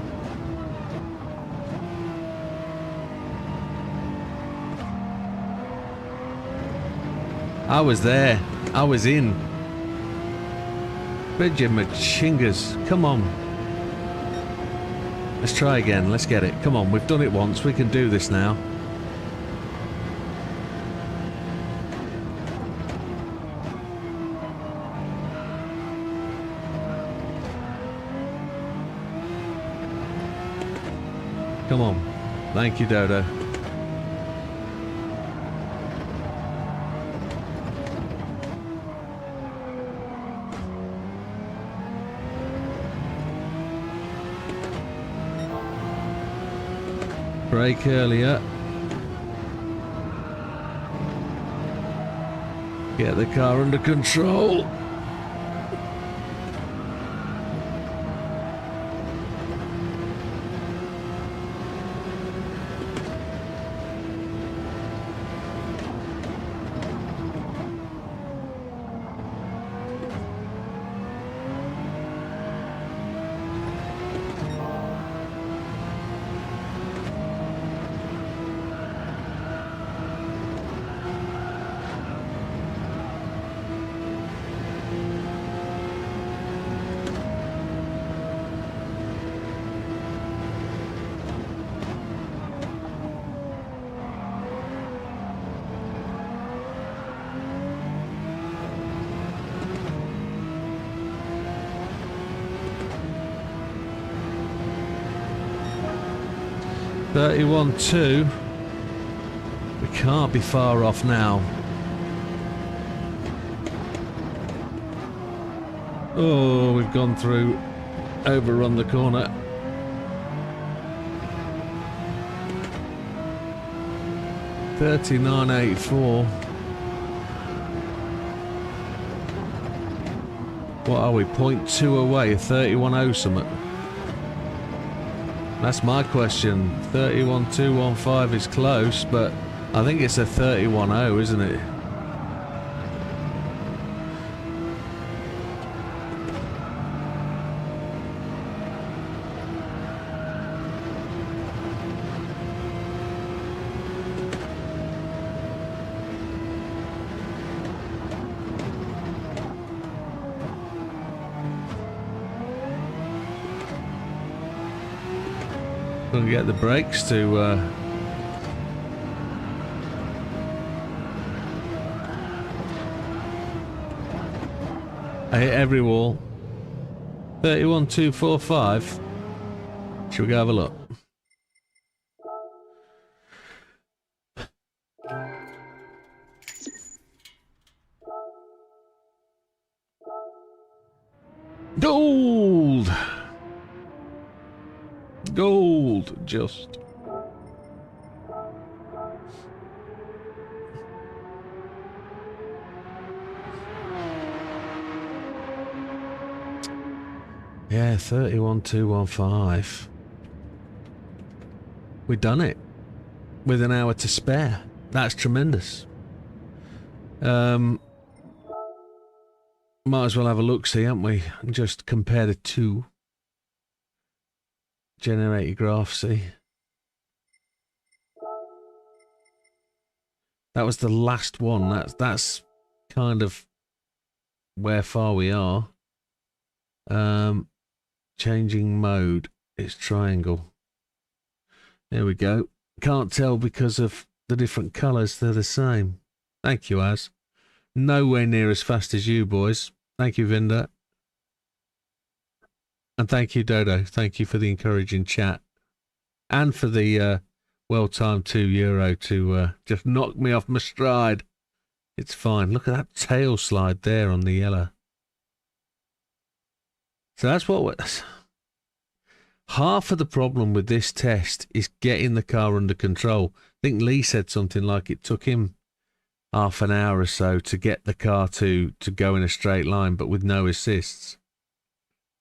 I was there. I was in. Bridget Machingas. Come on. Let's try again. Let's get it. Come on. We've done it once. We can do this now. Come on. Thank you, Dodo. Brake earlier. Get the car under control. (31.2). We can't be far off now. Oh, we've gone through, overrun the corner. (39.84). What are we? 0.2 away. 31.0 something. That's my question. 31.215 is close, but I think it's a 31.0, isn't it? Couldn't get the brakes to I hit every wall. 31.245. Shall we go have a look? Gold! Gold, just. Yeah, 31215. We've done it with an hour to spare. That's tremendous. Might as well have a look, see, haven't we? And just compare the two. Generate your graph, see. That was the last one. That's kind of where far we are. Changing mode. It's triangle. There we go. Can't tell because of the different colours. They're the same. Thank you, Az. Nowhere near as fast as you, boys. Thank you, Vinda. And thank you, Dodo. Thank you for the encouraging chat. And for the well-timed €2 to just knock me off my stride. It's fine. Look at that tail slide there on the yellow. So that's what we're... Half of the problem with this test is getting the car under control. I think Lee said something like it took him half an hour or so to get the car to go in a straight line, but with no assists.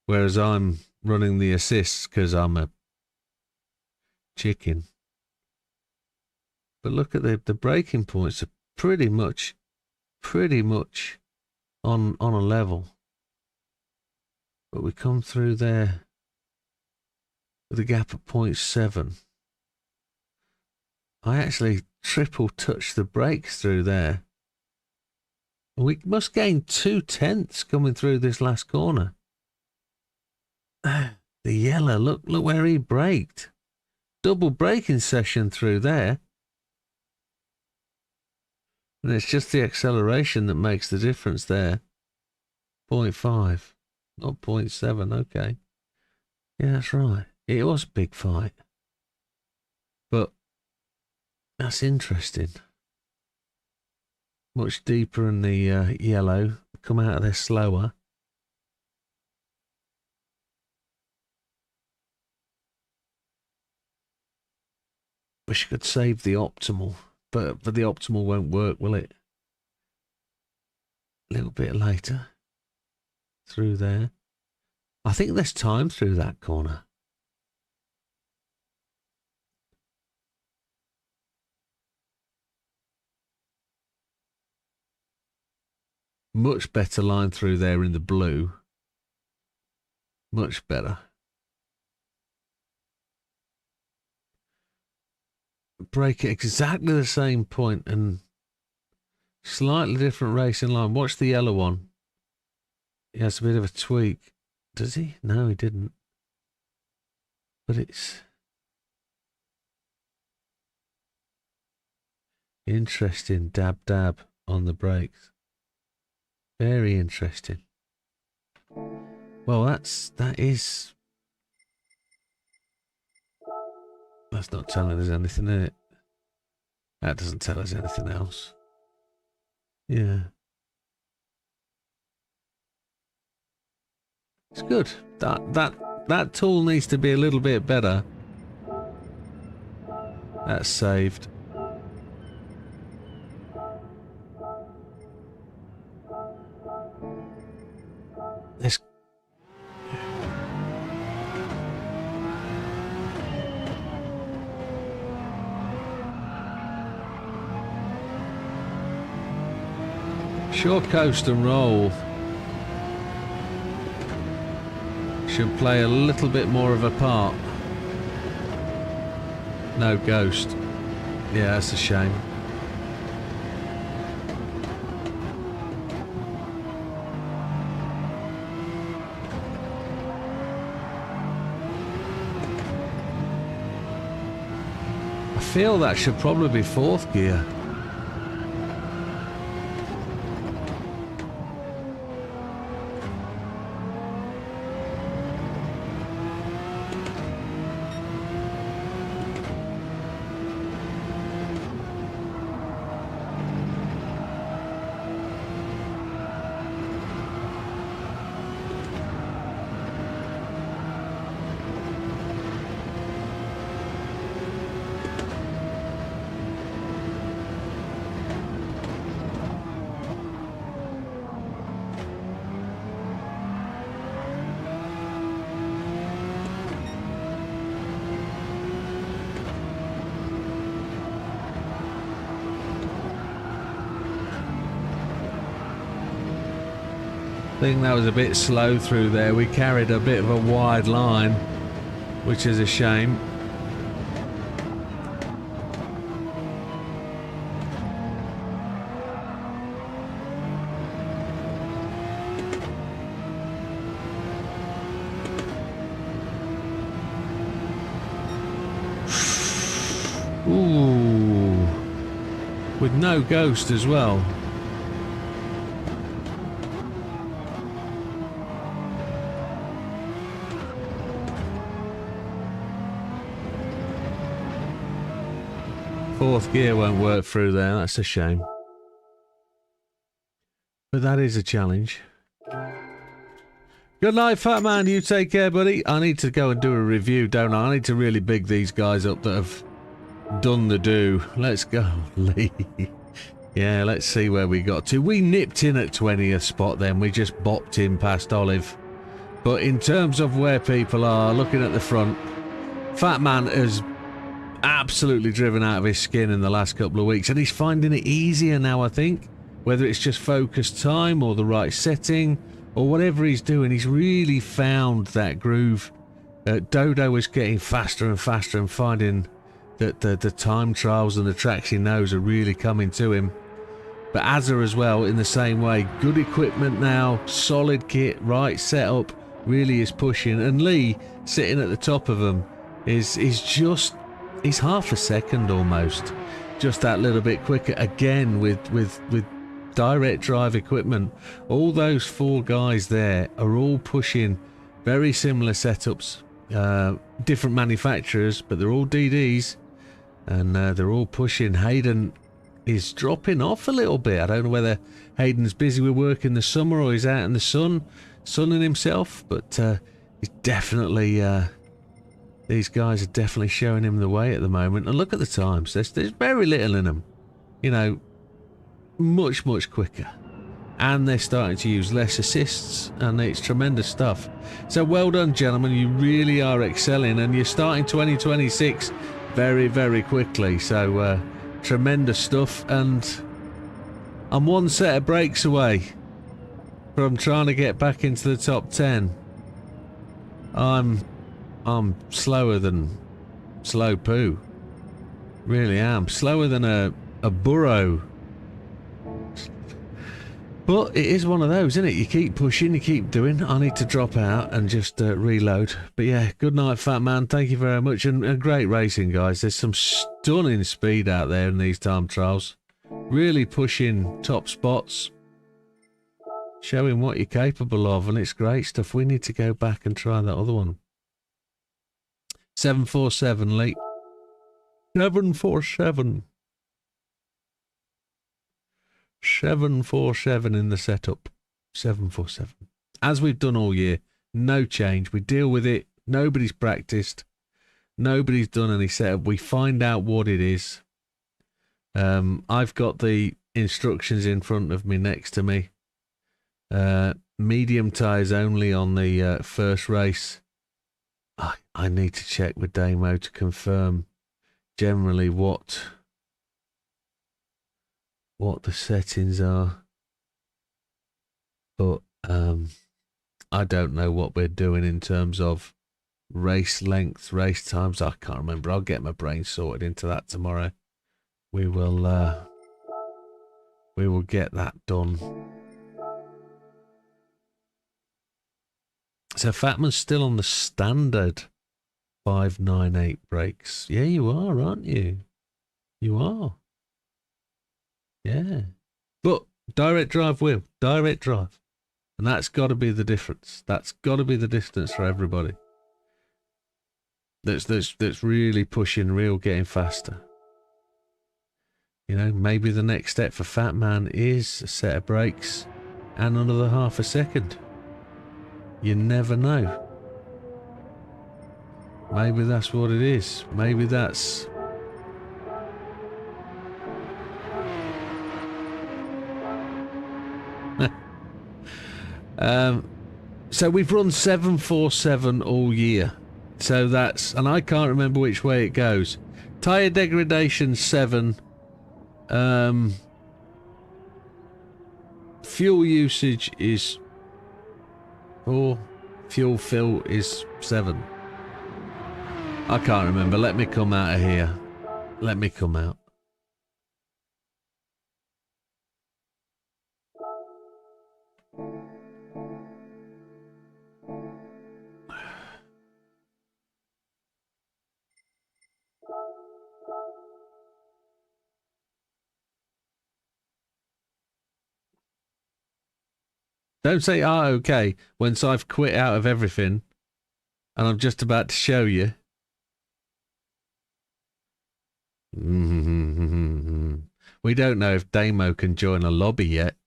Whereas I'm running the assists because I'm a chicken. But look at the braking points are pretty much on a level. But we come through there with a gap of 0.7. I actually triple touched the brakes through there. We must gain 0.2 coming through this last corner. The yellow, look where he braked. Double braking session through there. And it's just the acceleration that makes the difference there. 0.5, not 0.7, okay. Yeah, that's right. It was a big fight. But that's interesting. Much deeper in the yellow. Come out of there slower. Wish I could save the optimal, but the optimal won't work, will it? A little bit later. Through there. I think there's time through that corner. Much better line through there in the blue. Much better. Brake at exactly the same point and slightly different racing line. Watch the yellow one. He has a bit of a tweak. Does he? No, he didn't. But it's interesting. Dab on the brakes. Very interesting. Well, that is. That's not telling us anything, is it? That doesn't tell us anything else. Yeah. It's good. That tool needs to be a little bit better. That's saved. This. Sure, coast and roll should play a little bit more of a part. No ghost. Yeah, that's a shame. I feel that should probably be fourth gear. think that was a bit slow through there. We carried a bit of a wide line, which is a shame. Ooh, with no ghost as well. Fourth gear won't work through there, that's a shame. But that is a challenge. Good night, Fat Man, you take care, buddy. I need to go and do a review, don't I? I need to really big these guys up that have done the do. Let's go, Lee. Yeah, let's see where we got to. We nipped in at 20th spot then. We just bopped in past Olive. But in terms of where people are, looking at the front, Fat Man has absolutely driven out of his skin in the last couple of weeks. And he's finding it easier now, I think. Whether it's just focused time or the right setting or whatever he's doing, he's really found that groove. Dodo is getting faster and faster and finding that the time trials and the tracks he knows are really coming to him. But Azza as well, in the same way. Good equipment now, solid kit, right setup, really is pushing. And Lee, sitting at the top of them, is just, he's half a second almost. Just that little bit quicker again with direct drive equipment. All those four guys there are all pushing very similar setups. Different manufacturers, but they're all DDs. And they're all pushing. Hayden is dropping off a little bit. I don't know whether Hayden's busy with work in the summer or he's out in the sun, sunning himself. But he's definitely, these guys are definitely showing him the way at the moment. And look at the times. There's very little in them. You know, much, much quicker. And they're starting to use less assists. And it's tremendous stuff. So well done, gentlemen. You really are excelling. And you're starting 2026 very, very quickly. So tremendous stuff. And I'm one set of breaks away from trying to get back into the top 10. I'm slower than slow poo. Really am. Slower than a burrow. But it is one of those, isn't it? You keep pushing, you keep doing. I need to drop out and just reload. But yeah, good night, Fat Man. Thank you very much. And great racing, guys. There's some stunning speed out there in these time trials. Really pushing top spots. Showing what you're capable of. And it's great stuff. We need to go back and try that other one. 747, Lee. 747. 747 in the setup. 747. As we've done all year, no change. We deal with it. Nobody's practiced. Nobody's done any setup. We find out what it is. I've got the instructions in front of me, next to me. Medium tyres only on the first race. I need to check with Damo to confirm generally what the settings are, but I don't know what we're doing in terms of race length, race times. I can't remember. I'll get my brain sorted into that tomorrow. We will get that done. So Fatman's still on the standard 598 brakes. Yeah, you are, aren't you? You are. Yeah. But direct drive wheel, direct drive. And that's got to be the difference. That's got to be the distance for everybody. That's really pushing, real getting faster. You know, maybe the next step for Fat Man is a set of brakes and another half a second. You never know. Maybe that's what it is. Maybe that's... So we've run 747 all year. So that's... And I can't remember which way it goes. Tyre degradation 7. Fuel usage is Or fuel fill is 7. I can't remember. Let me come out of here. Let me come out. Don't say, ah, okay, once I've quit out of everything and I'm just about to show you. We don't know if Damo can join a lobby yet.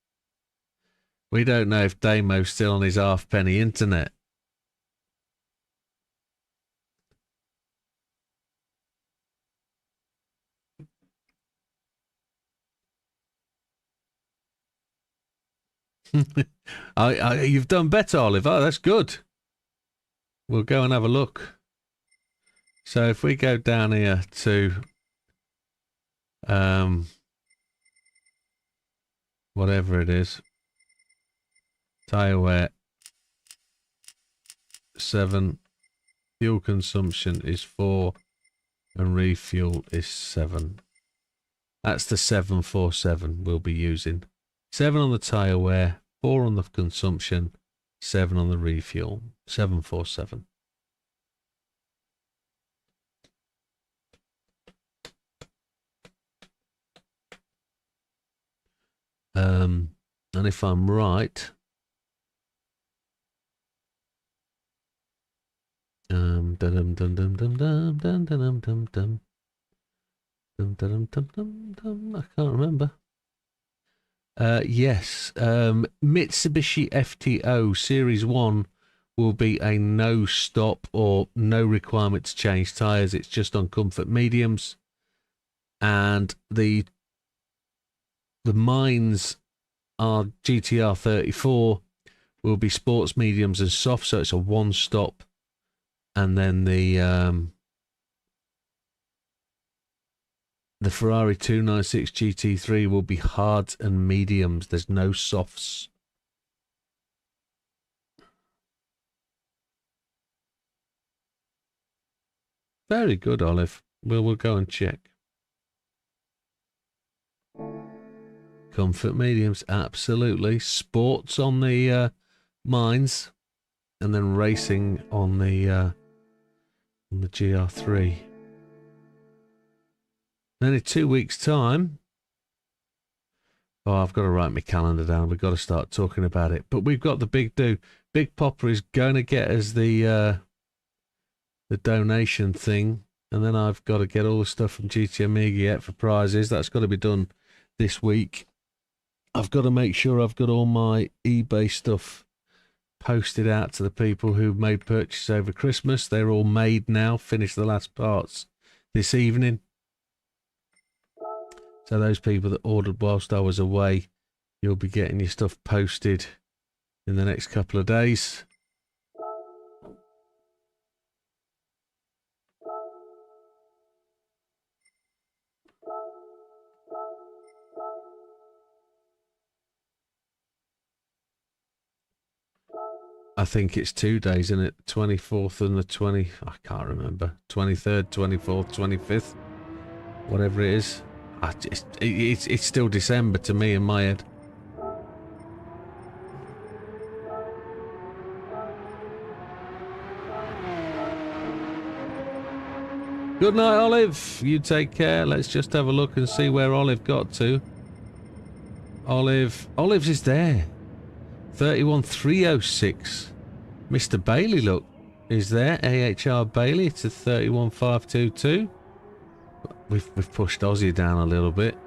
We don't know if Damo's still on his halfpenny internet. You've done better, Olive. Oh, that's good. We'll go and have a look. So if we go down here to whatever it is, tire wear 7, fuel consumption is 4, and refuel is 7. That's the 747 we'll be using. 7 on the tire wear, 4 on the consumption, 7 on the refuel. 747. And if I'm right, I can't remember. Yes, Mitsubishi FTO Series 1 will be a no stop or no requirement to change tyres. It's just on comfort mediums. And the mines are GTR 34 will be sports mediums and soft, so it's a one stop. And then the Ferrari 296 GT3 will be hards and mediums. There's no softs. Very good, Olive. We'll go and check. Comfort mediums, absolutely. Sports on the mines, and then racing on the GR3. Then in 2 weeks' time, oh, I've got to write my calendar down. We've got to start talking about it. But we've got the big do. Big Popper is going to get us the donation thing, and then I've got to get all the stuff from GT Amiga yet for prizes. That's got to be done this week. I've got to make sure I've got all my eBay stuff posted out to the people who made purchases over Christmas. They're all made now. Finished the last parts this evening. So those people that ordered whilst I was away, you'll be getting your stuff posted in the next couple of days. I think it's 2 days, isn't it? 24th and the 20... I can't remember. 23rd, 24th, 25th. Whatever it is. It's still December to me in my head. Good night, Olive. You take care. Let's just have a look and see where Olive got to. Olive's is there. 31306. Mr. Bailey, look, is there. AHR Bailey to 31522. We've pushed Aussie down a little bit.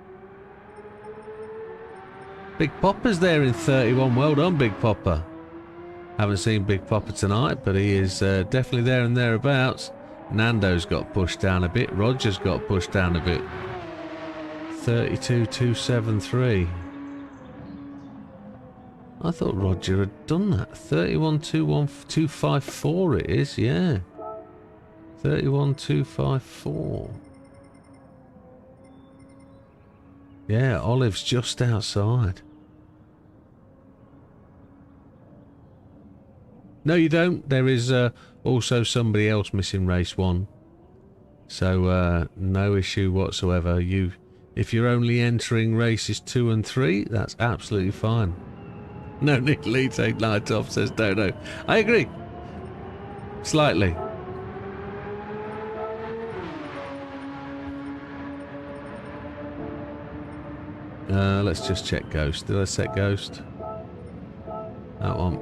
Big Popper's there in 31. Well done, Big Popper. Haven't seen Big Popper tonight, but he is definitely there and thereabouts. Nando's got pushed down a bit. Roger's got pushed down a bit. 32273. I thought Roger had done that. 3121254 it is, yeah. 31254. Yeah, Olive's just outside. No, you don't. There is also somebody else missing race 1. So no issue whatsoever. If you're only entering races 2 and 3, that's absolutely fine. No need to take night off, says Dodo. I agree. Slightly. Let's just check Ghost. Did I set Ghost? That one.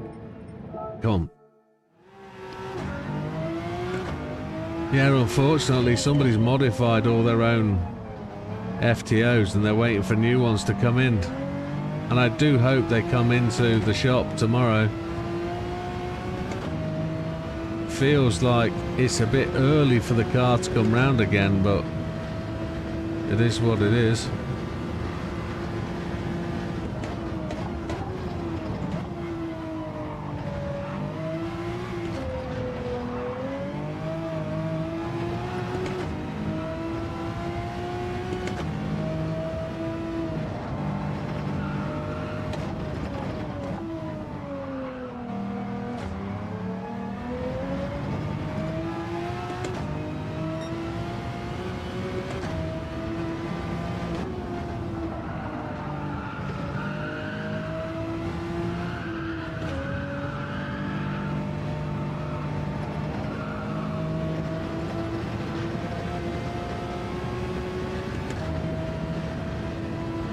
Come on. Yeah, unfortunately, somebody's modified all their own FTOs and they're waiting for new ones to come in. And I do hope they come into the shop tomorrow. Feels like it's a bit early for the car to come round again, but it is what it is.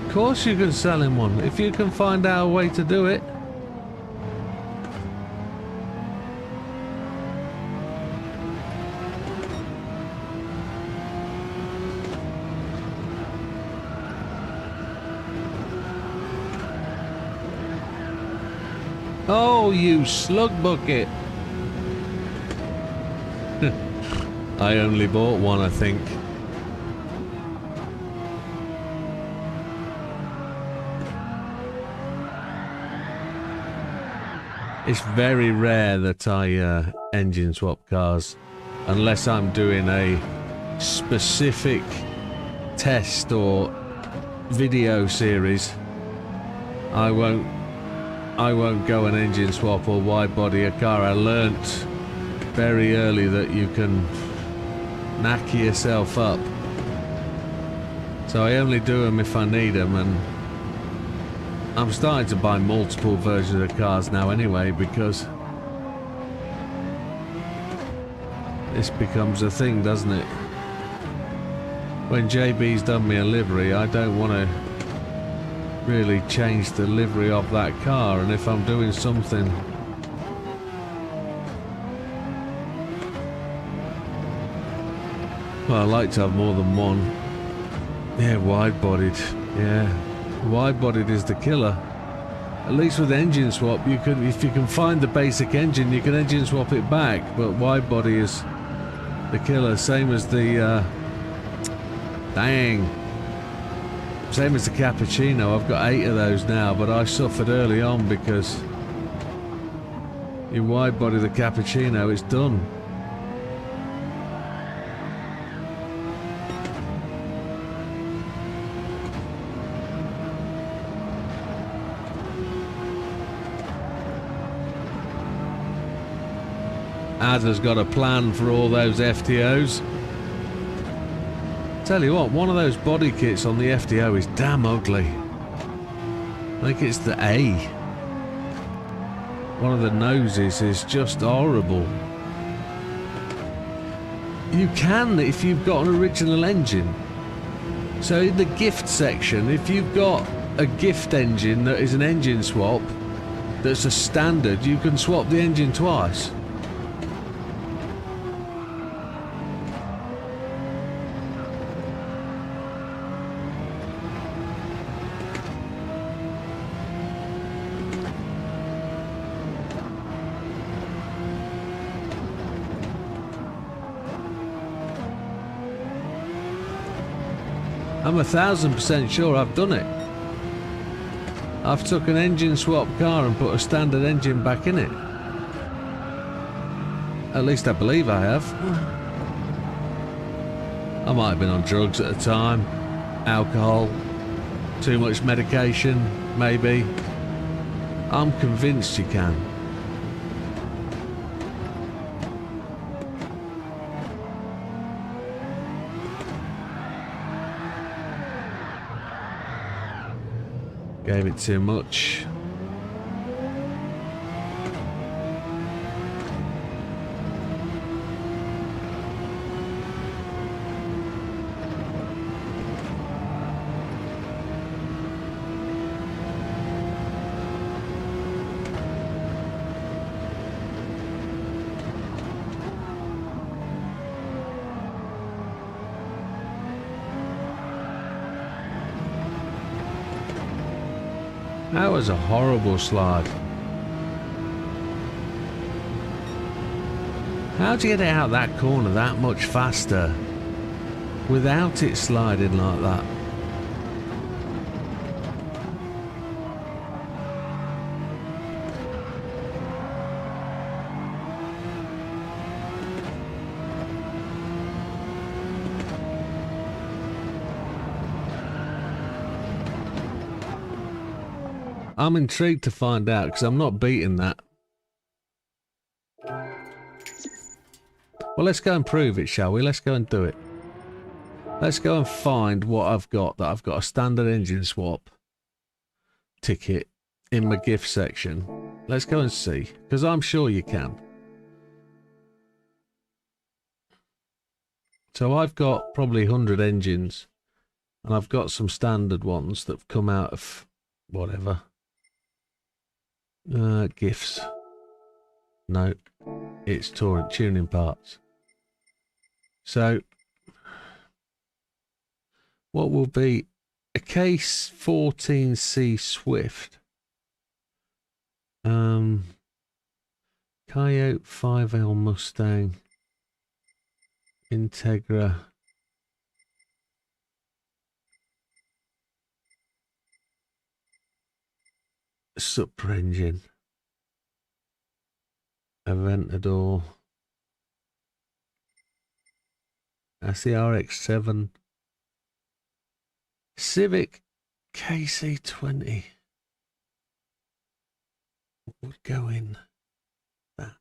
Of course you can sell him one, if you can find out a way to do it. Oh, you slug bucket. I only bought one, I think. It's very rare that I engine swap cars unless I'm doing a specific test or video series. I won't go and engine swap or wide body a car. I learnt very early that you can knack yourself up. So I only do them if I need them, and I'm starting to buy multiple versions of cars now anyway, because this becomes a thing, doesn't it? When JB's done me a livery, I don't want to really change the livery of that car, and if I'm doing something well, I like to have more than one. Yeah, wide-bodied. Yeah, wide-bodied is the killer. At least with engine swap, you can, if you can find the basic engine, you can engine swap it back. But wide-body is the killer. Same as the same as the cappuccino. I've got 8 of those now, but I suffered early on because you wide-body the cappuccino, it's done. Ada's got a plan for all those FTOs. Tell you what, one of those body kits on the FTO is damn ugly. I think it's the A. One of the noses is just horrible. You can if you've got an original engine. So in the gift section, if you've got a gift engine that is an engine swap, that's a standard, you can swap the engine twice. I'm 1000% sure I've done it. I've took an engine swap car and put a standard engine back in it. At least I believe I have. I might have been on drugs at the time, alcohol, too much medication, maybe. I'm convinced you can. Gave it too much. That was a horrible slide. How'd you get it out that corner that much faster without it sliding like that? I'm intrigued to find out because I'm not beating that. Well, let's go and prove it, shall we? Let's go and do it. Let's go and find what I've got. That I've got a standard engine swap ticket in my gift section. Let's go and see, because I'm sure you can. So I've got probably 100 engines, and I've got some standard ones that have come out of whatever. Gifts. No, it's tuning parts. So, what will be a case 14C Swift, Coyote 5L Mustang, Integra, Supra engine, Aventador, SCRX7, Civic KC20 would go in that.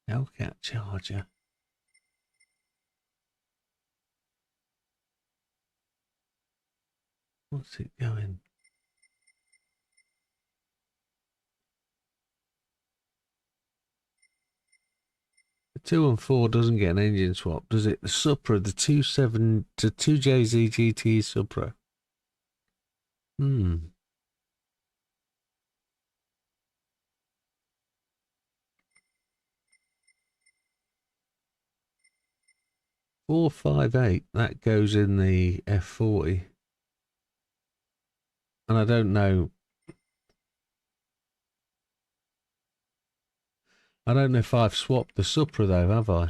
Hellcat Charger. What's it going? The 2 and 4 doesn't get an engine swap, does it? The Supra, the 2JZ GT Supra. 458, that goes in the F40. And I don't know. I don't know if I've swapped the Supra though, have I?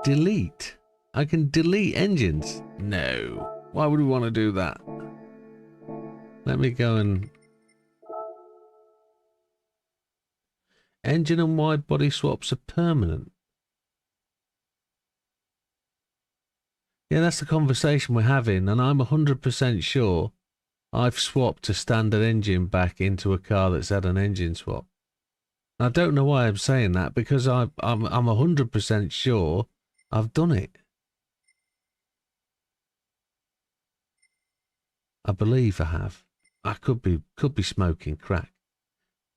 Delete. I can delete engines. No. Why would we want to do that? Let me go and... Engine and wide body swaps are permanent. Yeah, that's the conversation we're having, and I'm 100% sure I've swapped a standard engine back into a car that's had an engine swap. I don't know why I'm saying that, because I'm 100% sure I've done it. I believe I have. I could be smoking crack,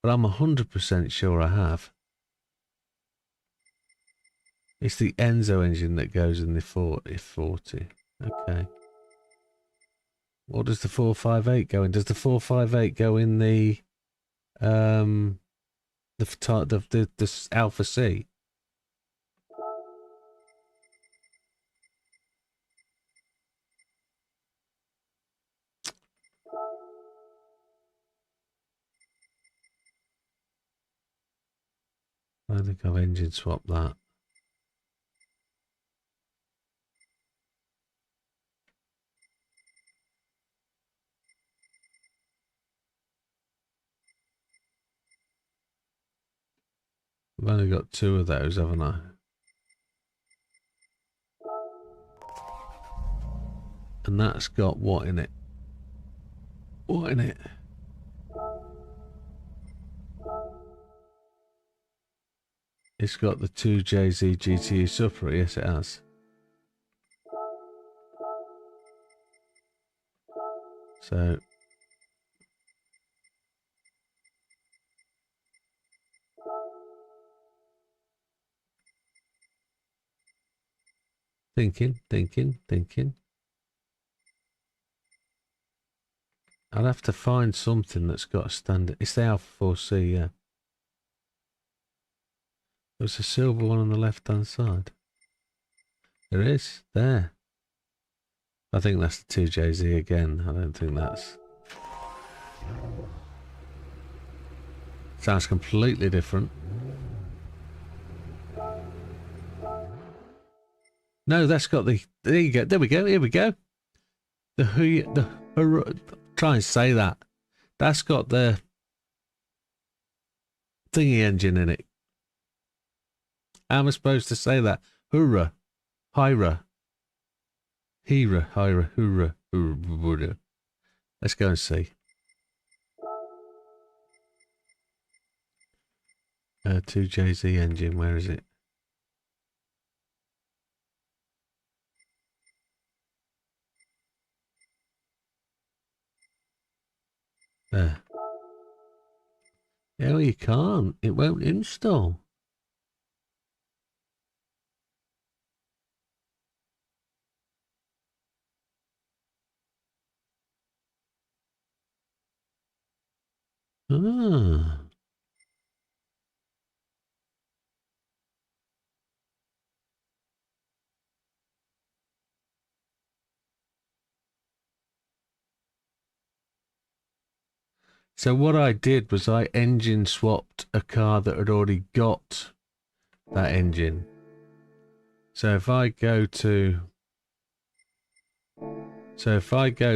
but I'm 100% sure I have. It's the Enzo engine that goes in the 40. Okay. What does the 458 go in? Does the 458 go in the Alpha C? I don't think I've engine swapped that. I've only got 2 of those, haven't I? And that's got what in it? What in it? It's got the 2JZ GTE Supra, yes it has. So thinking. I'd have to find something that's got a standard. It's the Alpha 4C, yeah. There's a silver one on the left-hand side. There is, there. I think that's the 2JZ again. I don't think that's... Sounds completely different. No, that's got the... There you go. There we go. Here we go. Try and say that. That's got the thingy engine in it. How am I supposed to say that? Hurrah. Hira. Hurrah. Let's go and see. 2JZ engine, where is it? There. No, you can't. It won't install. Ah. So what I did was I engine swapped a car that had already got that engine. So if I go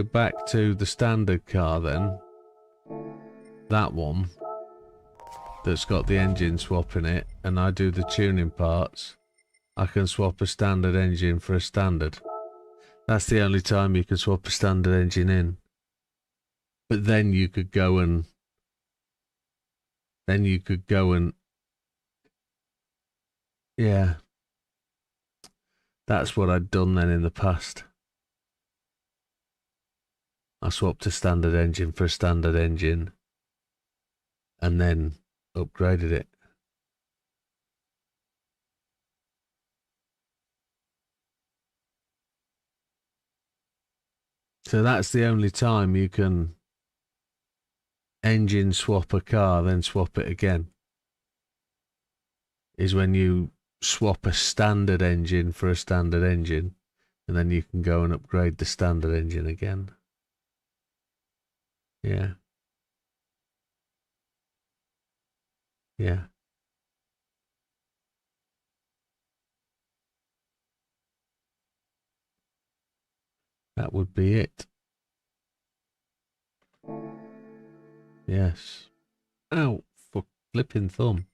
back to the standard car then, that one that's got the engine swap in it, and I do the tuning parts, I can swap a standard engine for a standard. That's the only time you can swap a standard engine in. But then you could go and yeah. That's what I'd done then in the past. I swapped a standard engine for a standard engine and then upgraded it. So that's the only time you can engine swap a car, then swap it again, is when you swap a standard engine for a standard engine, and then you can go and upgrade the standard engine again. Yeah. Yeah. That would be it. Yes. Ow, for flipping thumb.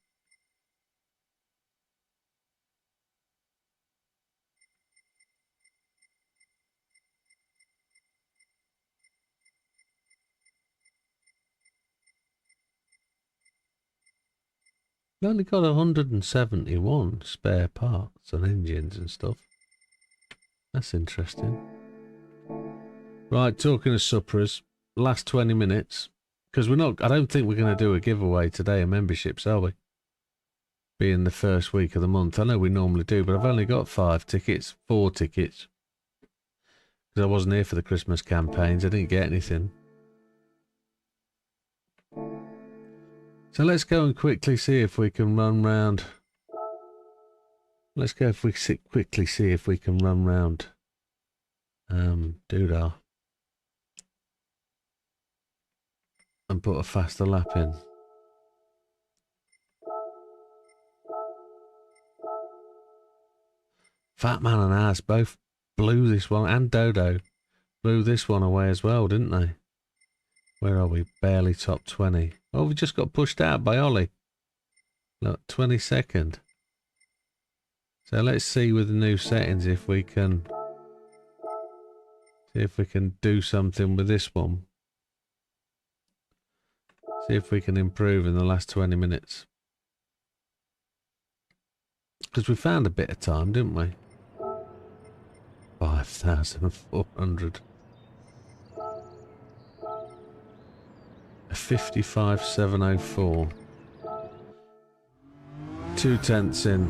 We only got 171 spare parts and engines and stuff. That's interesting. Right, talking of suppers, last 20 minutes. Because I don't think we're going to do a giveaway today of memberships, are we? Being the first week of the month. I know we normally do, but I've only got 4 tickets. Because I wasn't here for the Christmas campaigns. I didn't get anything. So let's go and quickly see if we can run round. Let's go quickly see if we can run round Doodah and put a faster lap in. Fat Man and Ass both blew this one, and Dodo blew this one away as well, didn't they? Where are we? Barely top 20. Oh, we just got pushed out by Ollie. Look, 22nd. So let's see with the new settings if we can do something with this one. See if we can improve in the last 20 minutes. Because we found a bit of time, didn't we? 5,400. A 55,704. 2/10 in.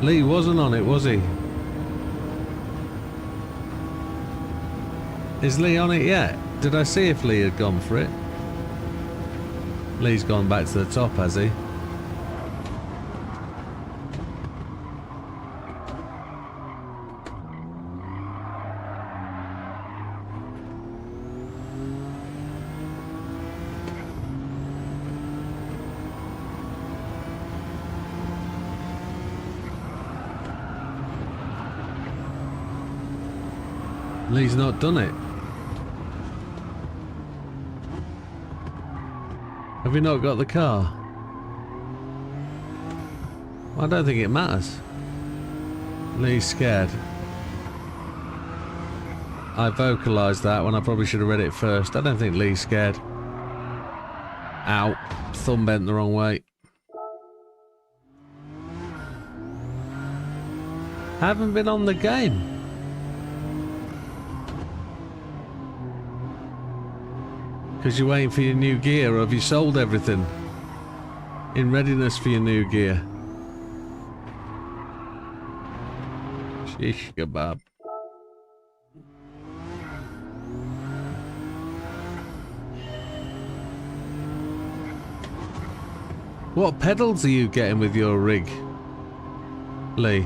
Lee wasn't on it, was he? Is Lee on it yet? Did I see if Lee had gone for it? Lee's gone back to the top, has he? Lee's not done it. Have we not got the car? Well, I don't think it matters. Lee's scared. I vocalised that when I probably should have read it first. I don't think Lee's scared. Ow. Thumb bent the wrong way. Haven't been on the game. Because you're waiting for your new gear, or have you sold everything in readiness for your new gear? Shish kebab. What pedals are you getting with your rig, Lee?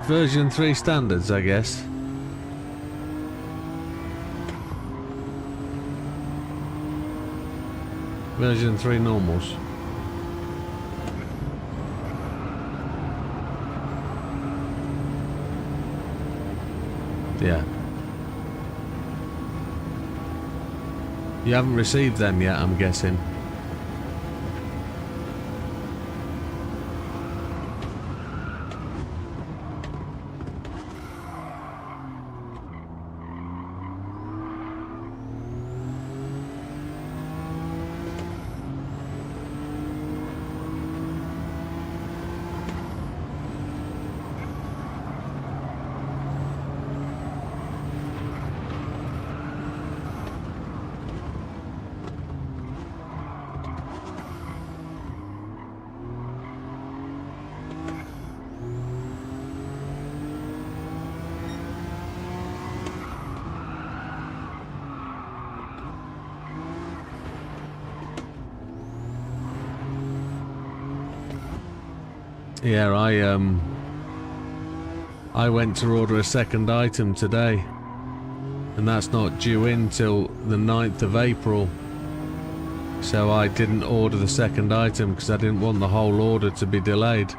Version 3 standards, I guess. Version 3 normals. Yeah. You haven't received them yet, I'm guessing. Yeah, I went to order a second item today, and that's not due in till the 9th of April. So I didn't order the second item because I didn't want the whole order to be delayed.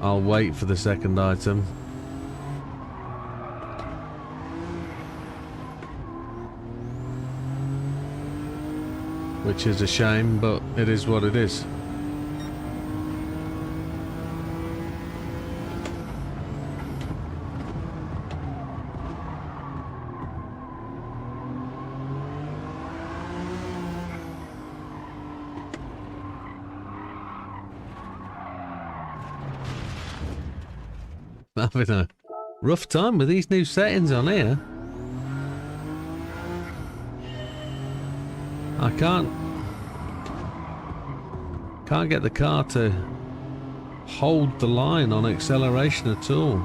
I'll wait for the second item. Which is a shame, but it is what it is. Having a rough time with these new settings on here. I can't get the car to hold the line on acceleration at all.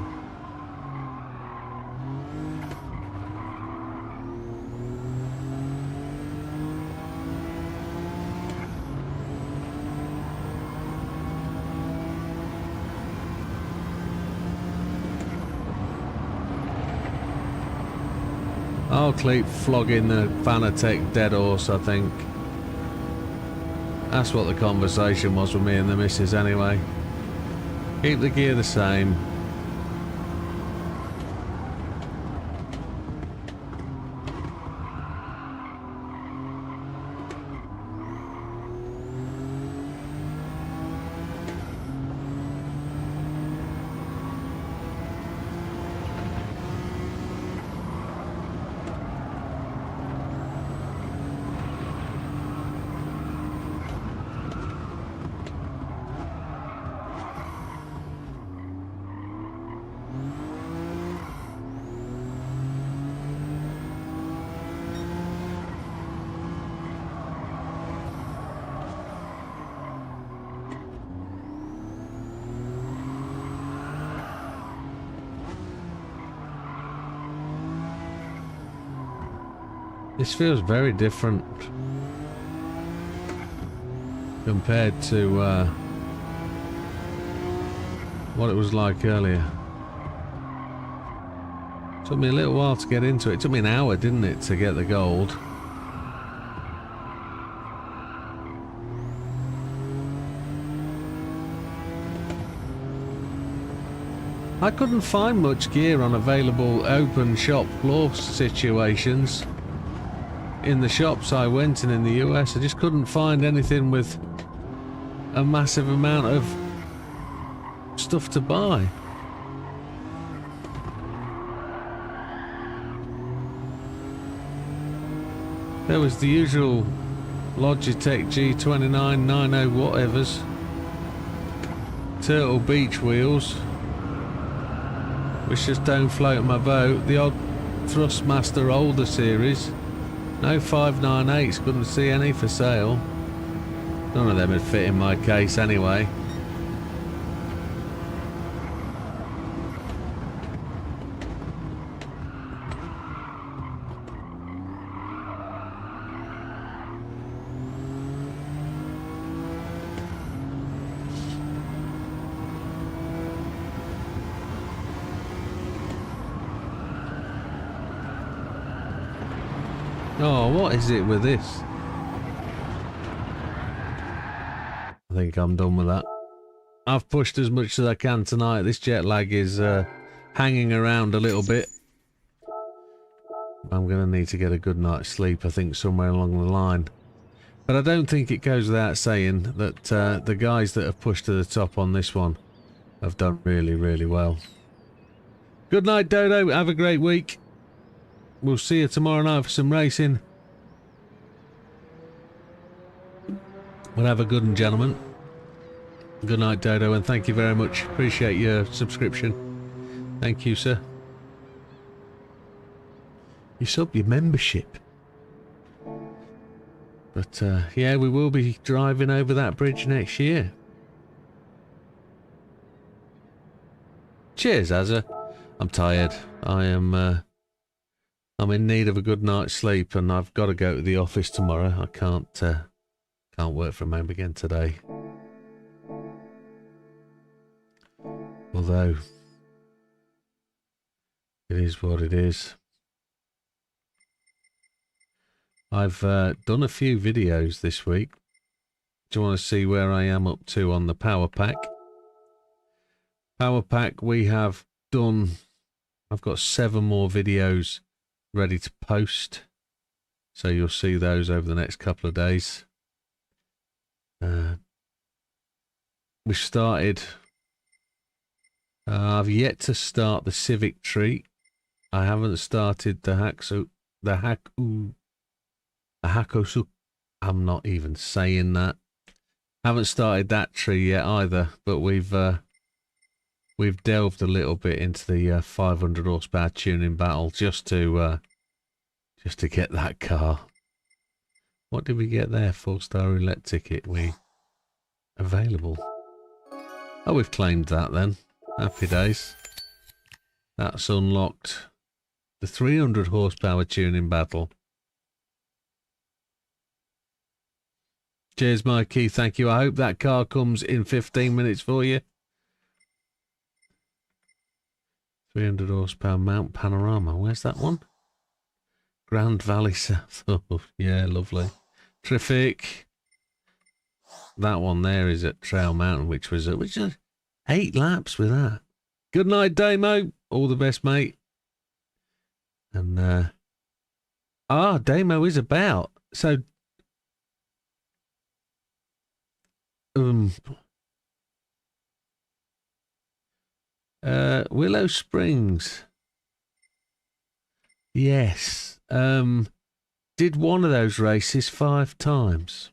I'll keep flogging the Fanatec dead horse, I think. That's what the conversation was with me and the missus anyway. Keep the gear the same. This feels very different compared to what it was like earlier. Took me a little while to get into it. It took me an hour, didn't it, to get the gold. I couldn't find much gear on available open shop floor situations in the shops I went in the US. I just couldn't find anything with a massive amount of stuff to buy. There was the usual Logitech G29 90 whatevers, Turtle Beach wheels, which just don't float my boat, the odd Thrustmaster older series, no 598s, couldn't see any for sale. None of them would fit in my case anyway. Oh, what is it with this? I think I'm done with that. I've pushed as much as I can tonight. This jet lag is hanging around a little bit. I'm going to need to get a good night's sleep, I think, somewhere along the line. But I don't think it goes without saying that the guys that have pushed to the top on this one have done really, really well. Good night, Dodo. Have a great week. We'll see you tomorrow night for some racing. We'll have a good one, gentlemen. Good night, Dodo, and thank you very much. Appreciate your subscription. Thank you, sir. You sub your membership. But, yeah, we will be driving over that bridge next year. Cheers, Azza. I'm tired. I'm in need of a good night's sleep, and I've got to go to the office tomorrow. I can't work from home again today. Although, it is what it is. I've done a few videos this week. Do you want to see where I am up to on the Power Pack? Power Pack, we have done... I've got 7 more videos ready to post, so you'll see those over the next couple of days. We started... I've yet to start the Civic Tree. I haven't started the Hakosu. I'm not even saying that. Haven't started that tree yet either, but we've delved a little bit into the 500 horsepower tuning battle just to get that car. What did we get there? 4-star roulette ticket. We available. Oh, we've claimed that then. Happy days. That's unlocked the 300 horsepower tuning battle. Cheers, Mikey. Thank you. I hope that car comes in 15 minutes for you. 300 horsepower Mount Panorama. Where's that one? Grand Valley South. Oh, yeah, lovely. Terrific. That one there is at Trail Mountain, which was 8 laps with that. Good night, Damo. All the best, mate. And, Damo is about. So, Willow Springs. Yes. Did one of those races 5 times.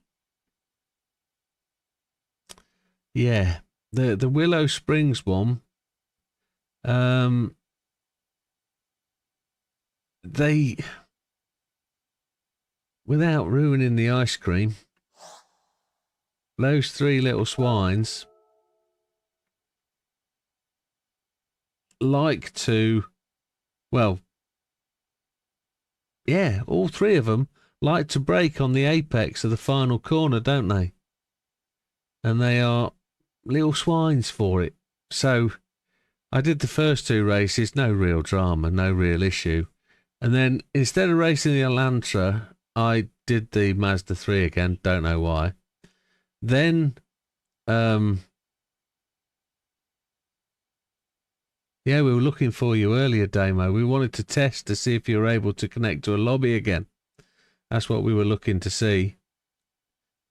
Yeah. The Willow Springs one, they, without ruining the ice cream, those 3 little swines like to, well, Yeah, all three of them like to brake on the apex of the final corner, don't they? And they are little swines for it. So I did the first two races, no real drama, no real issue. And then instead of racing the Elantra, I did the Mazda 3 again, don't know why. Then, yeah, we were looking for you earlier, Damo. We wanted to test to see if you were able to connect to a lobby again. That's what we were looking to see.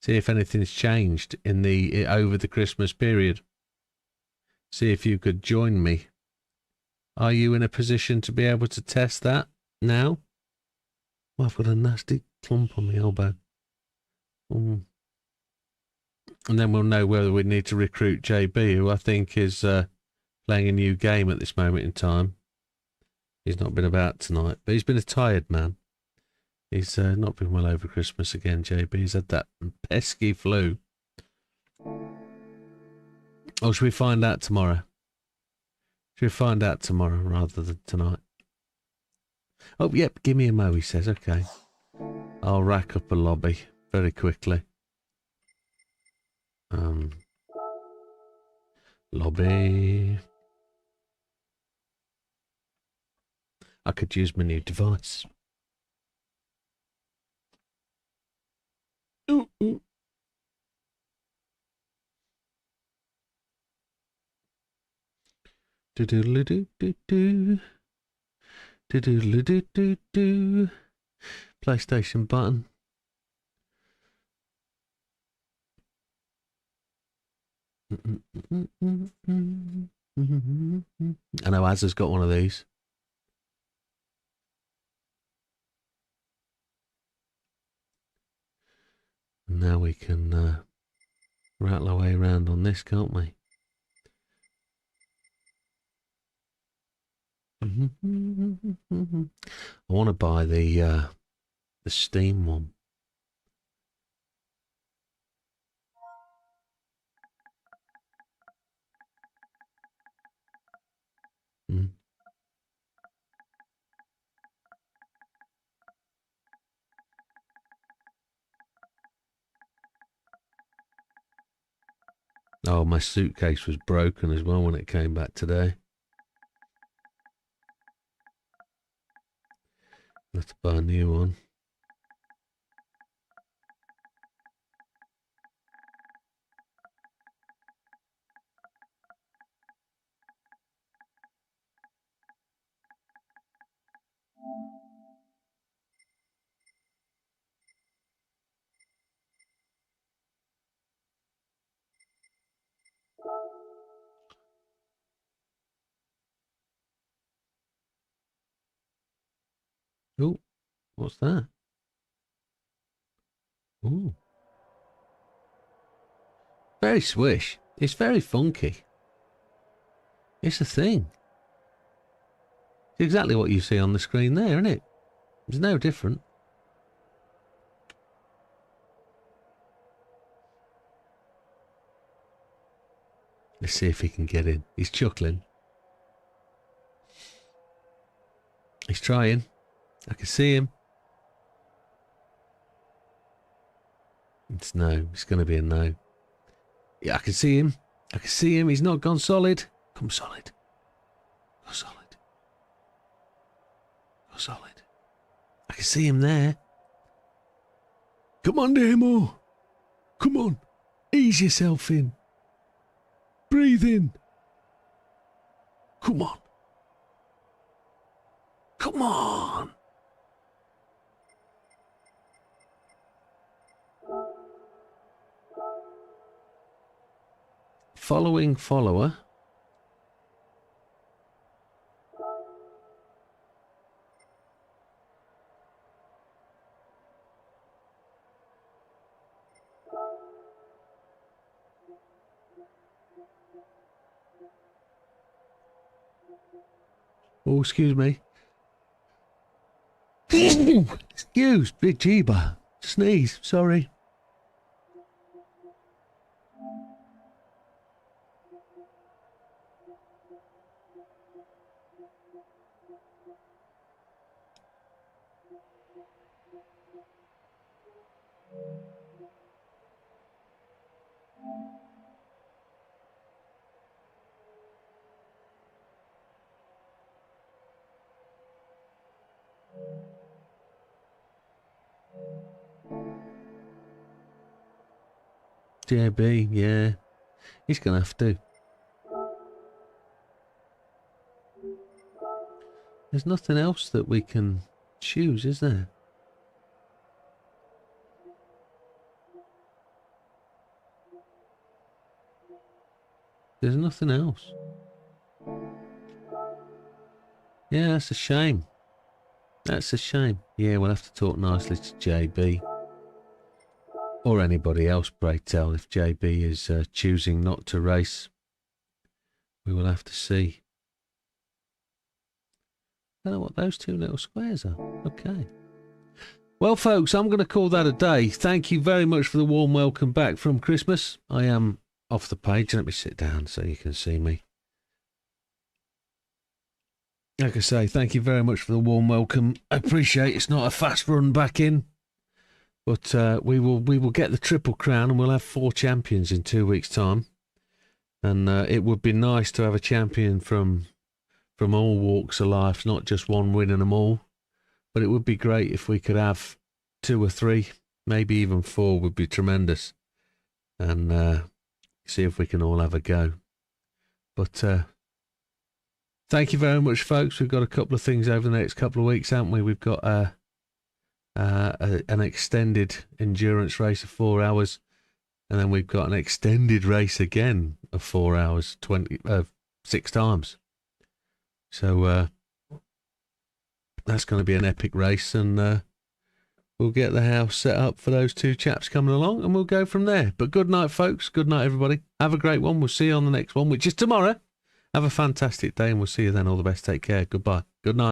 See if anything's changed in the over the Christmas period. See if you could join me. Are you in a position to be able to test that now? Well, I've got a nasty clump on my elbow. And then we'll know whether we need to recruit JB, who I think is playing a new game at this moment in time. He's not been about tonight, but he's been a tired man. He's not been well over Christmas again, JB. He's had that pesky flu. Or should we find out tomorrow? Should we find out tomorrow rather than tonight? Oh, yep, give me a mo, he says. Okay. I'll rack up a lobby very quickly. Lobby. I could use my new device. Ooh, ooh. Do-do-do-do-do-do. Do-do-do-do-do-do. PlayStation button. I know Az has got one of these. And now we can rattle our way around on this, can't we? I want to buy the Steam one. Oh, my suitcase was broken as well when it came back today. Let's buy a new one. Oh, what's that? Oh, very swish. It's very funky. It's a thing. It's exactly what you see on the screen there, isn't it? It's no different. Let's see if he can get in. He's chuckling. He's trying. I can see him. It's no. It's going to be a no. Yeah, I can see him. I can see him. He's not gone solid. Come solid. Go solid. Go solid. I can see him there. Come on, Demo. Come on. Ease yourself in. Breathe in. Come on. Come on. Following follower. Oh, excuse me. Excuse, big Jeeba. Sneeze, sorry. JB, yeah. He's going to have to. There's nothing else that we can choose, is there? There's nothing else. Yeah, that's a shame. That's a shame. Yeah, we'll have to talk nicely to JB. Or anybody else, pray tell, if JB is choosing not to race. We will have to see. I don't know what those two little squares are. Okay. Well, folks, I'm going to call that a day. Thank you very much for the warm welcome back from Christmas. I am off the page. Let me sit down so you can see me. Like I say, thank you very much for the warm welcome. I appreciate it's not a fast run back in. But we will get the Triple Crown and we'll have 4 champions in 2 weeks' time. And it would be nice to have a champion from all walks of life, not just one winning them all. But it would be great if we could have 2 or 3, maybe even 4 would be tremendous. And see if we can all have a go. But thank you very much, folks. We've got a couple of things over the next couple of weeks, haven't we? We've got an extended endurance race of 4 hours. And then we've got an extended race again of 4 hours, 6 times. So that's going to be an epic race, and we'll get the house set up for those 2 chaps coming along, and we'll go from there. But good night, folks. Good night, everybody. Have a great one. We'll see you on the next one, which is tomorrow. Have a fantastic day, and we'll see you then. All the best. Take care. Goodbye. Good night.